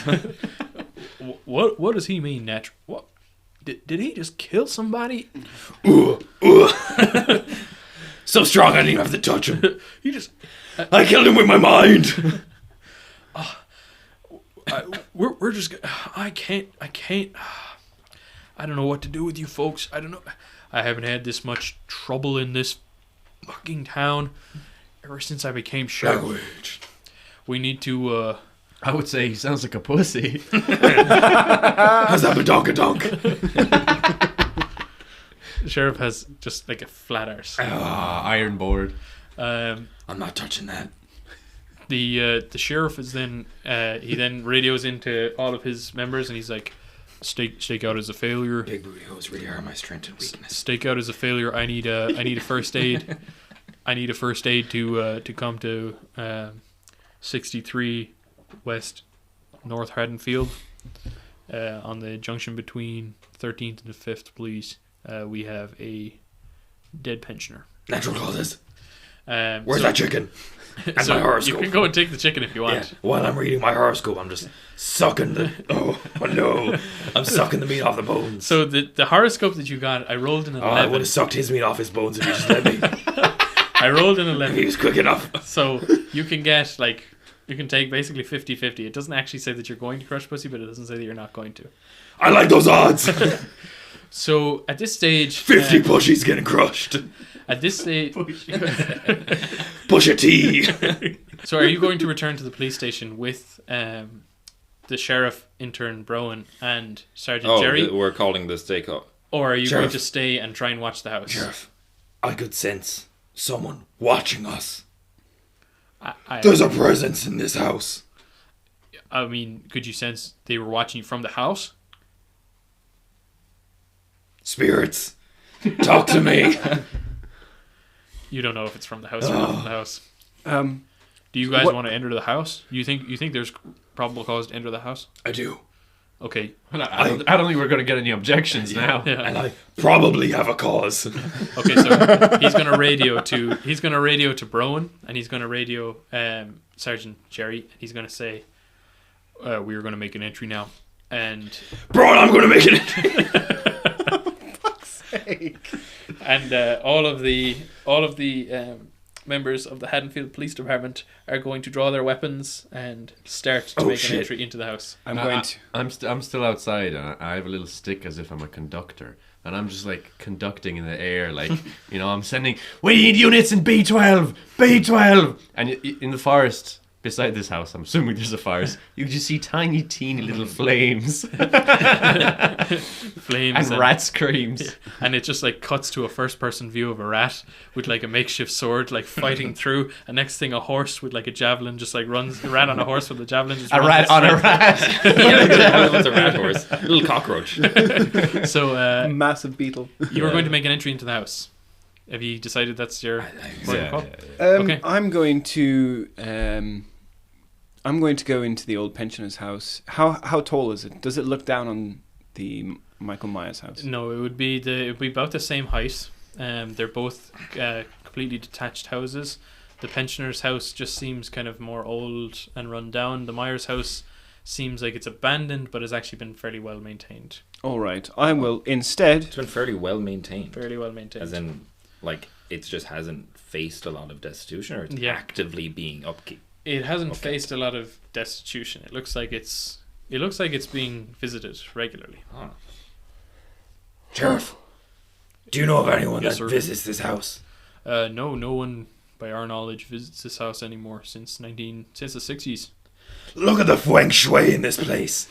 What does he mean, natural? What? Did he just kill somebody? So strong I didn't even have to touch him. He just. I killed him with my mind. We're just. I can't. I don't know what to do with you folks. I don't know. I haven't had this much trouble in this fucking town ever since I became sheriff. Language. We need to. I would say he sounds like a pussy. How's that badonkadonk? the sheriff has just like a flat arse. Iron board. Um, I'm not touching that. the sheriff is then he then radios into all of his members and he's like, Stakeout is a failure. Big burritos really are my strength and weakness. Stakeout is a failure. I need a first aid. I need a first aid to come to 63 West North Haddonfield on the junction between 13th and the 5th, please. We have a dead pensioner. Natural causes. Where's Where's that chicken? And so my horoscope. You can go and take the chicken if you want. Yeah. While I'm reading my horoscope, I'm just sucking the. Oh no! I'm sucking the meat off the bones. So the horoscope that you got, I rolled an 11. I would have sucked his meat off his bones if he just let me. I rolled an If 11. he was quick enough. So you can get you can take basically 50-50. It doesn't actually say that you're going to crush pussy, but it doesn't say that you're not going to. I like those odds. So at this stage, 50 pushies getting crushed. at this stage, Push a T. so are you going to return to the police station with the sheriff, intern Brone, and Sergeant Jerry, we're calling this Stakeout. or are you going Sheriff. to stay and try and watch the house? Sheriff, I could sense someone watching us. I There's a presence in this house. I mean, could you sense they were watching you from the house? Spirits, talk to me. You don't know if it's from the house or not from the house. Do you guys What- want to enter the house? You think there's probable cause to enter the house? I do. Okay. I don't think we're going to get any objections now. Yeah. And I probably have a cause. Okay, so he's gonna radio to Brone, and he's gonna radio Sergeant Jerry, and he's gonna say, "We are gonna make an entry now," and Bro, I'm going to make it. and all of the members of the Haddonfield Police Department are going to draw their weapons and start to make an entry into the house. I'm going to. I'm still outside, and I have a little stick as if I'm a conductor, and I'm just like conducting in the air, like I'm sending. We need units in B12, B12, and in the forest beside this house. I'm assuming there's a forest. You just see tiny, teeny little flames Flames and rat screams. and it just like cuts to a first-person view of a rat with like a makeshift sword, like fighting through. And next thing, a horse with like a javelin just like runs. A rat on a horse with a javelin. Just A runs rat on a straight- rat. Yeah, it's a rat horse. A little cockroach. So Massive beetle. you were going to make an entry into the house. Have you decided that's your call? Okay. I'm going to go into the old pensioner's house. How tall is it? Does it look down on the Michael Myers house? No, it would be about the same height. They're both completely detached houses. The pensioner's house just seems kind of more old and run down. The Myers house seems like it's abandoned, but has actually been fairly well maintained. All right. I will instead. It's been fairly well maintained. Fairly well maintained. As in, like, it just hasn't faced a lot of destitution, or it's Yeah. actively being upkeep. It hasn't faced a lot of destitution. It looks like it's being visited regularly. Sheriff, do you know of anyone Yes, that sir. visits this house? No one, by our knowledge, visits this house anymore since the 60s. Look at the feng shui in this place.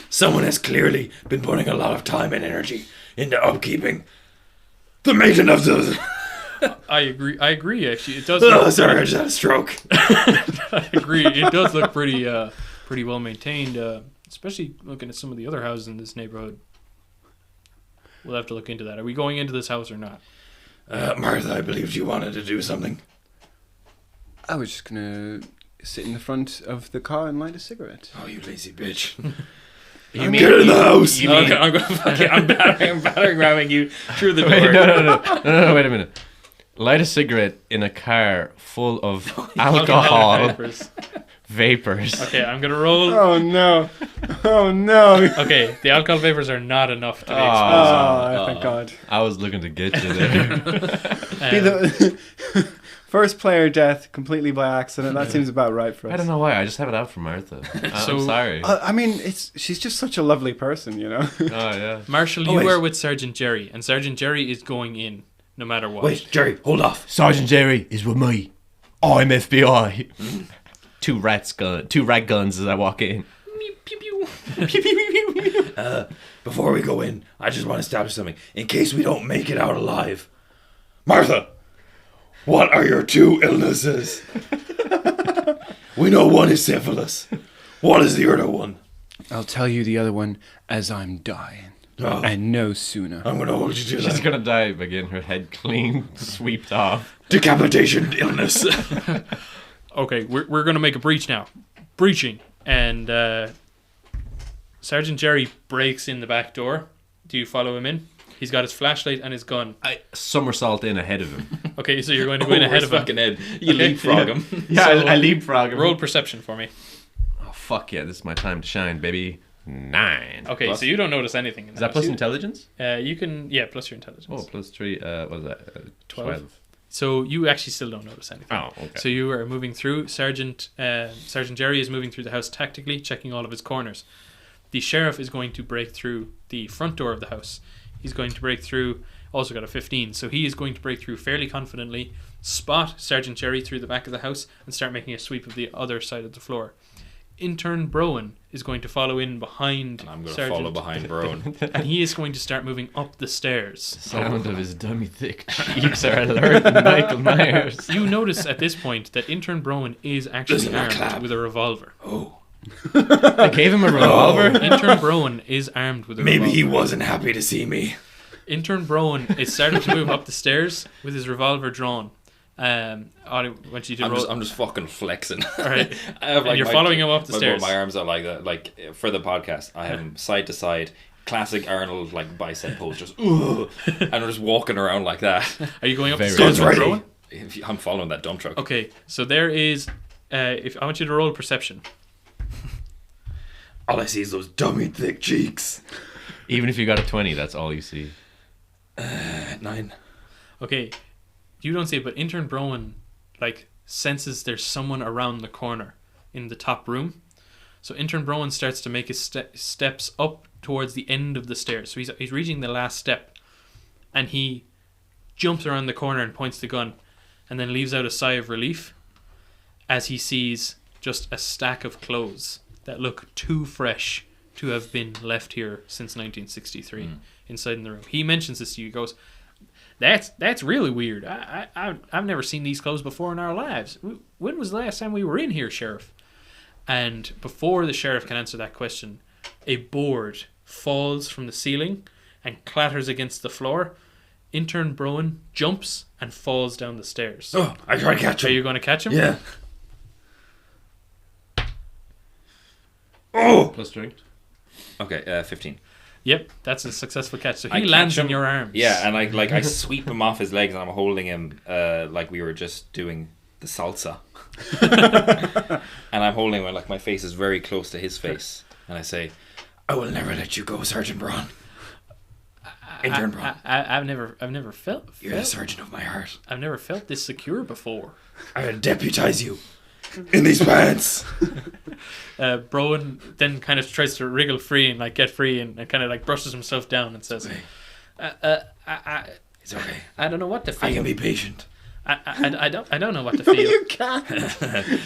Someone has clearly been putting a lot of time and energy into upkeeping the maintenance of the... I agree. Actually, it does. Oh, sorry, I just had a stroke. I agree. It does look pretty well maintained, especially looking at some of the other houses in this neighborhood. We'll have to look into that. Are we going into this house or not? Martha, I believed you wanted to do something. I was just gonna sit in the front of the car and light a cigarette. Oh, you lazy bitch. You Get in the house. You mean, Okay, I'm battering ramming you through the door. wait, no, wait a minute. Light a cigarette in a car full of alcohol vapors. Okay, I'm gonna roll. Oh no! Oh no! Okay, the alcohol vapors are not enough to be Oh, thank God. I was looking to get you there. exposed. Be the first player death completely by accident. That seems about right for us. I don't know why. I just have it out for Martha. So- I'm sorry. I mean, she's just such a lovely person, you know. Oh yeah. Marshall, you wait. were with Sergeant Jerry, and Sergeant Jerry is going in no matter what. Wait, Jerry, hold off. Sergeant Jerry is with me. I'm FBI. Two rat guns as I walk in. Before we go in, I just want to establish something. In case we don't make it out alive. Martha, what are your two illnesses? We know one is syphilis. What is the other one? I'll tell you the other one as I'm dying, Oh, and no sooner. I'm going to hold you to She's that. gonna die by getting her head clean sweeped off. Decapitation illness. Okay, we're gonna make a breach now. Breaching, and Sergeant Jerry breaks in the back door. Do you follow him in? He's got his flashlight and his gun. I somersault in ahead of him. Okay, so you're going to go in ahead of him. fucking head. You Okay. leapfrog him. Yeah, So, I leapfrog him. Roll perception for me. Oh fuck yeah! This is my time to shine, baby. 9. Okay, Plus- so you don't notice anything in Is that house. plus You- intelligence? You can, yeah, plus your intelligence. Oh, plus 3. What was that? 12. So you actually still don't notice anything. Oh, okay. So you are moving through. Sergeant Jerry is moving through the house tactically, checking all of his corners. The sheriff is going to break through the front door of the house. He's going to break through. Also got a 15, so he is going to break through fairly confidently, spot Sergeant Jerry through the back of the house, and start making a sweep of the other side of the floor. Intern Brone is going to follow in behind And I'm going to Sergeant, follow behind Brone. and he is going to start moving up the stairs. Sound of his dummy thick cheeks are alerting Michael Myers. You notice at this point that Intern Brone is actually Listen, armed clap. with a revolver. Oh, I gave him a revolver. Intern Brone is armed with a maybe revolver. he wasn't happy to see me. Intern Brone is starting to move up the stairs with his revolver drawn. I want you to roll. I'm just fucking flexing. All right. I have, And you're following him up the my, stairs. My arms are like that. Like for the podcast, I have him side to side. Classic Arnold like bicep pose, just and I'm just walking around like that. Are you going up the Very stairs with ready. Brone? I'm following that dump truck. Okay, so there is. If I want you to roll perception. All I see is those dummy thick cheeks. Even if you got a 20, that's all you see. 9. Okay, you don't see it, but Intern Brone like senses there's someone around the corner in the top room. So Intern Brone starts to make his steps up towards the end of the stairs. So he's reaching the last step, and he jumps around the corner and points the gun, and then leaves out a sigh of relief as he sees just a stack of clothes that look too fresh to have been left here since 1963 inside in the room. He mentions this to you. He goes, That's really weird. I've never seen these clothes before in our lives. When was the last time we were in here, Sheriff? And before the sheriff can answer that question, a board falls from the ceiling and clatters against the floor. Intern Brone jumps and falls down the stairs. Oh, I try to catch Are him. you going to catch him? Yeah. Oh! Plus strength. Okay, 15. Yep, that's a successul catch. So I he lands catch in him. your arms. Yeah, and I sweep him off his legs, and I'm holding him like we were just doing the salsa. And I'm holding him like my face is very close to his face, and I say, I will never let you go, Sergeant Brone. Intern Brone. I've never felt. You're the sergeant of my heart. I've never felt this secure before. I will deputize you in these pants. Brone then kind of tries to wriggle free and like get free and kind of like brushes himself down and says, It's okay. I don't know what to feel. I can be patient. I don't know what to feel. You can't.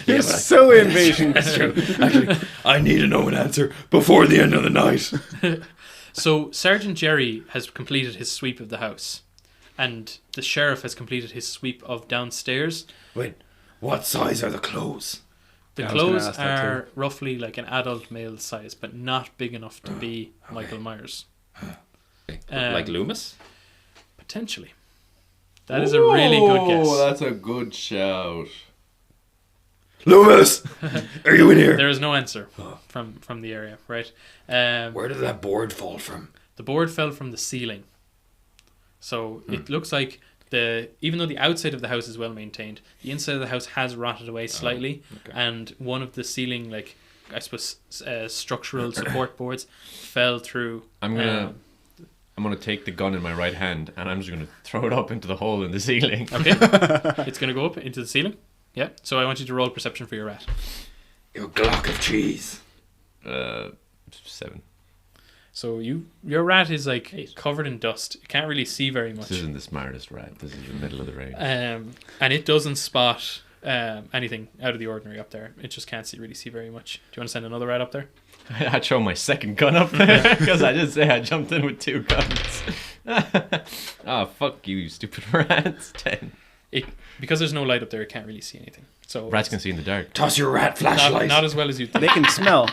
You're so impatient. That's true. Actually, I need to know an answer before the end of the night. So Sergeant Jerry has completed his sweep of the house, and the sheriff has completed his sweep of downstairs. Wait, what size are the clothes? The Yeah, I was gonna clothes ask that are roughly like an adult male size, but not big enough to be Michael Myers. Like Loomis? Potentially. That is a really good guess. Oh, that's a good shout. Loomis, are you in here? There is no answer from the area, right? Where did that board fall from? The board fell from the ceiling. So it looks like even though the outside of the house is well maintained, the inside of the house has rotted away slightly, and one of the ceiling, like I suppose, structural support boards fell through. I'm gonna take the gun in my right hand and I'm just gonna throw it up into the hole in the ceiling. Okay, it's gonna go up into the ceiling. Yeah. So I want you to roll perception for your rat. Your Glock of cheese. 7. So your rat is like covered in dust. It can't really see very much. This isn't the smartest rat. This is the middle of the range. And it doesn't spot anything out of the ordinary up there. It just can't really see very much. Do you want to send another rat up there? I throw my second gun up there because I did say I jumped in with 2 guns. Oh, fuck you stupid rats. 10. Because there's no light up there, it can't really see anything. So Rats can see in the dark. Toss your rat flashlight. not as well as you think. They can smell.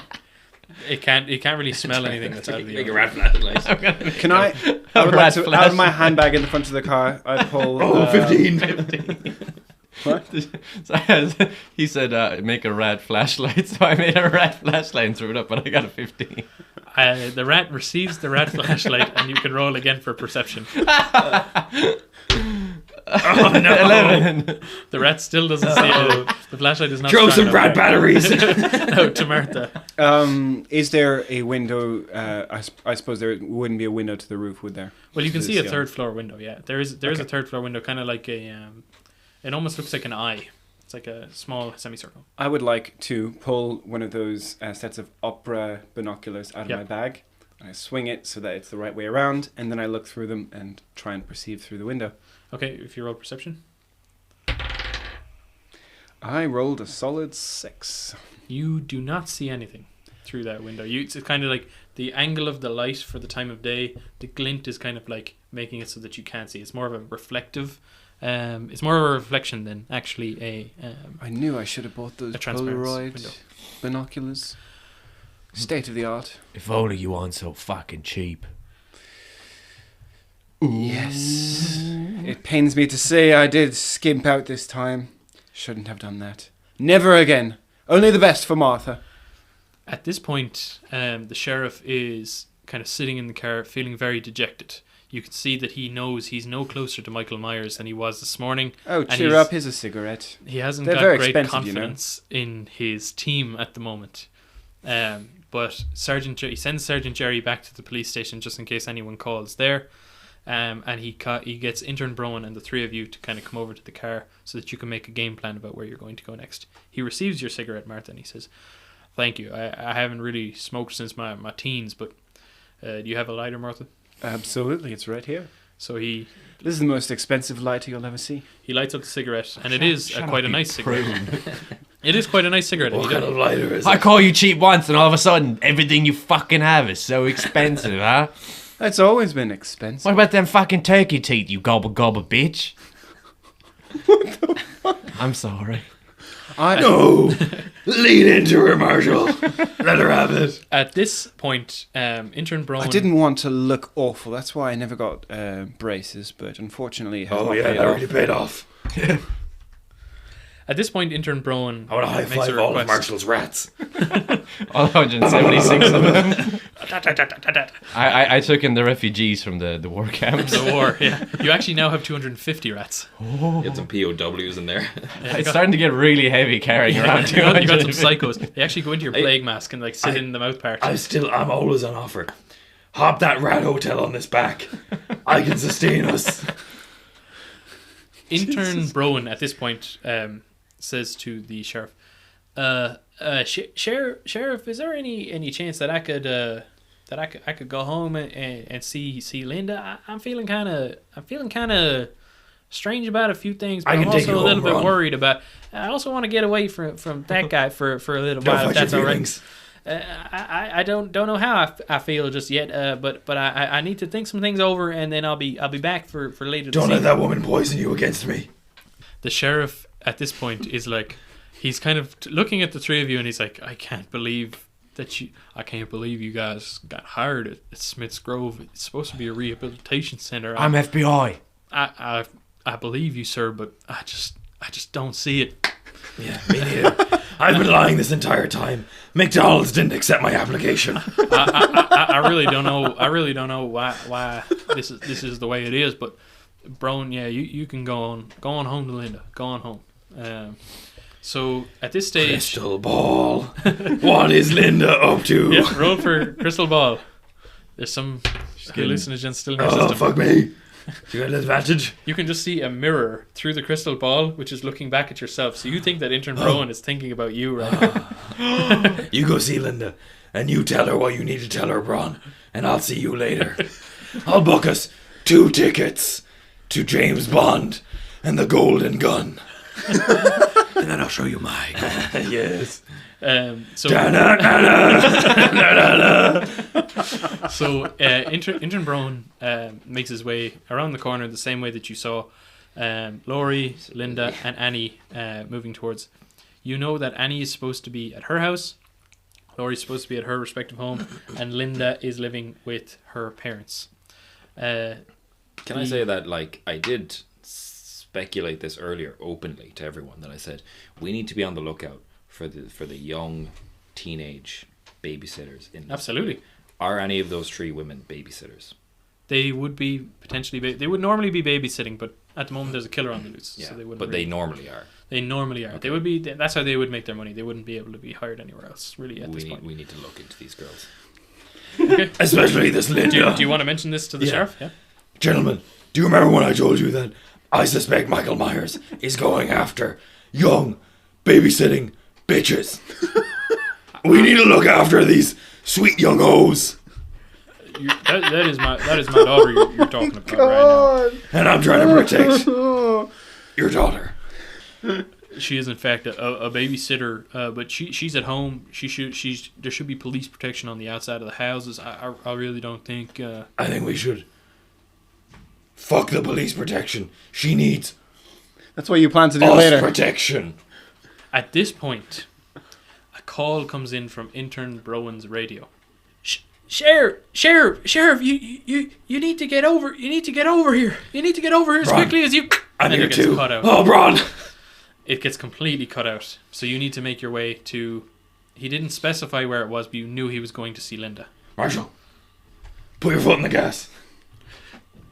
It can't really smell anything that's out of the Make a ordinary. rat flashlight. Can I? I would like to, out of my handbag in the front of the car, I pull. 15. What? So he said, make a rat flashlight. So I made a rat flashlight and threw it up, but I got a 15. The rat receives the rat flashlight, and you can roll again for perception. Oh no! 11. The rat still doesn't see it. The flashlight is not Throw strong some rat enough. batteries. No, to Martha. Is there a window? I suppose there wouldn't be a window to the roof, would there? Well, you can To see the a ceiling. third floor window. Yeah, there is a third floor window, kind of like a. It almost looks like an eye. It's like a small semicircle. I would like to pull one of those sets of opera binoculars out of my bag. I swing it so that it's the right way around, and then I look through them and try and perceive through the window. Okay, if you roll perception, I rolled a solid 6. you do not see anything through that window. It's kind of like the angle of the light for the time of day. The glint is kind of like making it so that you can't see. It's more of a reflective. It's more of a reflection than actually a. I knew I should have bought those A transparent Polaroid window. binoculars. State of the art. If only you weren't so fucking cheap. Yes. It pains me to say I did skimp out this time. Shouldn't have done that. Never again. Only the best for Martha. At this point, the sheriff is kind of sitting in the car, feeling very dejected. You can see that he knows he's no closer to Michael Myers than he was this morning. Oh, And cheer he's- up. Here's a cigarette. He hasn't They're got very great expensive, you know. confidence in his team at the moment. But he sends Sergeant Jerry back to the police station just in case anyone calls there. And he gets Intern Brone and the 3 of you to kind of come over to the car so that you can make a game plan about where you're going to go next. He receives your cigarette, Martha, and he says, "Thank you. I haven't really smoked since my teens, but do you have a lighter, Martha?" Absolutely. It's right here. So he This is the most expensive lighter you'll ever see. lights up the cigarette, and it is quite a nice cigarette. It is quite a nice cigarette. and What he kind of lighter is I it? call you cheap once and all of a sudden everything you fucking have is so expensive, huh? It's always been expensive. What about them fucking turkey teeth, you gobble gobble bitch? What the fuck? I'm sorry. No! Lean into her, Marshall. Let her have it. At this point, Intern Brone... I didn't want to look awful. That's why I never got braces, but unfortunately it has Oh not yeah, paid that off. already paid off. At this point, Intern Brone I want to high makes five a all of request. Marshall's rats. All 176 of them. I took in the refugees from the war camps. The war, yeah. You actually now have 250 rats. Get some POWs in there. It's starting to get really heavy carrying around. You got some psychos. They actually go into your plague mask and like sit in the mouth part. I'm always on offer. Hop that rat hotel on this back. I can sustain us. Intern Brone at this point says to the sheriff, Sheriff, is there any chance that I could go home and see Linda? I'm feeling kind of strange about a few things, but I I'm can take also you a little home, bit Ron. worried about. I also want to get away from that guy for a little Don't while. fight If that's your all right. feelings. I don't know how I feel just yet. But I need to think some things over, and then I'll be back for later. Don't this let evening. that woman poison you against me. The sheriff at this point is like, he's kind of looking at the three of you, and he's like, I can't believe you guys got hired at Smith's Grove. It's supposed to be a rehabilitation center. I'm FBI. I believe you, sir, but I just don't see it. Yeah, me neither. I've been lying this entire time. McDonald's didn't accept my application. I really don't know. I really don't know why this is the way it is. But Brone, yeah, you can go on home to Linda. Go on home. So at this stage, Crystal ball. What is Linda up to? yeah, roll for crystal ball. There's some hallucinogens still in your Oh, system. fuck me. You got an advantage? You can just see a mirror through the crystal ball, which is looking back at yourself. So you think that intern Brone is thinking about you, right? You go see Linda, and you tell her what you need to tell her, Bron, and I'll see you later. I'll book us 2 tickets to James Bond and the Golden Gun. And then I'll show you my gun. Yes. So intern Brone makes his way around the corner the same way that you saw Laurie, Linda, and Annie moving towards. You know that Annie is supposed to be at her house, Laurie's supposed to be at her respective home, and Linda is living with her parents. Can I say that, like, I did speculate this earlier openly to everyone, that I said we need to be on the lookout for the young teenage babysitters in this. Absolutely. Are any of those 3 women babysitters? They would be potentially. They would normally be babysitting, but at the moment there's a killer on the loose, Yeah, so they wouldn't. but really, they normally are. They normally are. Okay. They would be. That's how they would make their money. They wouldn't be able to be hired anywhere else, really, at this point. We need to look into these girls. Okay. Especially this Linda. Do you want to mention this to the Yeah. sheriff? Yeah. Gentlemen, do you remember when I told you that I suspect Michael Myers is going after young babysitting bitches? We need to look after these sweet young hoes. That is my daughter you're talking about right And I'm trying to protect your daughter. now. She is in fact a babysitter, but she's at home. There should be police protection on the outside of the houses. I really don't think. I think we should fuck the police protection. She needs That's what you plan to do us later. protection. At this point, a call comes in from intern Browen's radio. Sheriff, you need to get over. You need to get over here. You need to get over here as Ron, quickly as you. I'm And here it gets too. cut out. Oh, Bron. It gets completely cut out. So you need to make your way to. He didn't specify where it was, but you knew he was going to see Linda. Marshall, put your foot in the gas.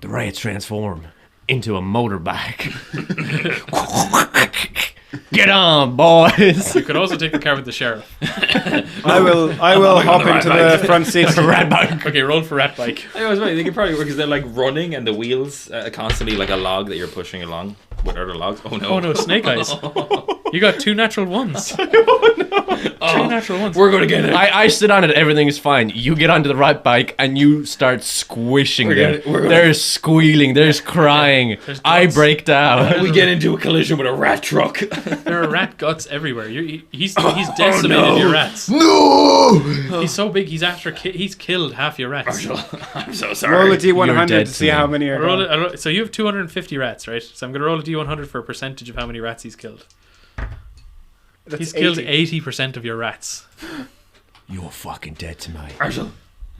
The riots transform into a motorbike. Get on, boys. You could also take the car with the sheriff. I will hop into the front seat. Rat bike. Okay, roll for rat bike. I was right. They could probably work because they're like running and the wheels constantly like a log that you're pushing along with other logs. Oh no! Oh no, snake eyes. You got 2 natural ones. Two natural ones. We're going to get it. I sit on it, everything is fine. You get onto the rat bike and you start squishing them. They're squealing, there's crying. There's I guts. break down. We get into a collision with a rat truck. There are rat guts everywhere. He's decimated no. your rats. No! He's so big. He's killed half your rats. Marshall, I'm so Roll a sorry. D100 dead to to see me. how many are gone. So you have 250 rats, right? So I'm going to roll a D100 for a percentage of how many rats he's killed. That's He's killed 80. 80% of your rats. You're fucking dead to me. Marshall.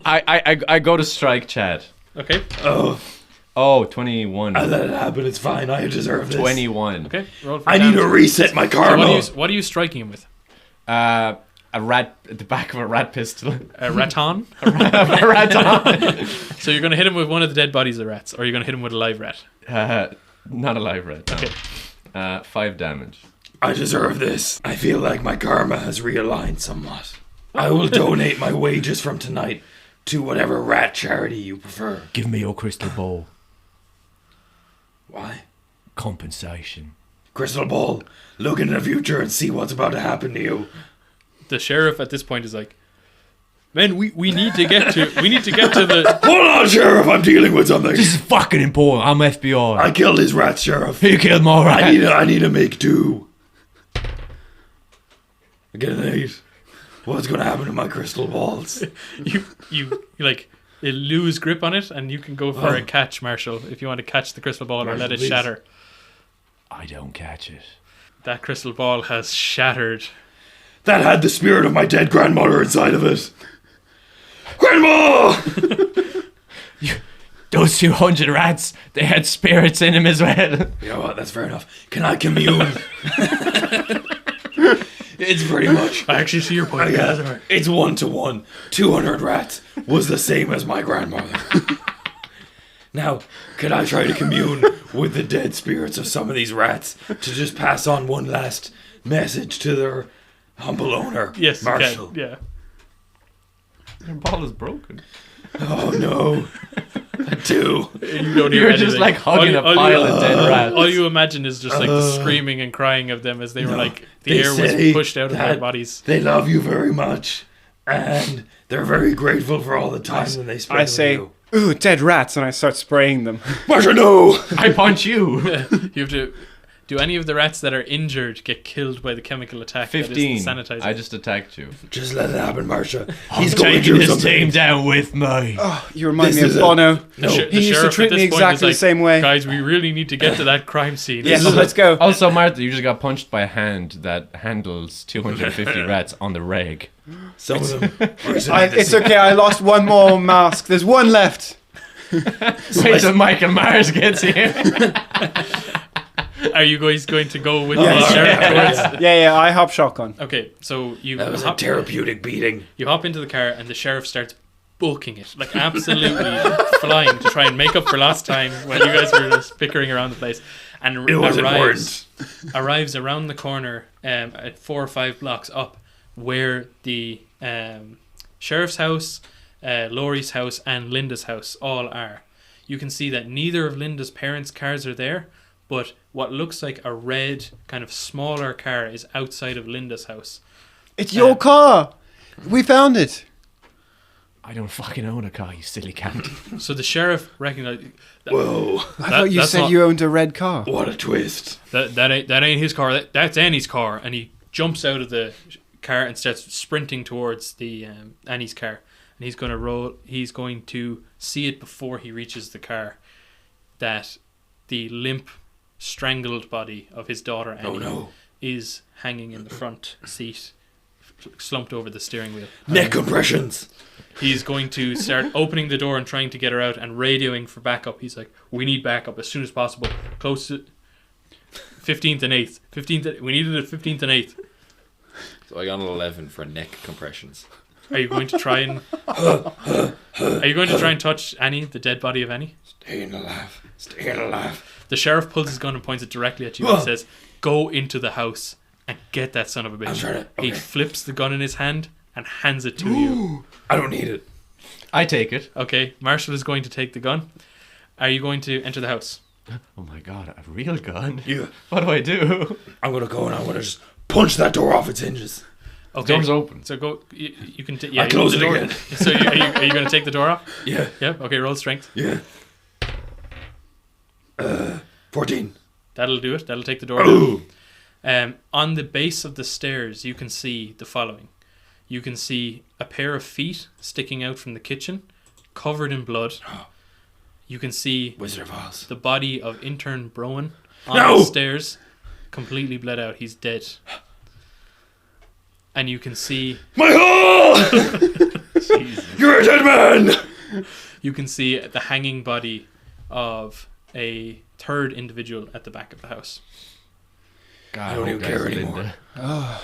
I go to strike Chad. Okay. Oh, 21. I let it happen. It's fine. I deserve this. 21. Okay. Roll for I need to damage. reset my So karma. what are you striking him with? A rat at the back of a rat pistol. A raton? A rat. So you're going to hit him with one of the dead bodies of the rats, or you're going to hit him with a live rat? Not a live rat. Okay. 5 damage. I deserve this. I feel like my karma has realigned somewhat. I will donate my wages from tonight to whatever rat charity you prefer. Give me your crystal ball. Why? Compensation. crystal ball, look into the future and see what's about to happen to you. The sheriff at this point is like, "Man, we need to get to the." Hold on, Sheriff, I'm dealing with something. This is fucking important. I'm FBI. I killed his rats, Sheriff. You killed more rats. I need to make two. I get an 8. What's gonna happen to my crystal balls? You like you lose grip on it, and you can go for a catch, Marshall, if you want to catch the crystal ball or Marshall, let it please. shatter. I don't catch it. That crystal ball has shattered. That had the spirit of my dead grandmother inside of it. Grandma! Those 200 rats, they had spirits in them as well. You know what? That's fair enough. Can I commune? It's pretty much. I actually see your point. Yeah, that's all right. It's 1-to-1. 200 rats was the same as my grandmother. Now, can I try to commune with the dead spirits of some of these rats to just pass on one last message to their humble owner, Yes, Marshall? you can. Yeah. Your ball is broken. Oh no. I do. You don't You're hear just anything. like hugging a All you- pile of dead rats. All you imagine is just like the screaming and crying of them as they were like the they air was say pushed out of their that bodies. They love you very much, and they're very grateful for all the time that they spend I with say, you. ooh, dead rats, and I start spraying them. Marshall, no! I punch you. You have to. Do any of the rats that are injured get killed by the chemical attack? 15. That is the sanitizer. I just attacked you. Just let it happen, Marsha. I'm He's going taking through this something. team down with me. Oh, you remind This me of is a- Bono. No. The He used to sheriff treat at me this point is exactly the like, same way. Guys, we really need to get to that crime scene. Yes, is a- let's go. Also, Martha, you just got punched by a hand that handles 250 rats on the reg. Some of them. It's okay, I lost one more mask. There's one left. Wait till Michael Myers gets here. Are you guys going to go with Yes. the sheriff? towards- Yeah, I hop shotgun. Okay, so you That was a hop, therapeutic beating. you hop into the car and the sheriff starts booking it, like absolutely flying to try and make up for last time when you guys were just bickering around the place, and It was arrives around the corner at 4 or 5 blocks up where the sheriff's house, Laurie's house, and Linda's house all are. You can see that neither of Linda's parents' cars are there, but what looks like a red, kind of smaller car is outside of Linda's house. It's your car. We found it. I don't fucking own a car, you silly cunt. So the sheriff recognized Whoa. I thought you said you owned a red car. What a twist. that ain't his car. That's Annie's car, and he jumps out of the car and starts sprinting towards the Annie's car, and he's going to roll. He's going to see it before he reaches the car that the limp, strangled body of his daughter Annie Oh no. is hanging in the front seat, slumped over the steering wheel. Neck compressions. He's going to start opening the door and trying to get her out and radioing for backup. He's like, "We need backup as soon as possible. Close to 15th and 8th. 15th. We needed it 15th and 8th." So I got an 11 for neck compressions. Are you going to try and are you going to try and touch Annie, the dead body of Annie? Staying alive. Staying alive. The sheriff pulls his gun and points it directly at you and says, "Go into the house and get that son of a bitch." I'm trying to- He okay. flips the gun in his hand and hands it to you. I don't need it. I take it. Okay, Marshall is going to take the gun. Are you going to enter the house? Oh my god, a real gun? Yeah. What do I do? I'm gonna go and I'm gonna just punch that door off its hinges. Okay. Door's open. So go. You can. Yeah, I close you it door. again. So are you going to take the door off? Yeah. Yeah. Okay. Roll strength. Yeah. 14. That'll do it. That'll take the door Ooh. down. On the base of the stairs, you can see the following. You can see a pair of feet sticking out from the kitchen, covered in blood. You can see Wizard of Oz. the body of intern Brone on No! the stairs, completely bled out. He's dead. And you can see My hole! You're a dead man! you can see the hanging body of a third individual at the back of the house. God, I don't even hope care that's anymore. Linda.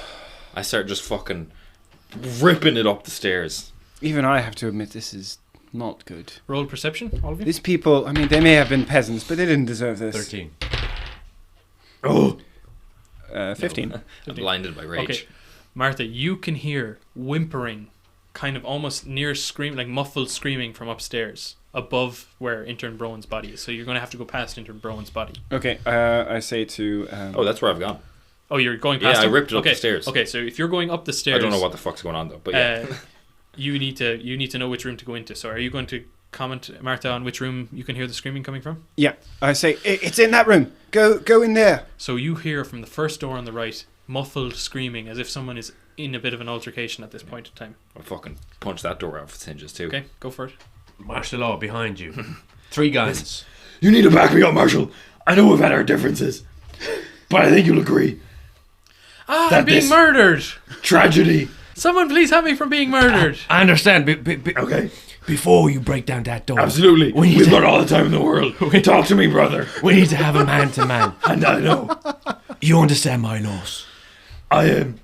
I start just fucking ripping it up the stairs. Even I have to admit this is not good. Roll perception, all of you. These people, I mean, they may have been peasants, but they didn't deserve this. 13. Oh. 15. I'm blinded by rage. Okay. Martha, you can hear whimpering kind of almost near scream, like muffled screaming from upstairs above where intern Brone's body is. So you're going to have to go past intern Brone's body. Okay, I say to... Oh, that's where I've gone. Oh, you're going past Yeah, I him? ripped it up the stairs. Okay, so if you're going up the stairs... I don't know what the fuck's going on, though, but yeah. You need to know which room to go into. So are you going to comment, Martha, on which room you can hear the screaming coming from? Yeah, I say, it's in that room. Go in there. So you hear from the first door on the right, muffled screaming as if someone is in a bit of an altercation at this point in time. I'll fucking punch that door out of its hinges, too. Okay, go for it. Martial law behind you. 3 guns. You need to back me up, Marshall. I know we've had our differences, but I think you'll agree. I'm being murdered! Tragedy. Someone please help me from being murdered! I understand. Okay. Before you break down that door, Absolutely. We need We've to- got all the time in the world. Talk to me, brother. we need to have a man-to-man. And I know You understand my loss. I am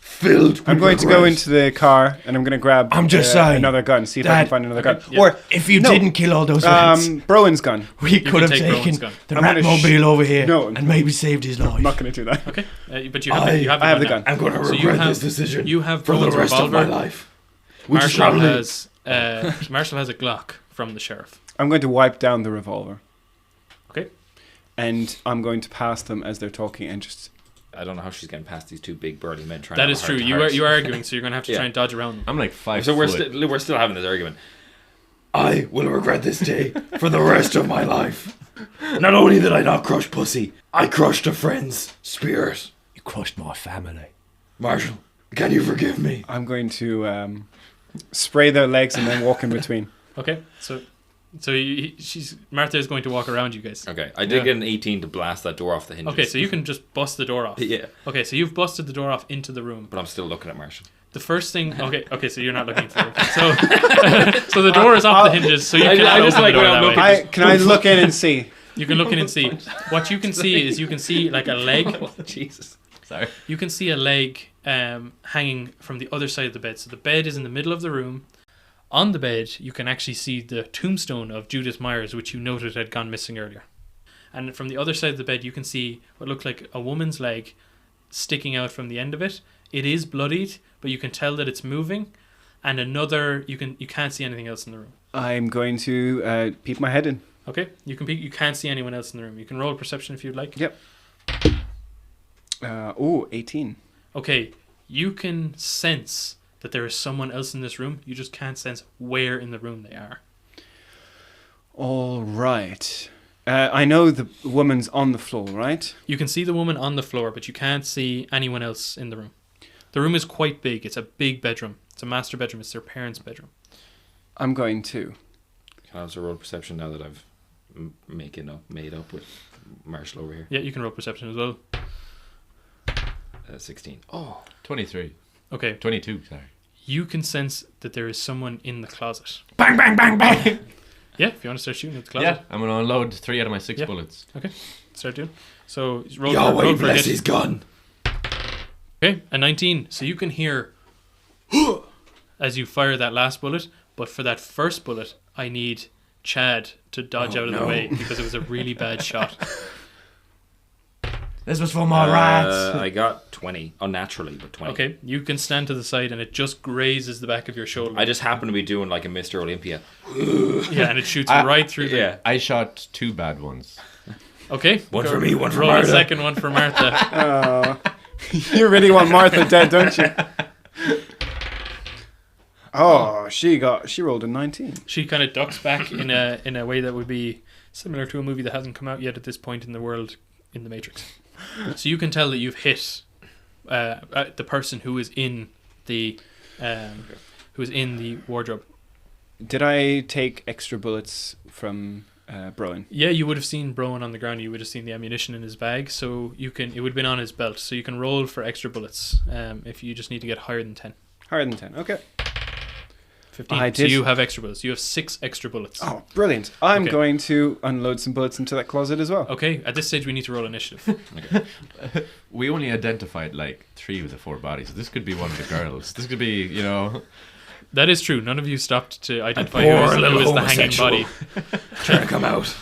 filled with I'm going to go regret. into the car and I'm going to grab I'm just saying another gun, see if I that- can find another gun. Yeah. Or If you No. didn't kill all those rats, Browen's gun. we could have take taken Brone's gun. the I'm gonna Ratmobile over here No. and maybe saved his life. I'm not going to do that. Okay, but you have I have the now. gun. I'm going to So regret you have- this decision you have for the Brone's rest of my revolver. life. Which is Marshall probably... Marshall has a Glock from the sheriff. I'm going to wipe down the revolver. Okay. And I'm going to pass them as they're talking and just... I don't know how she's getting past these 2 big burly men trying That to is have a true. heart-to-heart. You are arguing, so you're going to have to Yeah. try and dodge around them. I'm like 5 So we're foot. still having this argument. I will regret this day for the rest of my life. Not only did I not crush pussy, I crushed a friend's spirit. You crushed my family. Marshall, can you forgive me? I'm going to spray their legs and then walk in between. Okay, so Martha is going to walk around you guys. Okay, I did get an 18 to blast that door off the hinges. Okay, so you can just bust the door off. Yeah, Okay, so you've busted the door off into the room. but I'm still looking at Marshall. The first thing, okay, so you're not looking for it. So, so the door is off the hinges, so you I cannot just open like the door when I'm that way. looking- Can I look in and see? You can look in and see. What you can see is like a leg. Jesus. Sorry. You can see a leg hanging from the other side of the bed. So the bed is in the middle of the room. On the bed, you can actually see the tombstone of Judith Myers, which you noted had gone missing earlier. And from the other side of the bed, you can see what looked like a woman's leg sticking out from the end of it. It is bloodied, but you can tell that it's moving. And another, you can't see anything else in the room. I'm going to peep my head in. Okay, you can peek. You can't see anyone else in the room. You can roll perception if you'd like. Yep. 18. Okay, you can sense that there is someone else in this room. You just can't sense where in the room they are. All right. I know the woman's on the floor, right? You can see the woman on the floor, but you can't see anyone else in the room. The room is quite big. It's a big bedroom. It's a master bedroom. It's their parents' bedroom. I'm going to. Can I also roll perception now that I've made up with Marshall over here? Yeah, you can roll perception as well. 16. 23. Okay, 22, sorry. you can sense that there is someone in the closet. Bang, bang, bang, bang! Yeah, if you want to start shooting at the closet. Yeah, I'm going to unload 3 out of my 6 Yeah. bullets. Start doing. So roll Yahweh roll for bless hit. his gun. Okay, a 19. So you can hear as you fire that last bullet, but for that first bullet, I need Chad to dodge out of the way because it was a really bad shot. This was for my rats. I got 20. Unnaturally, but 20. Okay, you can stand to the side and it just grazes the back of your shoulder. I just happen to be doing like a Mr. Olympia. Yeah, and it shoots I- right through the... Yeah. I shot 2 bad ones. Okay. One for me, one for roll Martha. the second one for Martha. You really want Martha dead, don't you? Oh, she rolled a 19. She kind of ducks back in a way that would be similar to a movie that hasn't come out yet at this point in the world in the Matrix. So you can tell that you've hit the person who is in the wardrobe. Did I take extra bullets from Brone? Yeah, you would have seen Brone on the ground. You would have seen the ammunition in his bag. So it would have been on his belt. So you can roll for extra bullets if you just need to get higher than 10. Higher than 10. Okay. 15. I So did- you have extra bullets. You have 6 extra bullets. Oh, brilliant. I'm Okay. going to unload some bullets into that closet as well. Okay, at this stage we need to roll initiative. We only identified like 3 of the 4 bodies. This could be one of the girls. This could be, you know... That is true. None of you stopped to identify poor who little is the hanging homosexual. body. Trying to come out.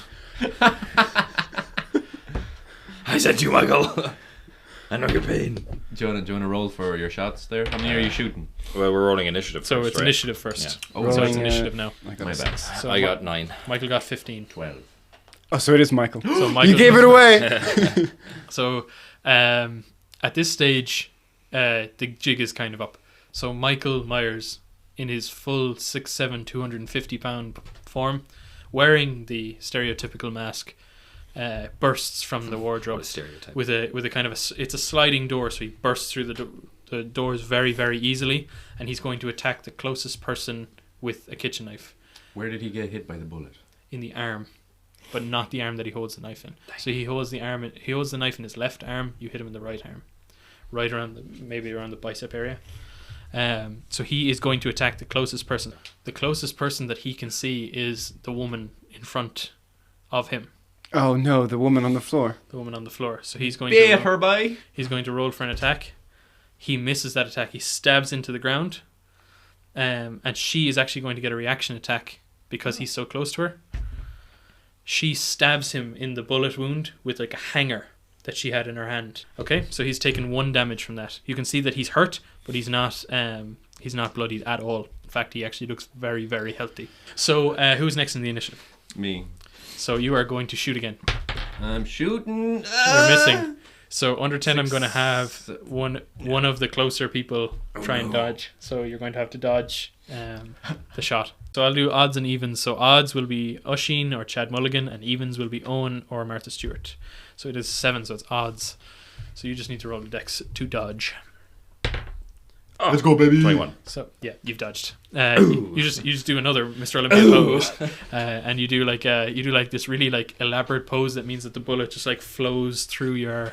I said to you, Michael. I know your pain. Do you want to roll for your shots there? How many are you shooting? Well, we're rolling initiative So first, it's right? initiative first. Yeah. Oh, So Rolling, it's initiative now. I got my a bad. 6. So I got 9. Michael got 15. 12. Oh, so it is Michael. So Michael You gave it away. So at this stage, the jig is kind of up. So Michael Myers, in his full 6'7", 250-pound form, wearing the stereotypical mask, bursts from the wardrobe What a stereotype. with a kind of it's a sliding door, so he bursts through the doors very, very easily, and he's going to attack the closest person with a kitchen knife Where did he get hit by the bullet? in the arm, but not the arm that he holds the knife in. So he holds the knife in his left arm. You hit him in the right arm, right around maybe around the bicep area. So he is going to attack the closest person. The closest person that he can see is the woman in front of him. Oh no, the woman on the floor. The woman on the floor. So he's going Beat to her by. he's going to roll for an attack. He misses that attack. He stabs into the ground. And she is actually going to get a reaction attack because he's so close to her. She stabs him in the bullet wound with like a hanger that she had in her hand. Okay, so he's taken 1 damage from that. You can see that he's hurt, but he's not bloodied at all. In fact, he actually looks very, very healthy. So who's next in the initiative? Me. So you are going to shoot again. I'm shooting. You're missing. So under 10, I'm going to have one of the closer people try and dodge. So you're going to have to dodge the shot. So I'll do odds and evens. So odds will be Oisin or Chad Mulligan, and evens will be Owen or Martha Stewart. So it is 7, so it's odds. So you just need to roll the dex to dodge. Let's go, baby. 21. So yeah, you've dodged. You just do another Mr. Olympia pose, and you do like this really like elaborate pose that means that the bullet just like flows through your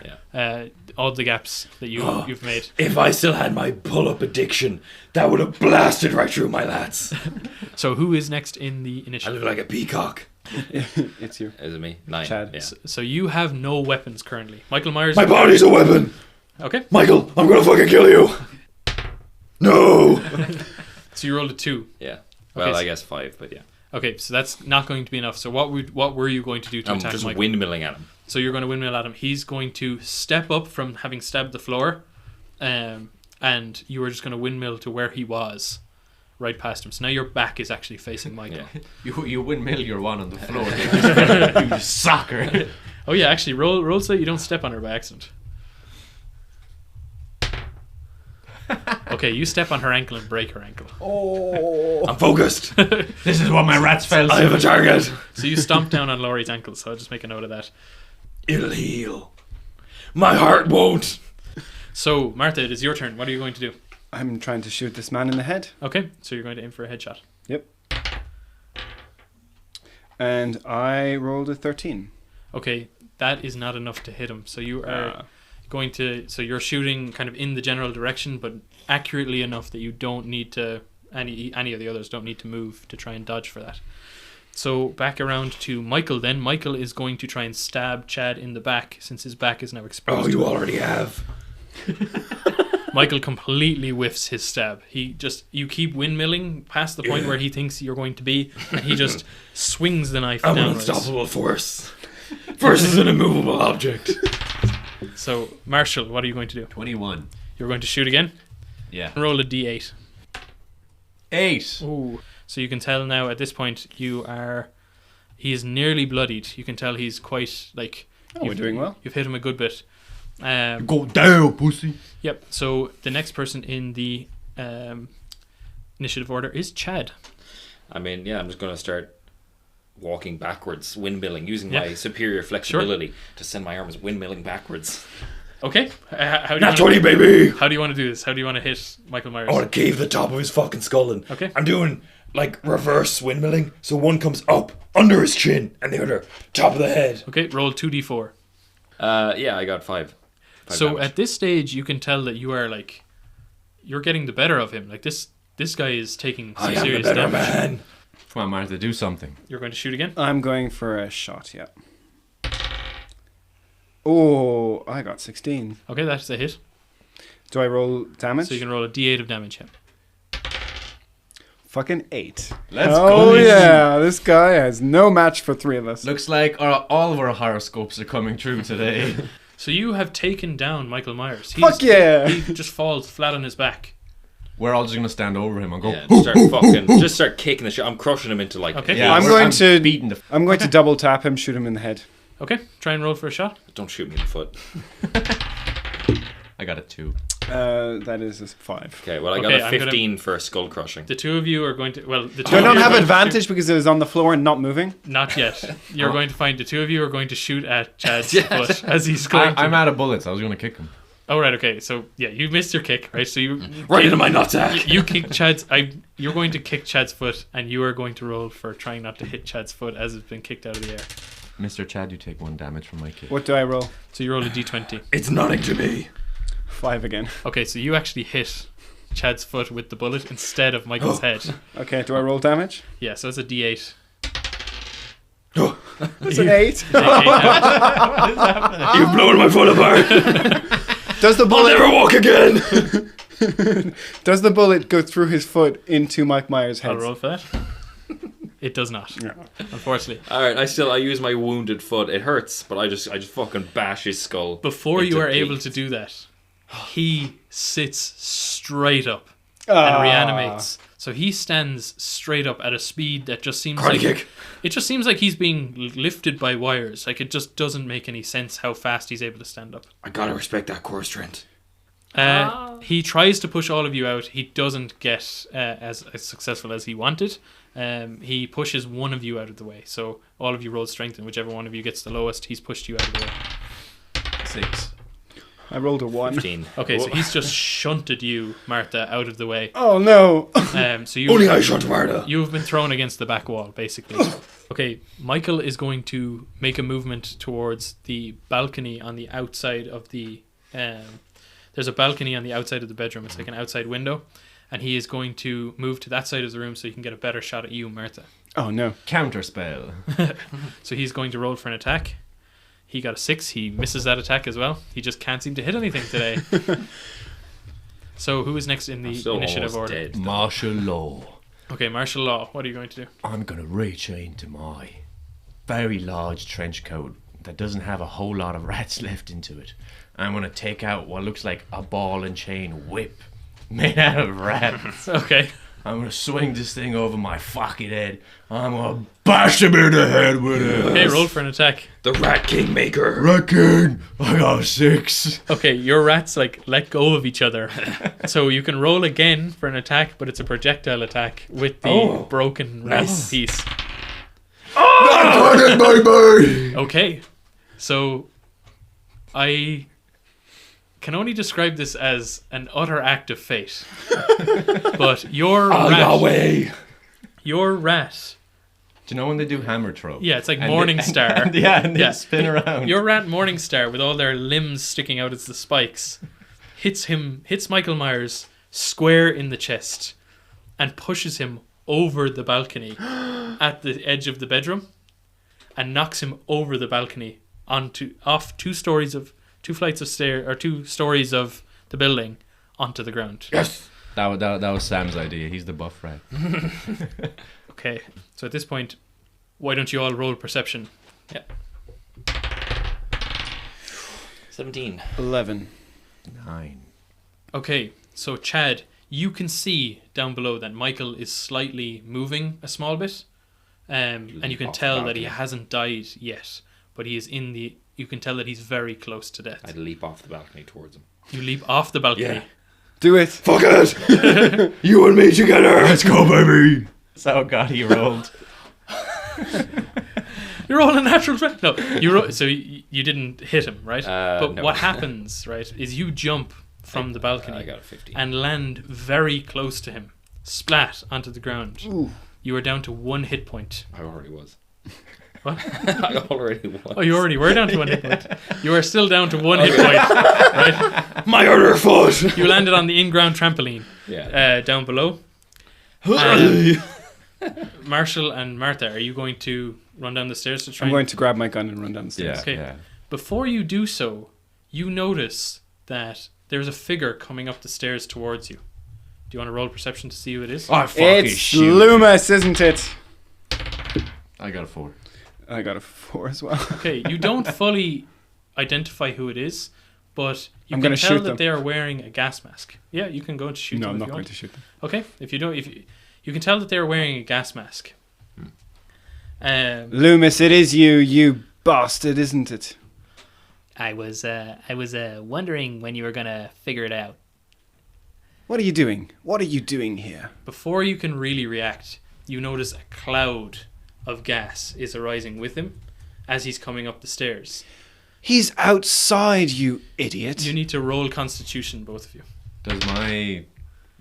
all the gaps that you've made. If I still had my pull-up addiction, that would have blasted right through my lats. So who is next in the I initiative? look like a peacock. It's you. Is it me? 9. Chad. Yeah. So you have no weapons currently. Michael Myers. My body's a weapon. Okay. Michael, I'm gonna fucking kill you. No. So you rolled a 2. Yeah. Well, Okay, so- I guess 5, but yeah. Okay, so that's not going to be enough. So what were you going to do to I'm attack just Michael? windmilling at him. So you're going to windmill at him. He's going to step up from having stabbed the floor, and you are just going to windmill to where he was, right past him. So now your back is actually facing Michael. Yeah. You windmill your one on the floor. You just soccer. Oh yeah, actually roll so you don't step on her by accident. Okay, you step on her ankle and break her ankle. I'm focused. This is what my rats felt. I have a target. So you stomp down on Laurie's ankle, so I'll just make a note of that. It'll heal. My heart won't. So, Martha, it is your turn. What are you going to do? I'm trying to shoot this man in the head. Okay, so you're going to aim for a headshot. Yep. And I rolled a 13. Okay, that is not enough to hit him. So you are going to... So you're shooting kind of in the general direction, but accurately enough that you don't need to... Any of the others don't need to move to try and dodge for that. So back around to Michael then. Michael is going to try and stab Chad in the back since his back is now exposed. Oh, you already have. Michael completely whiffs his stab. You keep windmilling past the point where he thinks you're going to be, and he just swings the knife I'm an downwards. unstoppable force. Force is an immovable object. So, Marshall, what are you going to do? 21. You're going to shoot again? Yeah. Roll a d8. 8. Ooh. So you can tell now at this point he is nearly bloodied. You can tell he's quite like... we're doing well. You've hit him a good bit. Go down, pussy. Yep. So the next person in the initiative order is Chad. I mean, yeah, I'm just going to start walking backwards, windmilling, using my superior flexibility to send my arms windmilling backwards. Okay. How do you Not wanna- 20, baby. How do you want to do this? How do you want to hit Michael Myers? I want to cave the top of his fucking skull in. Okay. I'm doing like reverse windmilling, so one comes up under his chin and the other top of the head. Okay, roll 2d4. Yeah, I got 5. So damage. at this stage, you can tell that you are like, you're getting the better of him. Like this guy is taking some I am the serious better damage. man. Come on, Martha, do something. You're going to shoot again? I'm going for a shot, yeah. Oh, I got 16. Okay, that's a hit. Do I roll damage? So you can roll a d8 of damage. Yeah. Fucking 8. Let's Oh go. yeah, this guy has no match for 3 of us. Looks like all of our horoscopes are coming true today. So you have taken down Michael Myers. Fuck yeah! He just falls flat on his back. We're all just gonna stand over him and go. Yeah, just start kicking the shit. I'm crushing him into like. Okay. Yeah, I'm we're- going beating the. I'm going to double tap him, shoot him in the head. Okay, try and roll for a shot. Don't shoot me in the foot. I got a 2. That is a 5. Okay, well I Okay, got I'm a 15 for skull crushing. The two of you are going to. Well, the two Do I of not you are have going to advantage because it was on the floor and not moving? shoot- Not yet. You're going to find the two of you are going to shoot at Chad's foot as he's going. I'm to. out of bullets. I was gonna kick him. Oh right, okay. So yeah, you missed your kick, right? So you Right into my nutsack. You kick Chad's. You're going to kick Chad's foot, and you are going to roll for trying not to hit Chad's foot as it's been kicked out of the air. Mr. Chad, you take 1 damage from my kick. What do I roll? So you roll a d20. It's nothing to me. 5 again. Okay, so you actually hit Chad's foot with the bullet instead of Michael's head. Okay, do I roll damage? Yeah, so it's a d8. It's an 8. Take 8 damage. You've blown my foot apart. Does the I'll bullet never walk again. Does the bullet go through his foot into Mike Myers' head? I'll roll for that. It does not, unfortunately. Alright, I use my wounded foot. It hurts, but I just fucking bash his skull. Before you into are able pieces. to do that, he sits straight up Ah. and reanimates. So he stands straight up at a speed that just seems Karate like kick. it just seems like he's being lifted by wires. Like it just doesn't make any sense how fast he's able to stand up. I gotta respect that core strength. He tries to push all of you out. He doesn't get as successful as he wanted. He pushes one of you out of the way. So all of you roll strength, and whichever one of you gets the lowest, he's pushed you out of the way. 6. I rolled a 1. 15. Okay, so he's just shunted you, Martha, out of the way. Oh no! So Only you I shot Marta. you've been thrown against the back wall, basically. Okay, Michael is going to make a movement towards the balcony on the outside of the. There's a balcony on the outside of the bedroom. It's like an outside window, and he is going to move to that side of the room so he can get a better shot at you, Martha. Oh no! Counterspell. So he's going to roll for an attack. He got a 6. He misses that attack as well. He just can't seem to hit anything today. So who is next in the Still initiative almost order? dead. Martial law. Okay, martial law. What are you going to do? I'm gonna reach into my very large trench coat that doesn't have a whole lot of rats left into it. I'm gonna take out what looks like a ball and chain whip made out of rats. Okay. I'm gonna swing this thing over my fucking head. I'm gonna bash him in the head with it. Okay, roll for an attack. The Rat Kingmaker. Reckon I got a 6. Okay, your rats let go of each other. So you can roll again for an attack, but it's a projectile attack with the broken rat piece. Fucking baby. Okay. So I can only describe this as an utter act of fate. But your Yahweh. rat, Do you know when they do hammer throw? yeah, it's like And Morning they, Star. And they spin around. Your rat Morning Star with all their limbs sticking out as the spikes hits Michael Myers square in the chest and pushes him over the balcony at the edge of the bedroom and knocks him over the balcony off 2 flights of stairs or 2 stories of the building onto the ground. Yes. That was Sam's idea. He's the buff rat. Okay, so at this point, why don't you all roll perception? 17. 11. 9. Okay, so Chad, you can see down below that Michael is slightly moving a small bit, and you can off the tell that balcony. he hasn't died yet, but he is you can tell that he's very close to death. I'd leap off the balcony towards him. You leap off the balcony. Yeah. Do it! Fuck it. You and me together. Let's go, baby. That's how God he rolled. You're rolling a natural 20. No, so you didn't hit him, right? But no. what happens, right, is you jump from the balcony I got a 15. and land very close to him, splat onto the ground. Ooh. You are down to 1 hit point. I already was. What? I already was. Oh, you already were down to 1 hit point. You are still down to 1 hit point, right? My other foot. You landed on the in-ground trampoline Yeah. down below. Marshall and Martha, are you going to run down the stairs to try? I'm going to grab my gun and run down the stairs. Okay. Before you do so, you notice that there's a figure coming up the stairs towards you. Do you want to roll perception to see who it is? I fucking It's shoot. Loomis, isn't it? I got a 4. I got a 4 as well. Okay, you don't fully identify who it is, but you I'm can gonna tell shoot that them. they are wearing a gas mask. Yeah, you can go and shoot No, them I'm if not you going want. to shoot them. Okay, if you don't, if you can tell that they are wearing a gas mask. Loomis, it is you, you bastard, isn't it? I was wondering when you were gonna figure it out. What are you doing? What are you doing here? Before you can really react, you notice a cloud of gas is arising with him as he's coming up the stairs. He's outside, you idiot. You need to roll Constitution, both of you. Does my...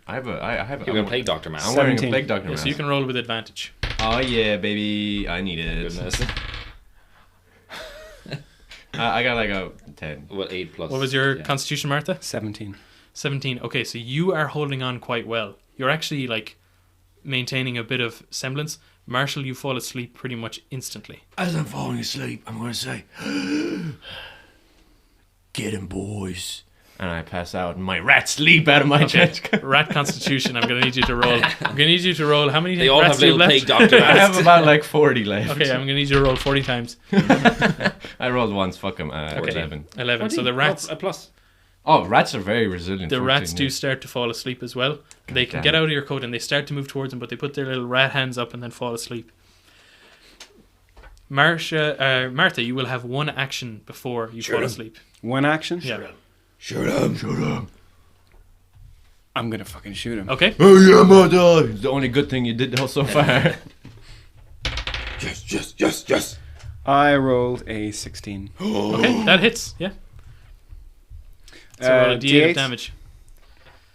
I have a... You're a plague doctor, man. I'm wearing a 17. plague doctor Yeah, mask. so you can roll with advantage. Oh yeah, baby. I need it. Goodness. I got like a 10. What, 8 plus? What was your yeah. Constitution, Martha? 17. 17. Okay, so you are holding on quite well. You're actually like maintaining a bit of semblance. Marshall, you fall asleep pretty much instantly. As I'm falling asleep, I'm going to say, get him, boys. And I pass out and my rats leap out of my chest. Rat Constitution, I'm going to need you to roll. I'm going to need you to roll. How many They all rats have do you little have plague left? doctor I have masks. about like 40 left. Okay, I'm going to need you to roll 40 times. I rolled once, fuck them. Okay. 11. 11. So the rats, A plus. Oh, rats are very resilient. the 14, rats do yeah. start to fall asleep as well. They can damn get it. out of your coat and they start to move towards them, but they put their little rat hands up and then fall asleep. Martha, you will have one action before you fall asleep. One action? Yeah. Shoot him. Shoot him. I'm going to fucking shoot him. Okay. Oh yeah, mother. It's the only good thing you did so far. Yes. I rolled a 16. Okay, that hits. Yeah. So roll a D8 of damage.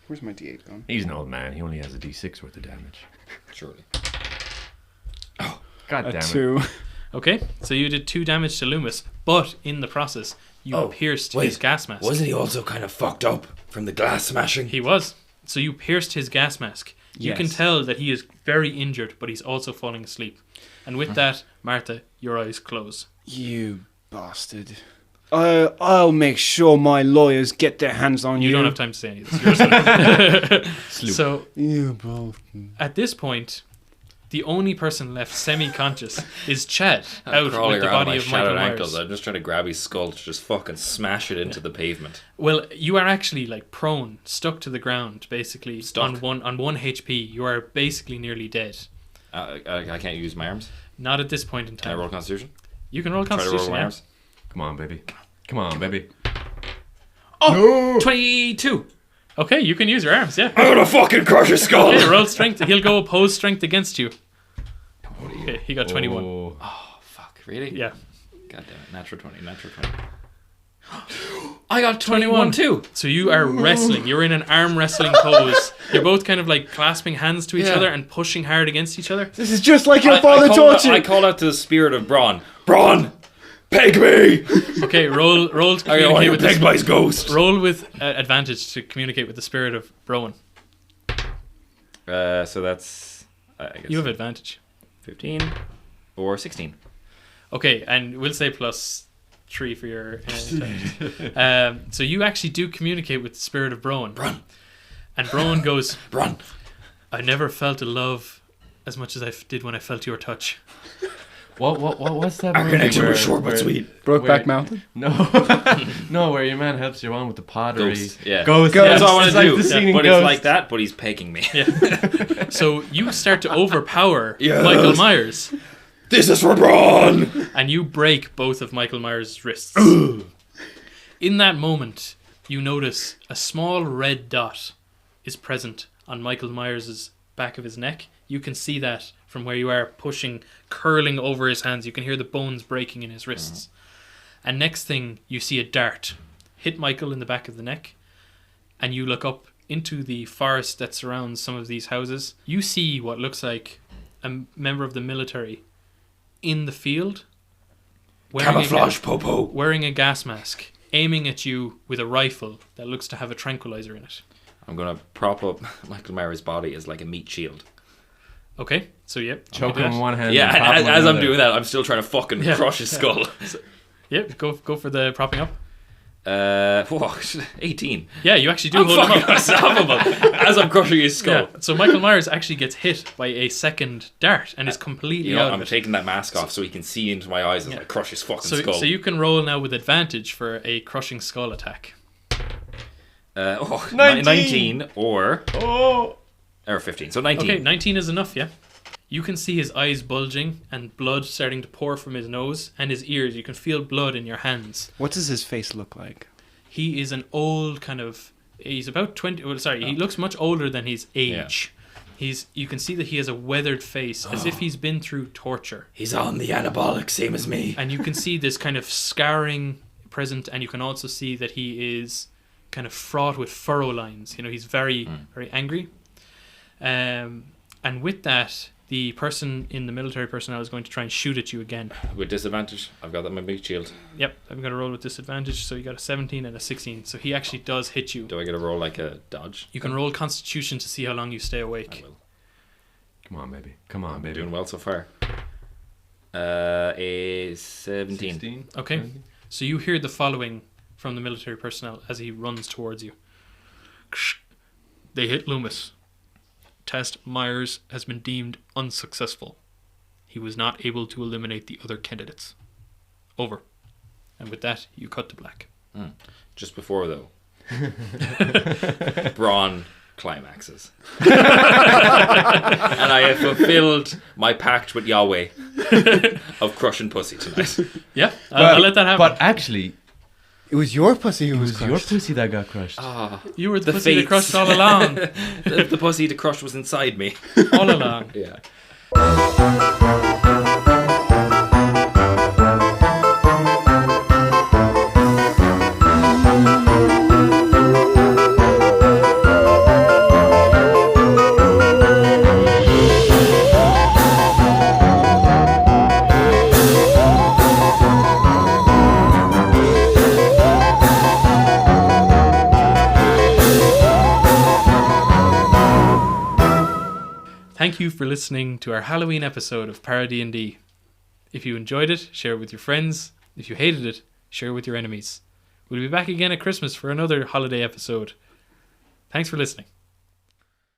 Where's my D8 gone? He's an old man. He only has a D6 worth of damage. Surely. God A damn it. 2. Okay, so you did 2 damage to Loomis, but in the process, you pierced his gas mask. Wasn't he also kind of fucked up from the glass smashing? He was. So you pierced his gas mask. You can Yes. tell that he is very injured, but he's also falling asleep. And with that, Martha, your eyes close. You bastard. I'll make sure my lawyers get their hands on you. You don't have time to say anything. It's your turn. So You both. at this point, the only person left semi-conscious is Chad out Crawling with the around body my of Michael shattered Myers. ankles. I'm just trying to grab his skull to just fucking smash it into the pavement. Well, you are actually like prone, stuck to the ground, basically Stuck? on one HP. You are basically nearly dead. I can't use my arms. Not at this point in Can I time. roll Constitution? You can roll Try to roll Constitution. my Yeah. arms. Come on, baby. Come on, baby. Oh, 22. Okay, you can use your arms. Yeah. I'm gonna fucking crush his skull. Okay, roll strength. He'll go oppose strength against you. Okay, he got 21. Oh. Fuck, really? Yeah. God damn it. Natural 20. I got 21 too. So you are wrestling. You're in an arm wrestling pose. You're both kind of like clasping hands to each Yeah. other and pushing hard against each other. This is just like your I father call taught out, you. I call out to the spirit of Brone. Braun, peg me. Okay, roll to I don't want communicate you with pegged by his ghost. roll with advantage to communicate with the spirit of Brone. So that's I guess You have advantage. 15 or 16. Okay, and we'll say +3 for your. So you actually do communicate with the spirit of Brone. Brone. And Brone goes, Braun. I never felt a love as much as I did when I felt your touch. What's that Our movie connection where- was short but where- sweet. Brokeback Wait. Mountain? No, no, where your man helps you on with the pottery. Ghost. Yeah. Ghost. That's yes, all I want it's to like do. the scene in But Ghost. it's like that, but he's pegging me. Yeah. So you start to overpower Yes. Michael Myers, This is for Braun. and you break both of Michael Myers' wrists. In that moment, you notice a small red dot is present on Michael Myers' back of his neck. You can see that from where you are, pushing, curling over his hands. You can hear the bones breaking in his wrists. And next thing, you see a dart hit Michael in the back of the neck, and you look up into the forest that surrounds some of these houses. You see what looks like a member of the military in the field, Camouflage popo. wearing a gas mask, aiming at you with a rifle that looks to have a tranquilizer in it. I'm going to prop up Michael Myers' body as like a meat shield. Okay, so yep. Choke do him that. in one hand. Yeah, and pop and him with as I'm another. doing that, I'm still trying to fucking Yeah. crush his skull. Yep, go for the propping up. What? 18. Yeah, you actually do I'm hold him fucking up. unstoppable as I'm crushing his skull. Yeah. So Michael Myers actually gets hit by a second dart and is completely You know, out I'm of it. taking that mask off so he can see into my eyes as Yeah. I crush his fucking So, skull. so you can roll now with advantage for a crushing skull attack. 19 or 15. So 19. Okay, 19 is enough, yeah. You can see his eyes bulging and blood starting to pour from his nose and his ears. You can feel blood in your hands. What does his face look like? He is an old kind of... He's about 20... Well, sorry, he looks much older than his age. You can see that he has a weathered face, as if he's been through torture. He's on the anabolic, same as me. And you can see this kind of scarring present, and you can also see that he is kind of fraught with furrow lines. You know, he's very, very angry. And with that, the person in the military personnel is going to try and shoot at you again. With disadvantage, I've got that in my big shield. Yep, I'm going to roll with disadvantage, so you got a 17 and a 16. So he actually does hit you. Do I get a roll like a dodge? You can roll Constitution to see how long you stay I awake. will. Come on, baby. Come on, I'm baby. doing well so far. A 17. 16. Okay, so you hear the following from the military personnel as he runs towards you. They hit Loomis. Test Myers has been deemed unsuccessful. He was not able to eliminate the other candidates. Over. And with that, you cut to black. Just before, though. Brone climaxes. And I have fulfilled my pact with Yahweh of crushing pussy tonight. Yeah, I'll let that happen. But actually, It was your pussy who it was was your crushed. pussy that got crushed. You were the The pussy that fates. crushed all along. The pussy to crush was inside me. All along. Yeah. Thank you for listening to our Halloween episode of ParoDnD. If you enjoyed it, share it with your friends. If you hated it, share it with your enemies. We'll be back again at Christmas for another holiday episode. Thanks for listening.